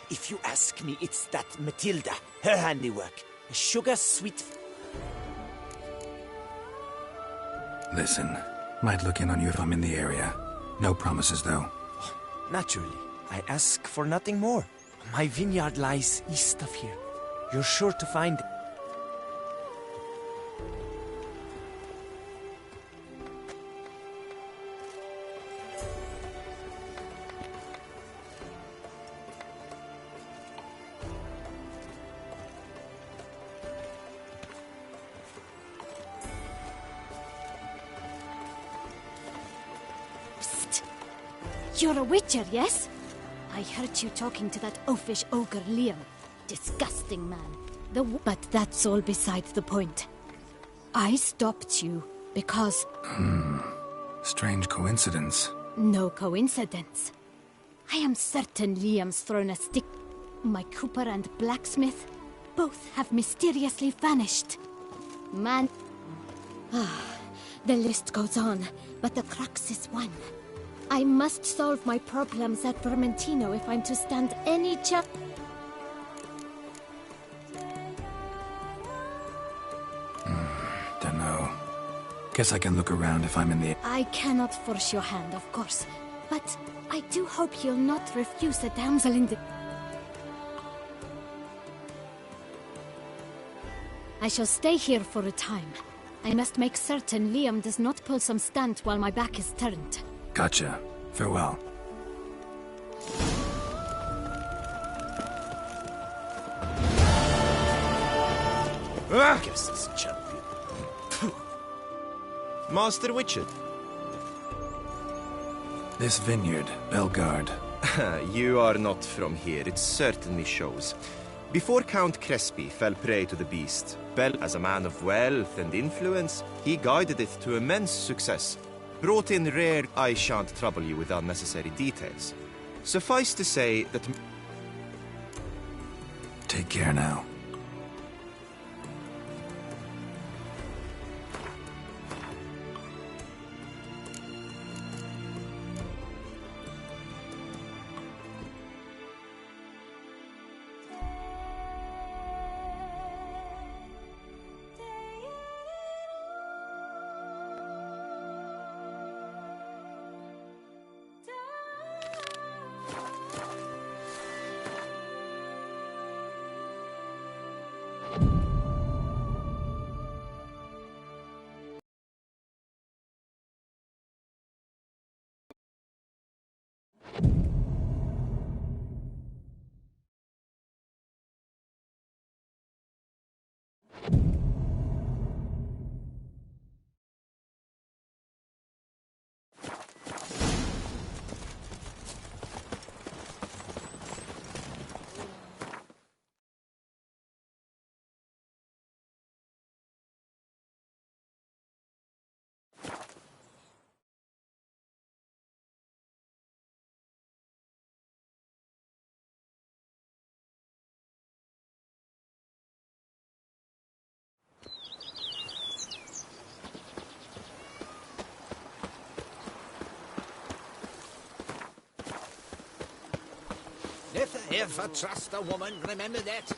If you ask me, it's that Matilda, her handiwork. A sugar-sweet... Listen, might look in on you if I'm in the area. No promises, though. Naturally. I ask for nothing more. My vineyard lies east of here. You're sure to find it. You're a witcher, yes? I heard you talking to that oafish ogre Liam. Disgusting man. But that's all beside the point. I stopped you because... Strange coincidence. No coincidence. I am certain Liam's thrown a stick. My cooper and blacksmith both have mysteriously vanished. Man... the list goes on, but the crux is one. I must solve my problems at Vermentino if I'm to stand any chance. Dunno. Guess I can look around if I'm in the... I cannot force your hand, of course, but I do hope you'll not refuse a damsel in the... I shall stay here for a time. I must make certain Liam does not pull some stunt while my back is turned. Gotcha. Farewell. Guess this champion. Master Witcher. This vineyard, Belgard. You are not from here, it certainly shows. Before Count Crespi fell prey to the beast, Bel, as a man of wealth and influence, he guided it to immense success. Brought in rare... I shan't trouble you with unnecessary details. Suffice to say that... Take care now. If I ever trust a woman, remember that.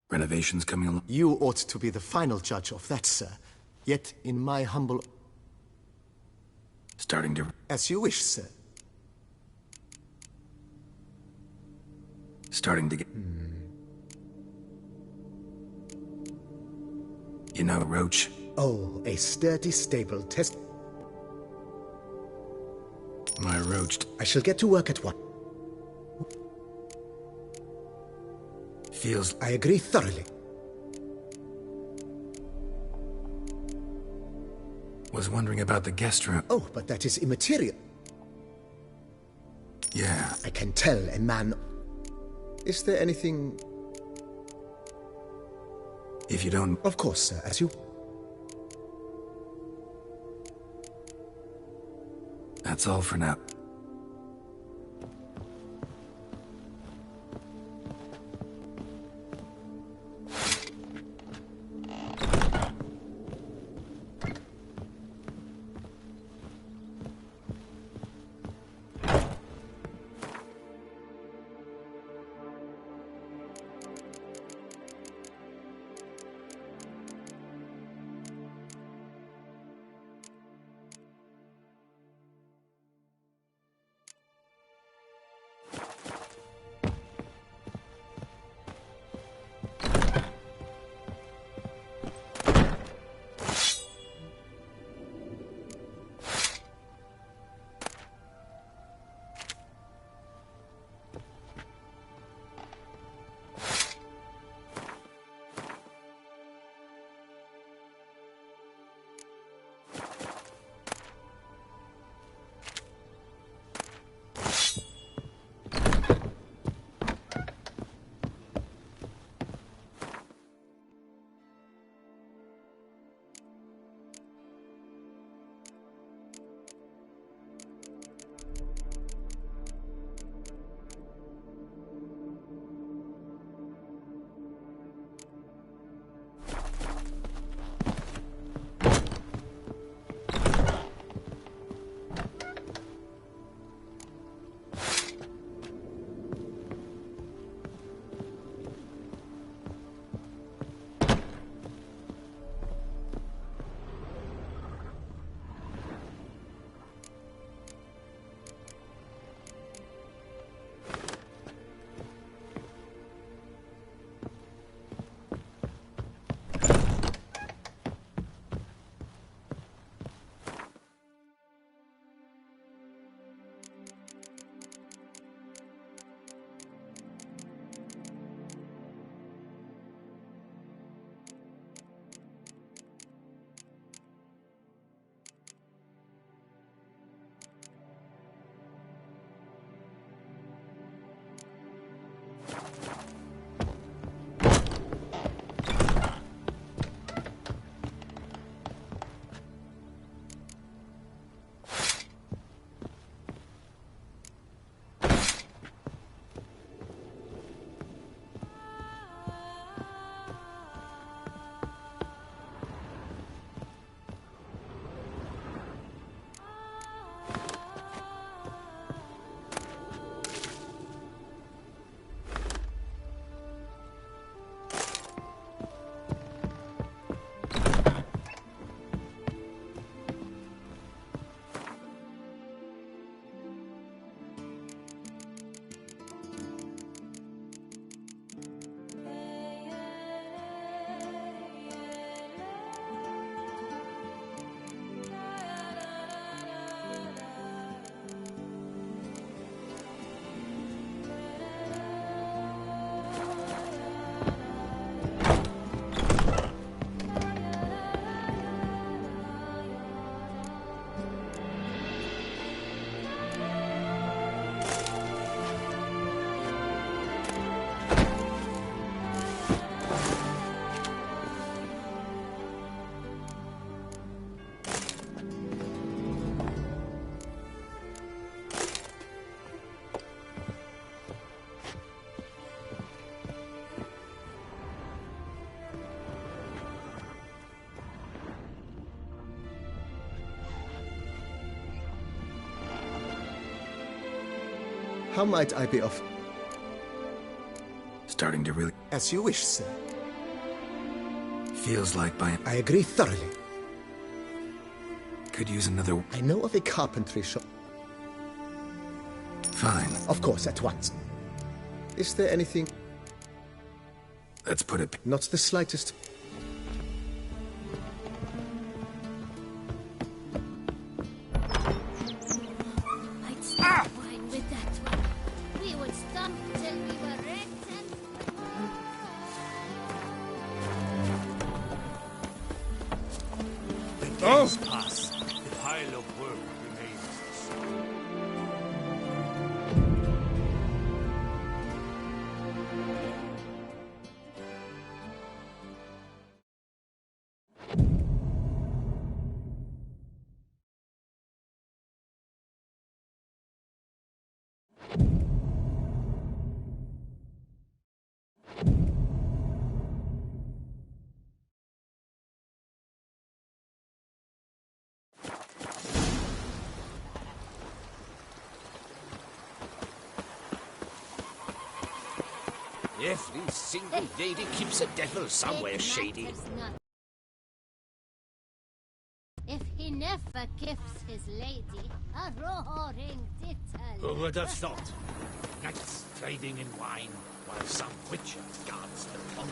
Renovations coming along. You ought to be the final judge of that, sir. Yet, in my humble... Starting to... As you wish, sir. Starting to get... You know, Roach. Oh, a sturdy stable test. My Roach... I shall get to work at once. Feels... I agree thoroughly. Was wondering about the guest room. Oh, but that is immaterial. Yeah. I can tell a man... Is there anything... If you don't... Of course, sir, as you... That's all for now. How might I be of... Starting to really... As you wish, sir. Feels like by... I agree thoroughly. Could use another... I know of a carpentry shop. Fine. Of course, at once. Is there anything... Let's put it... Not the slightest... I'd stop wine with that one. We would stomp till we were wrecked and... The days pass. The pile of work remains the same. Every single lady keeps a devil somewhere shady. If he never gifts his lady a roaring dittle. Who would have thought? Knights trading in wine while some witcher guards the pond.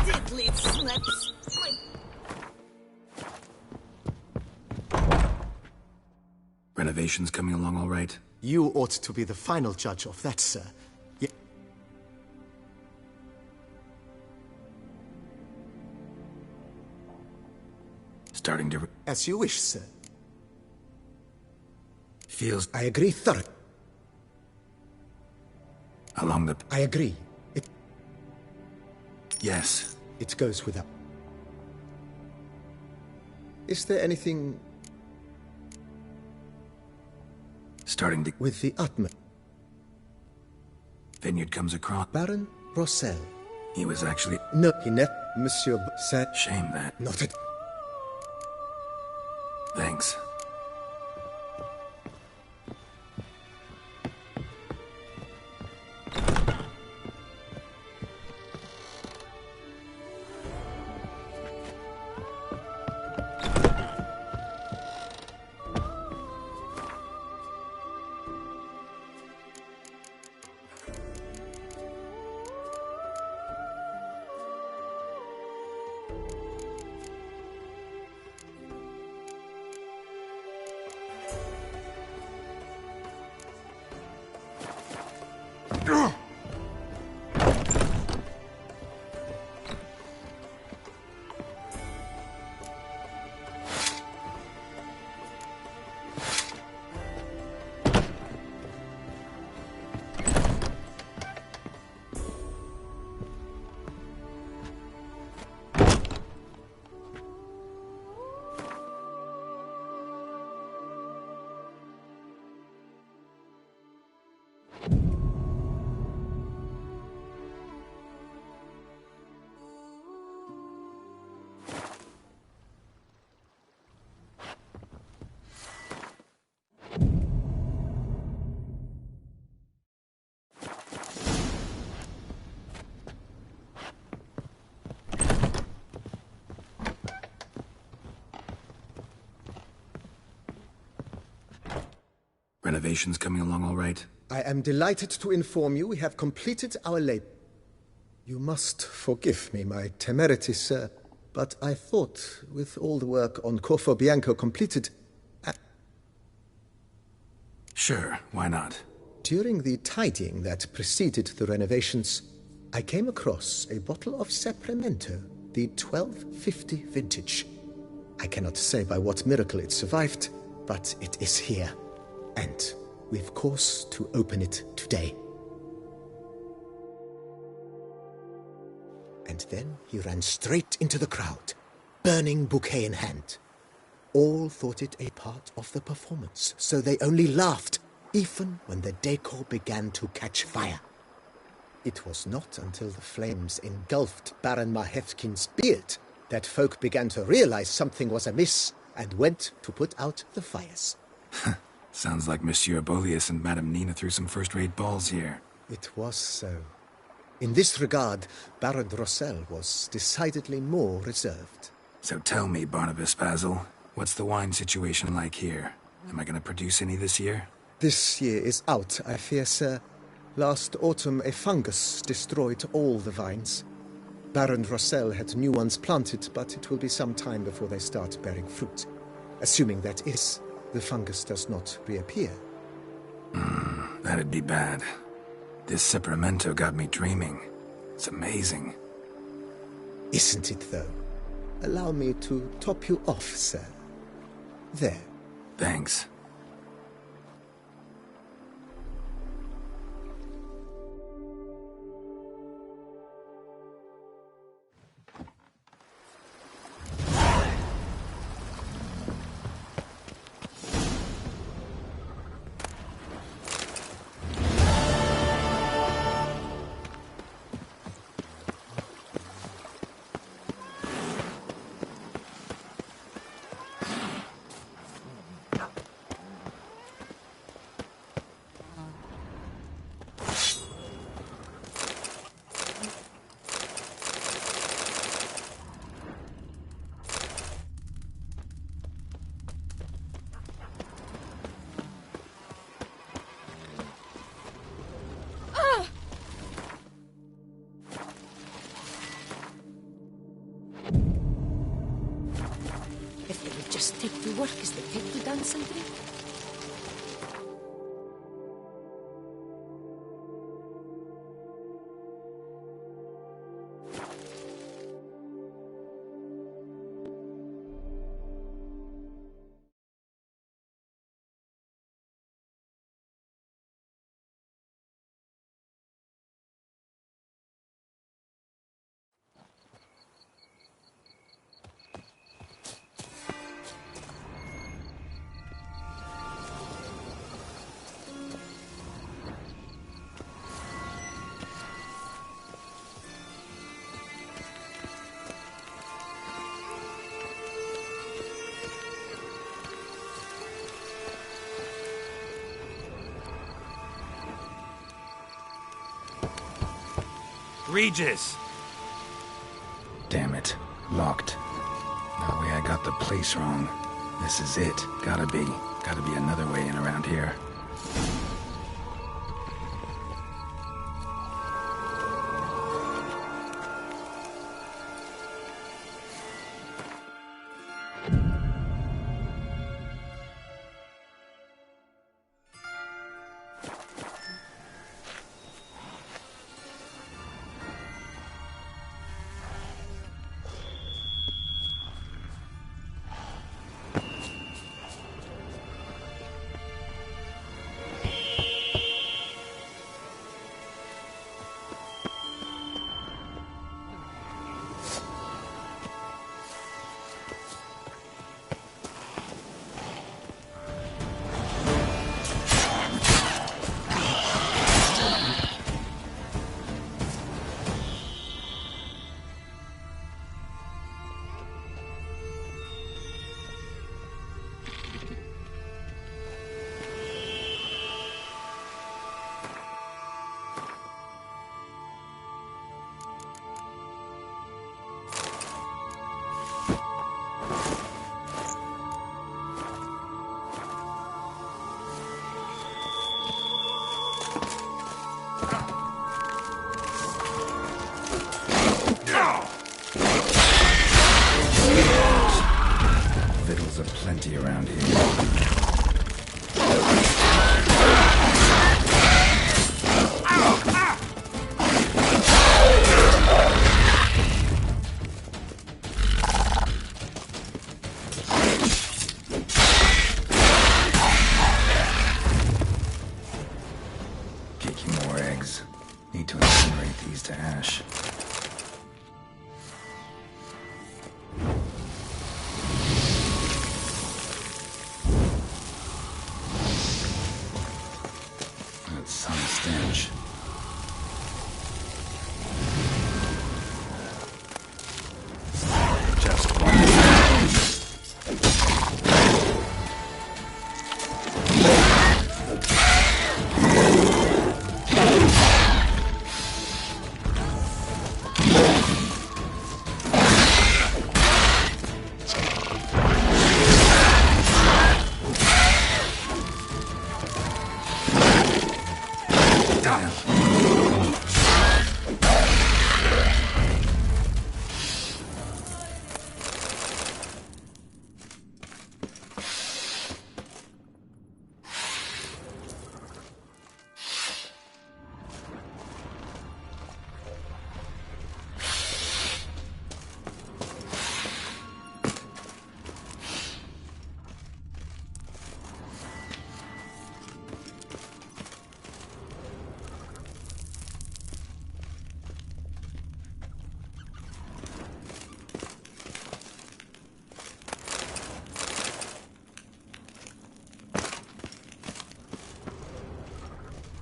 Diddly slips. Renovations coming along all right? You ought to be the final judge of that, sir. Starting to... As you wish, sir. Feels... I agree thoroughly. Along the... I agree. Yes. It goes without... Is there anything... Starting to... With the utmost... Vineyard comes across... Baron Rossel. He was actually... No, he never... Monsieur... said... Shame that... Not it. Thanks. renovations coming along all right? I am delighted to inform you we have completed our labor. You must forgive me my temerity, sir, but I thought, with all the work on Corfo Bianco completed... Sure, why not? During the tidying that preceded the renovations, I came across a bottle of Sapramento, the 1250 vintage. I cannot say by what miracle it survived, but it is here. And we've cause to open it today. And then he ran straight into the crowd, burning bouquet in hand. All thought it a part of the performance, so they only laughed, even when the decor began to catch fire. It was not until the flames engulfed Baron Mahevkin's beard that folk began to realize something was amiss and went to put out the fires. Sounds like Monsieur Bolius and Madame Nina threw some first-rate balls here. It was so. In this regard, Baron Rossel was decidedly more reserved. So tell me, Barnabas Basil, what's the wine situation like here? Am I going to produce any this year? This year is out, I fear, sir. Last autumn, a fungus destroyed all the vines. Baron Rossel had new ones planted, but it will be some time before they start bearing fruit. Assuming that is, the fungus does not reappear. That'd be bad. This Sapramento got me dreaming. It's amazing. Isn't it, though? Allow me to top you off, sir. There. Thanks. Just take to work as they take to dance and drink. Regis! Damn it. Locked. No way I got the place wrong. This is it. Gotta be another way in around here. plenty around here. Kicking more eggs. Need to incinerate these to ash. That's some stench. Just one.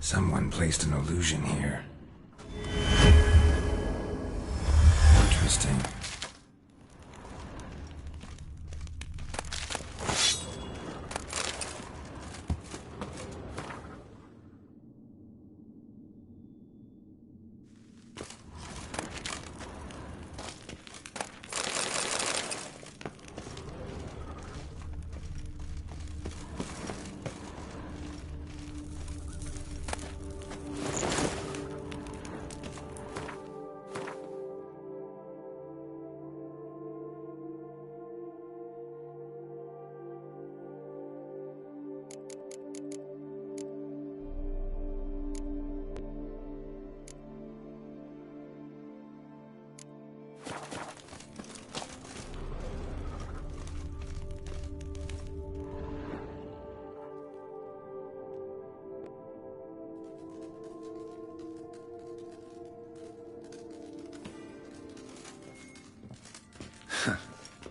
Someone placed an illusion here. Interesting.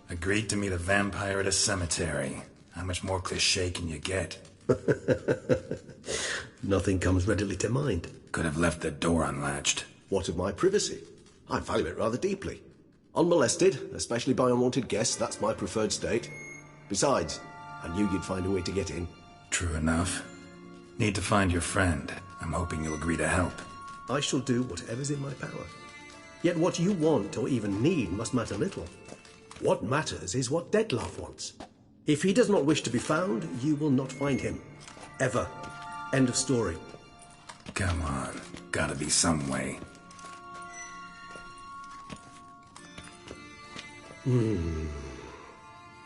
Agreed to meet a vampire at a cemetery. How much more cliché can you get? Nothing comes readily to mind. Could have left the door unlatched. What of my privacy? I value it rather deeply. Unmolested, especially by unwanted guests, that's my preferred state. Besides, I knew you'd find a way to get in. True enough. Need to find your friend. I'm hoping you'll agree to help. I shall do whatever's in my power. Yet what you want or even need must matter little. What matters is what Dettlaff wants. If he does not wish to be found, you will not find him. Ever. End of story. Come on. Gotta be some way.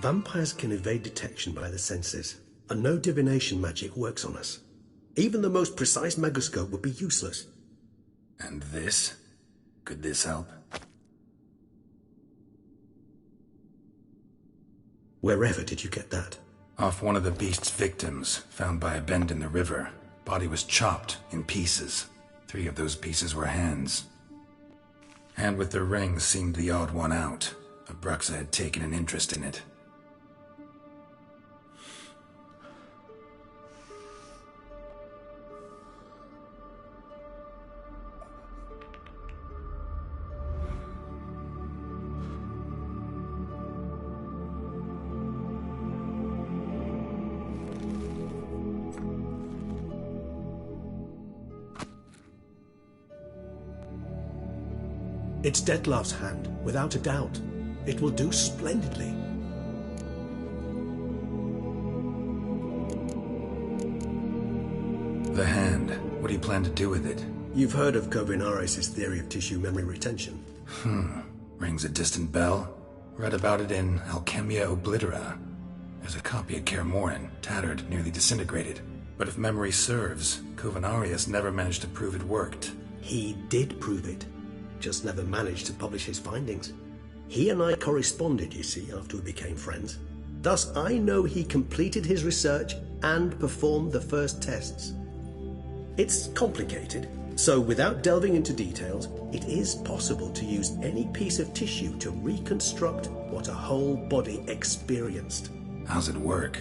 Vampires can evade detection by the senses, and no divination magic works on us. Even the most precise megoscope would be useless. And this? Could this help? Wherever did you get that? Off one of the beast's victims, found by a bend in the river. Body was chopped in pieces. 3 of those pieces were hands. Hand with the ring seemed the odd one out. Abruxa had taken an interest in it. It's Dettlaff's hand, without a doubt. It will do splendidly. The hand. What do you plan to do with it? You've heard of Kovinares' theory of tissue memory retention. Rings a distant bell. Read about it in Alchemia Oblitera. There's a copy at Kaer Morhen, tattered, nearly disintegrated. But if memory serves, Covenarius never managed to prove it worked. He did prove it, just never managed to publish his findings. He and I corresponded, you see, after we became friends. Thus, I know he completed his research and performed the first tests. It's complicated, so without delving into details, it is possible to use any piece of tissue to reconstruct what a whole body experienced. How's it work?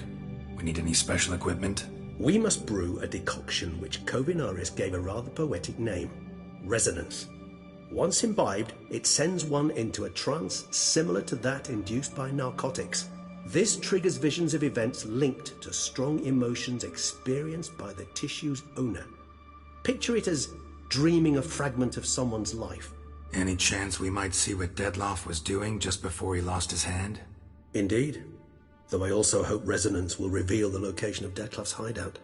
We need any special equipment? We must brew a decoction which Covenarius gave a rather poetic name, resonance. Once imbibed, it sends one into a trance similar to that induced by narcotics. This triggers visions of events linked to strong emotions experienced by the tissue's owner. Picture it as dreaming a fragment of someone's life. Any chance we might see what Dettlaff was doing just before he lost his hand? Indeed. Though I also hope resonance will reveal the location of Dettlaff's hideout.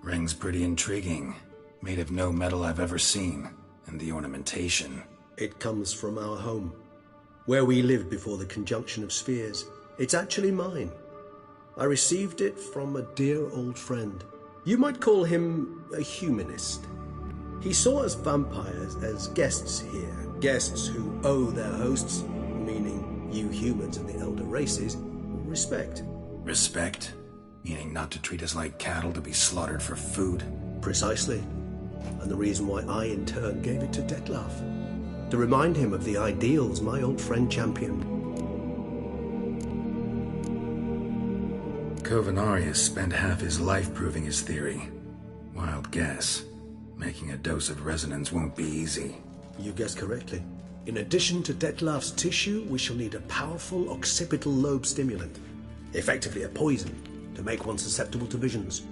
Ring's pretty intriguing. Made of no metal I've ever seen. And the ornamentation. It comes from our home, where we lived before the conjunction of spheres. It's actually mine. I received it from a dear old friend. You might call him a humanist. He saw us vampires as guests here, guests who owe their hosts, meaning you humans and the elder races, respect. Respect? Meaning not to treat us like cattle to be slaughtered for food? Precisely. And the reason why I in turn gave it to Dettlaff. To remind him of the ideals my old friend championed. Covenarius spent half his life proving his theory. Wild guess. Making a dose of resonance won't be easy. You guessed correctly. In addition to Dettlaff's tissue, we shall need a powerful occipital lobe stimulant. Effectively a poison, to make one susceptible to visions.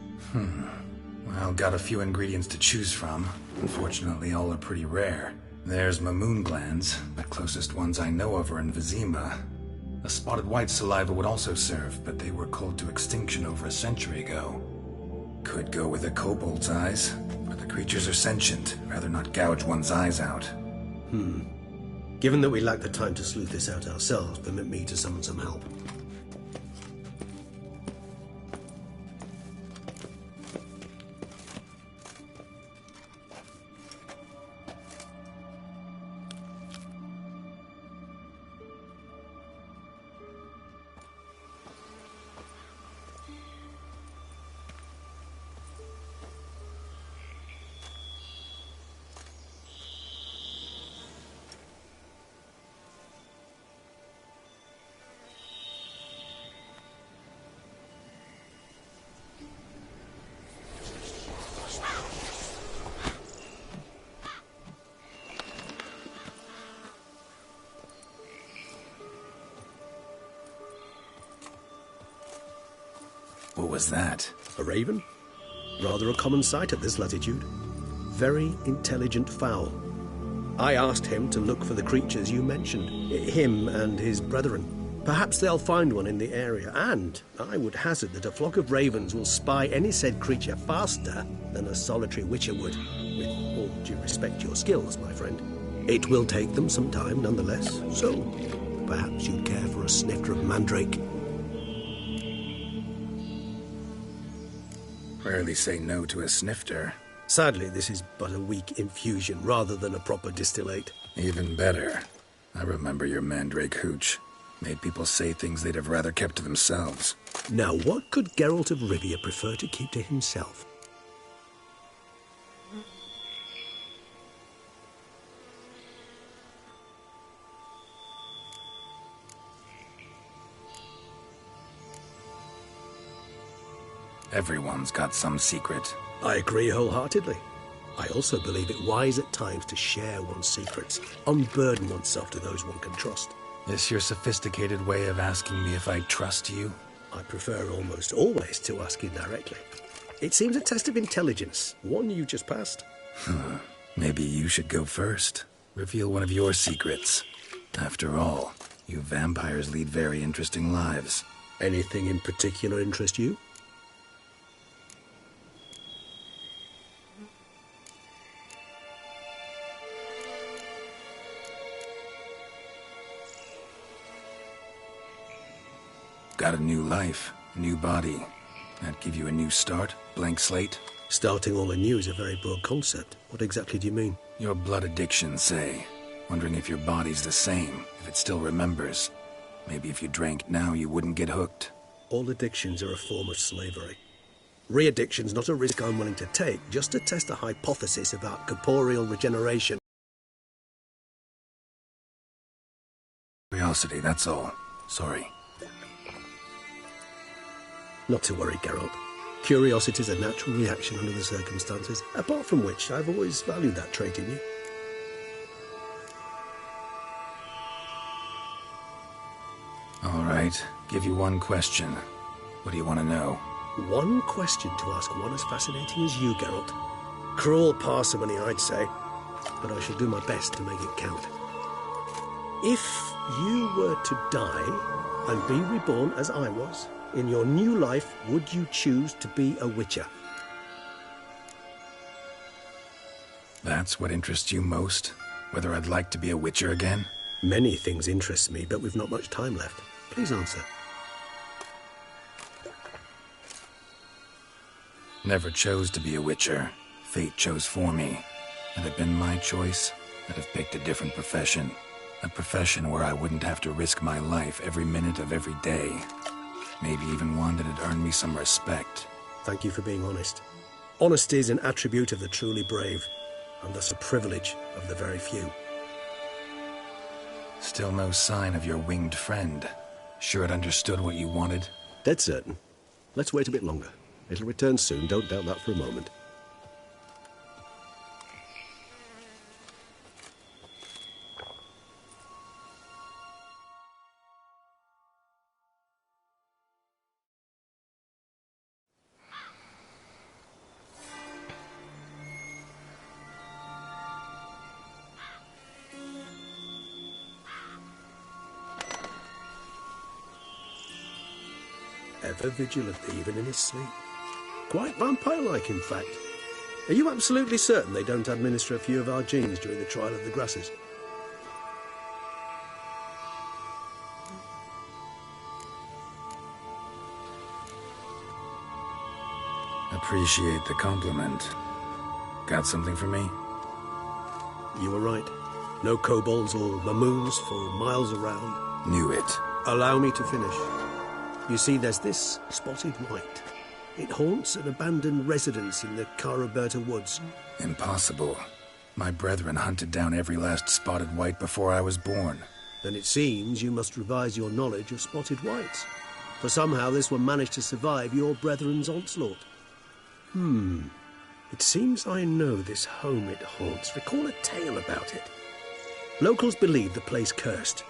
Well, got a few ingredients to choose from. Unfortunately, all are pretty rare. There's Mamoon glands, the closest ones I know of are in Vizima. A spotted white saliva would also serve, but they were cold to extinction over a century ago. Could go with a kobold's eyes, but the creatures are sentient. Rather not gouge one's eyes out. Given that we lack the time to sleuth this out ourselves, permit me to summon some help. What was that? A raven? Rather a common sight at this latitude. Very intelligent fowl. I asked him to look for the creatures you mentioned, him and his brethren. Perhaps they'll find one in the area, and I would hazard that a flock of ravens will spy any said creature faster than a solitary witcher would. With all due respect to your skills, my friend. It will take them some time nonetheless, so perhaps you'd care for a snifter of mandrake. Rarely say no to a snifter. Sadly, this is but a weak infusion rather than a proper distillate. Even better. I remember your mandrake hooch. Made people say things they'd have rather kept to themselves. Now, what could Geralt of Rivia prefer to keep to himself? Everyone's got some secret. I agree wholeheartedly. I also believe it wise at times to share one's secrets, unburden oneself to those one can trust. This your sophisticated way of asking me if I trust you? I prefer almost always to ask indirectly. It seems a test of intelligence, one you just passed. Maybe you should go first. Reveal one of your secrets. After all, you vampires lead very interesting lives. Anything in particular interest you? Got a new life, new body. That give you a new start? Blank slate? Starting all anew is a very broad concept. What exactly do you mean? Your blood addiction, say. Wondering if your body's the same, if it still remembers. Maybe if you drank now, you wouldn't get hooked. All addictions are a form of slavery. Re-addiction's not a risk I'm willing to take, just to test a hypothesis about corporeal regeneration. Curiosity, that's all. Sorry. Not to worry, Geralt. Curiosity is a natural reaction under the circumstances, apart from which I've always valued that trait in you. All right, give you one question. What do you want to know? One question to ask one as fascinating as you, Geralt. Cruel parsimony, I'd say, but I shall do my best to make it count. If you were to die and be reborn as I was, in your new life, would you choose to be a Witcher? That's what interests you most? Whether I'd like to be a Witcher again? Many things interest me, but we've not much time left. Please answer. Never chose to be a Witcher. Fate chose for me. Had it been my choice, I'd have picked a different profession. A profession where I wouldn't have to risk my life every minute of every day. Maybe even one that had earned me some respect. Thank you for being honest. Honesty is an attribute of the truly brave, and thus a privilege of the very few. Still no sign of your winged friend. Sure it understood what you wanted? Dead certain. Let's wait a bit longer. It'll return soon, don't doubt that for a moment. Ever vigilant, even in his sleep. Quite vampire-like, in fact. Are you absolutely certain they don't administer a few of our genes during the trial of the grasses? Appreciate the compliment. Got something for me? You were right. No kobolds or mamoons for miles around. Knew it. Allow me to finish. You see, there's this spotted white. It haunts an abandoned residence in the Caraberta woods. Impossible. My brethren hunted down every last spotted white before I was born. Then it seems you must revise your knowledge of spotted whites. For somehow this one managed to survive your brethren's onslaught. It seems I know this home it haunts. Recall a tale about it. Locals believe the place cursed.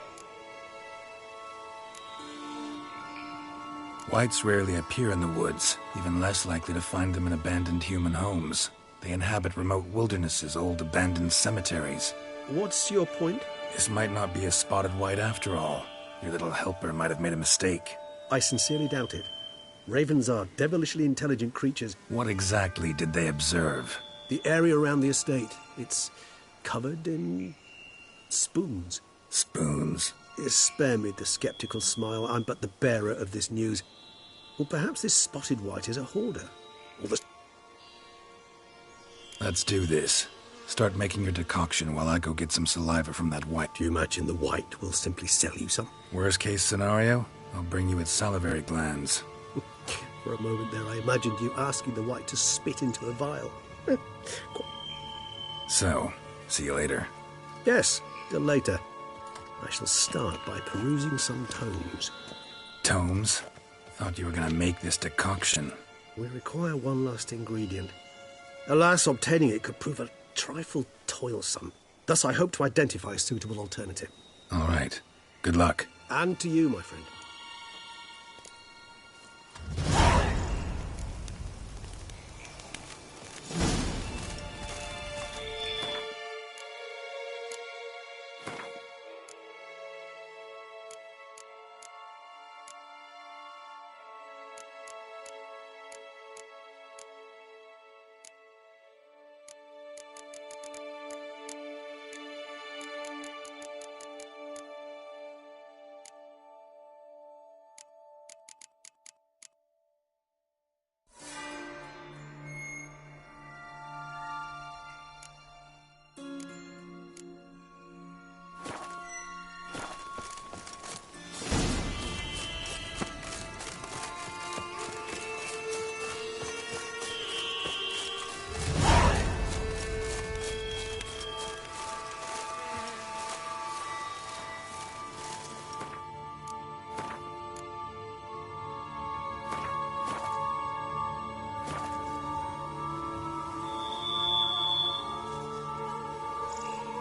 Whites rarely appear in the woods, even less likely to find them in abandoned human homes. They inhabit remote wildernesses, old abandoned cemeteries. What's your point? This might not be a spotted white after all. Your little helper might have made a mistake. I sincerely doubt it. Ravens are devilishly intelligent creatures. What exactly did they observe? The area around the estate. It's covered in spoons. Spoons? Spare me the skeptical smile. I'm but the bearer of this news. Or perhaps this spotted white is a hoarder. Or the... Let's do this. Start making your decoction while I go get some saliva from that white. Do you imagine the white will simply sell you some? Worst case scenario, I'll bring you its salivary glands. For a moment there, I imagined you asking the white to spit into a vial. So, see you later. Yes, till later. I shall start by perusing some tomes. Tomes? Thought you were going to make this decoction. We require one last ingredient. Alas, obtaining it could prove a trifle toilsome. Thus, I hope to identify a suitable alternative. All right. Good luck. And to you, my friend.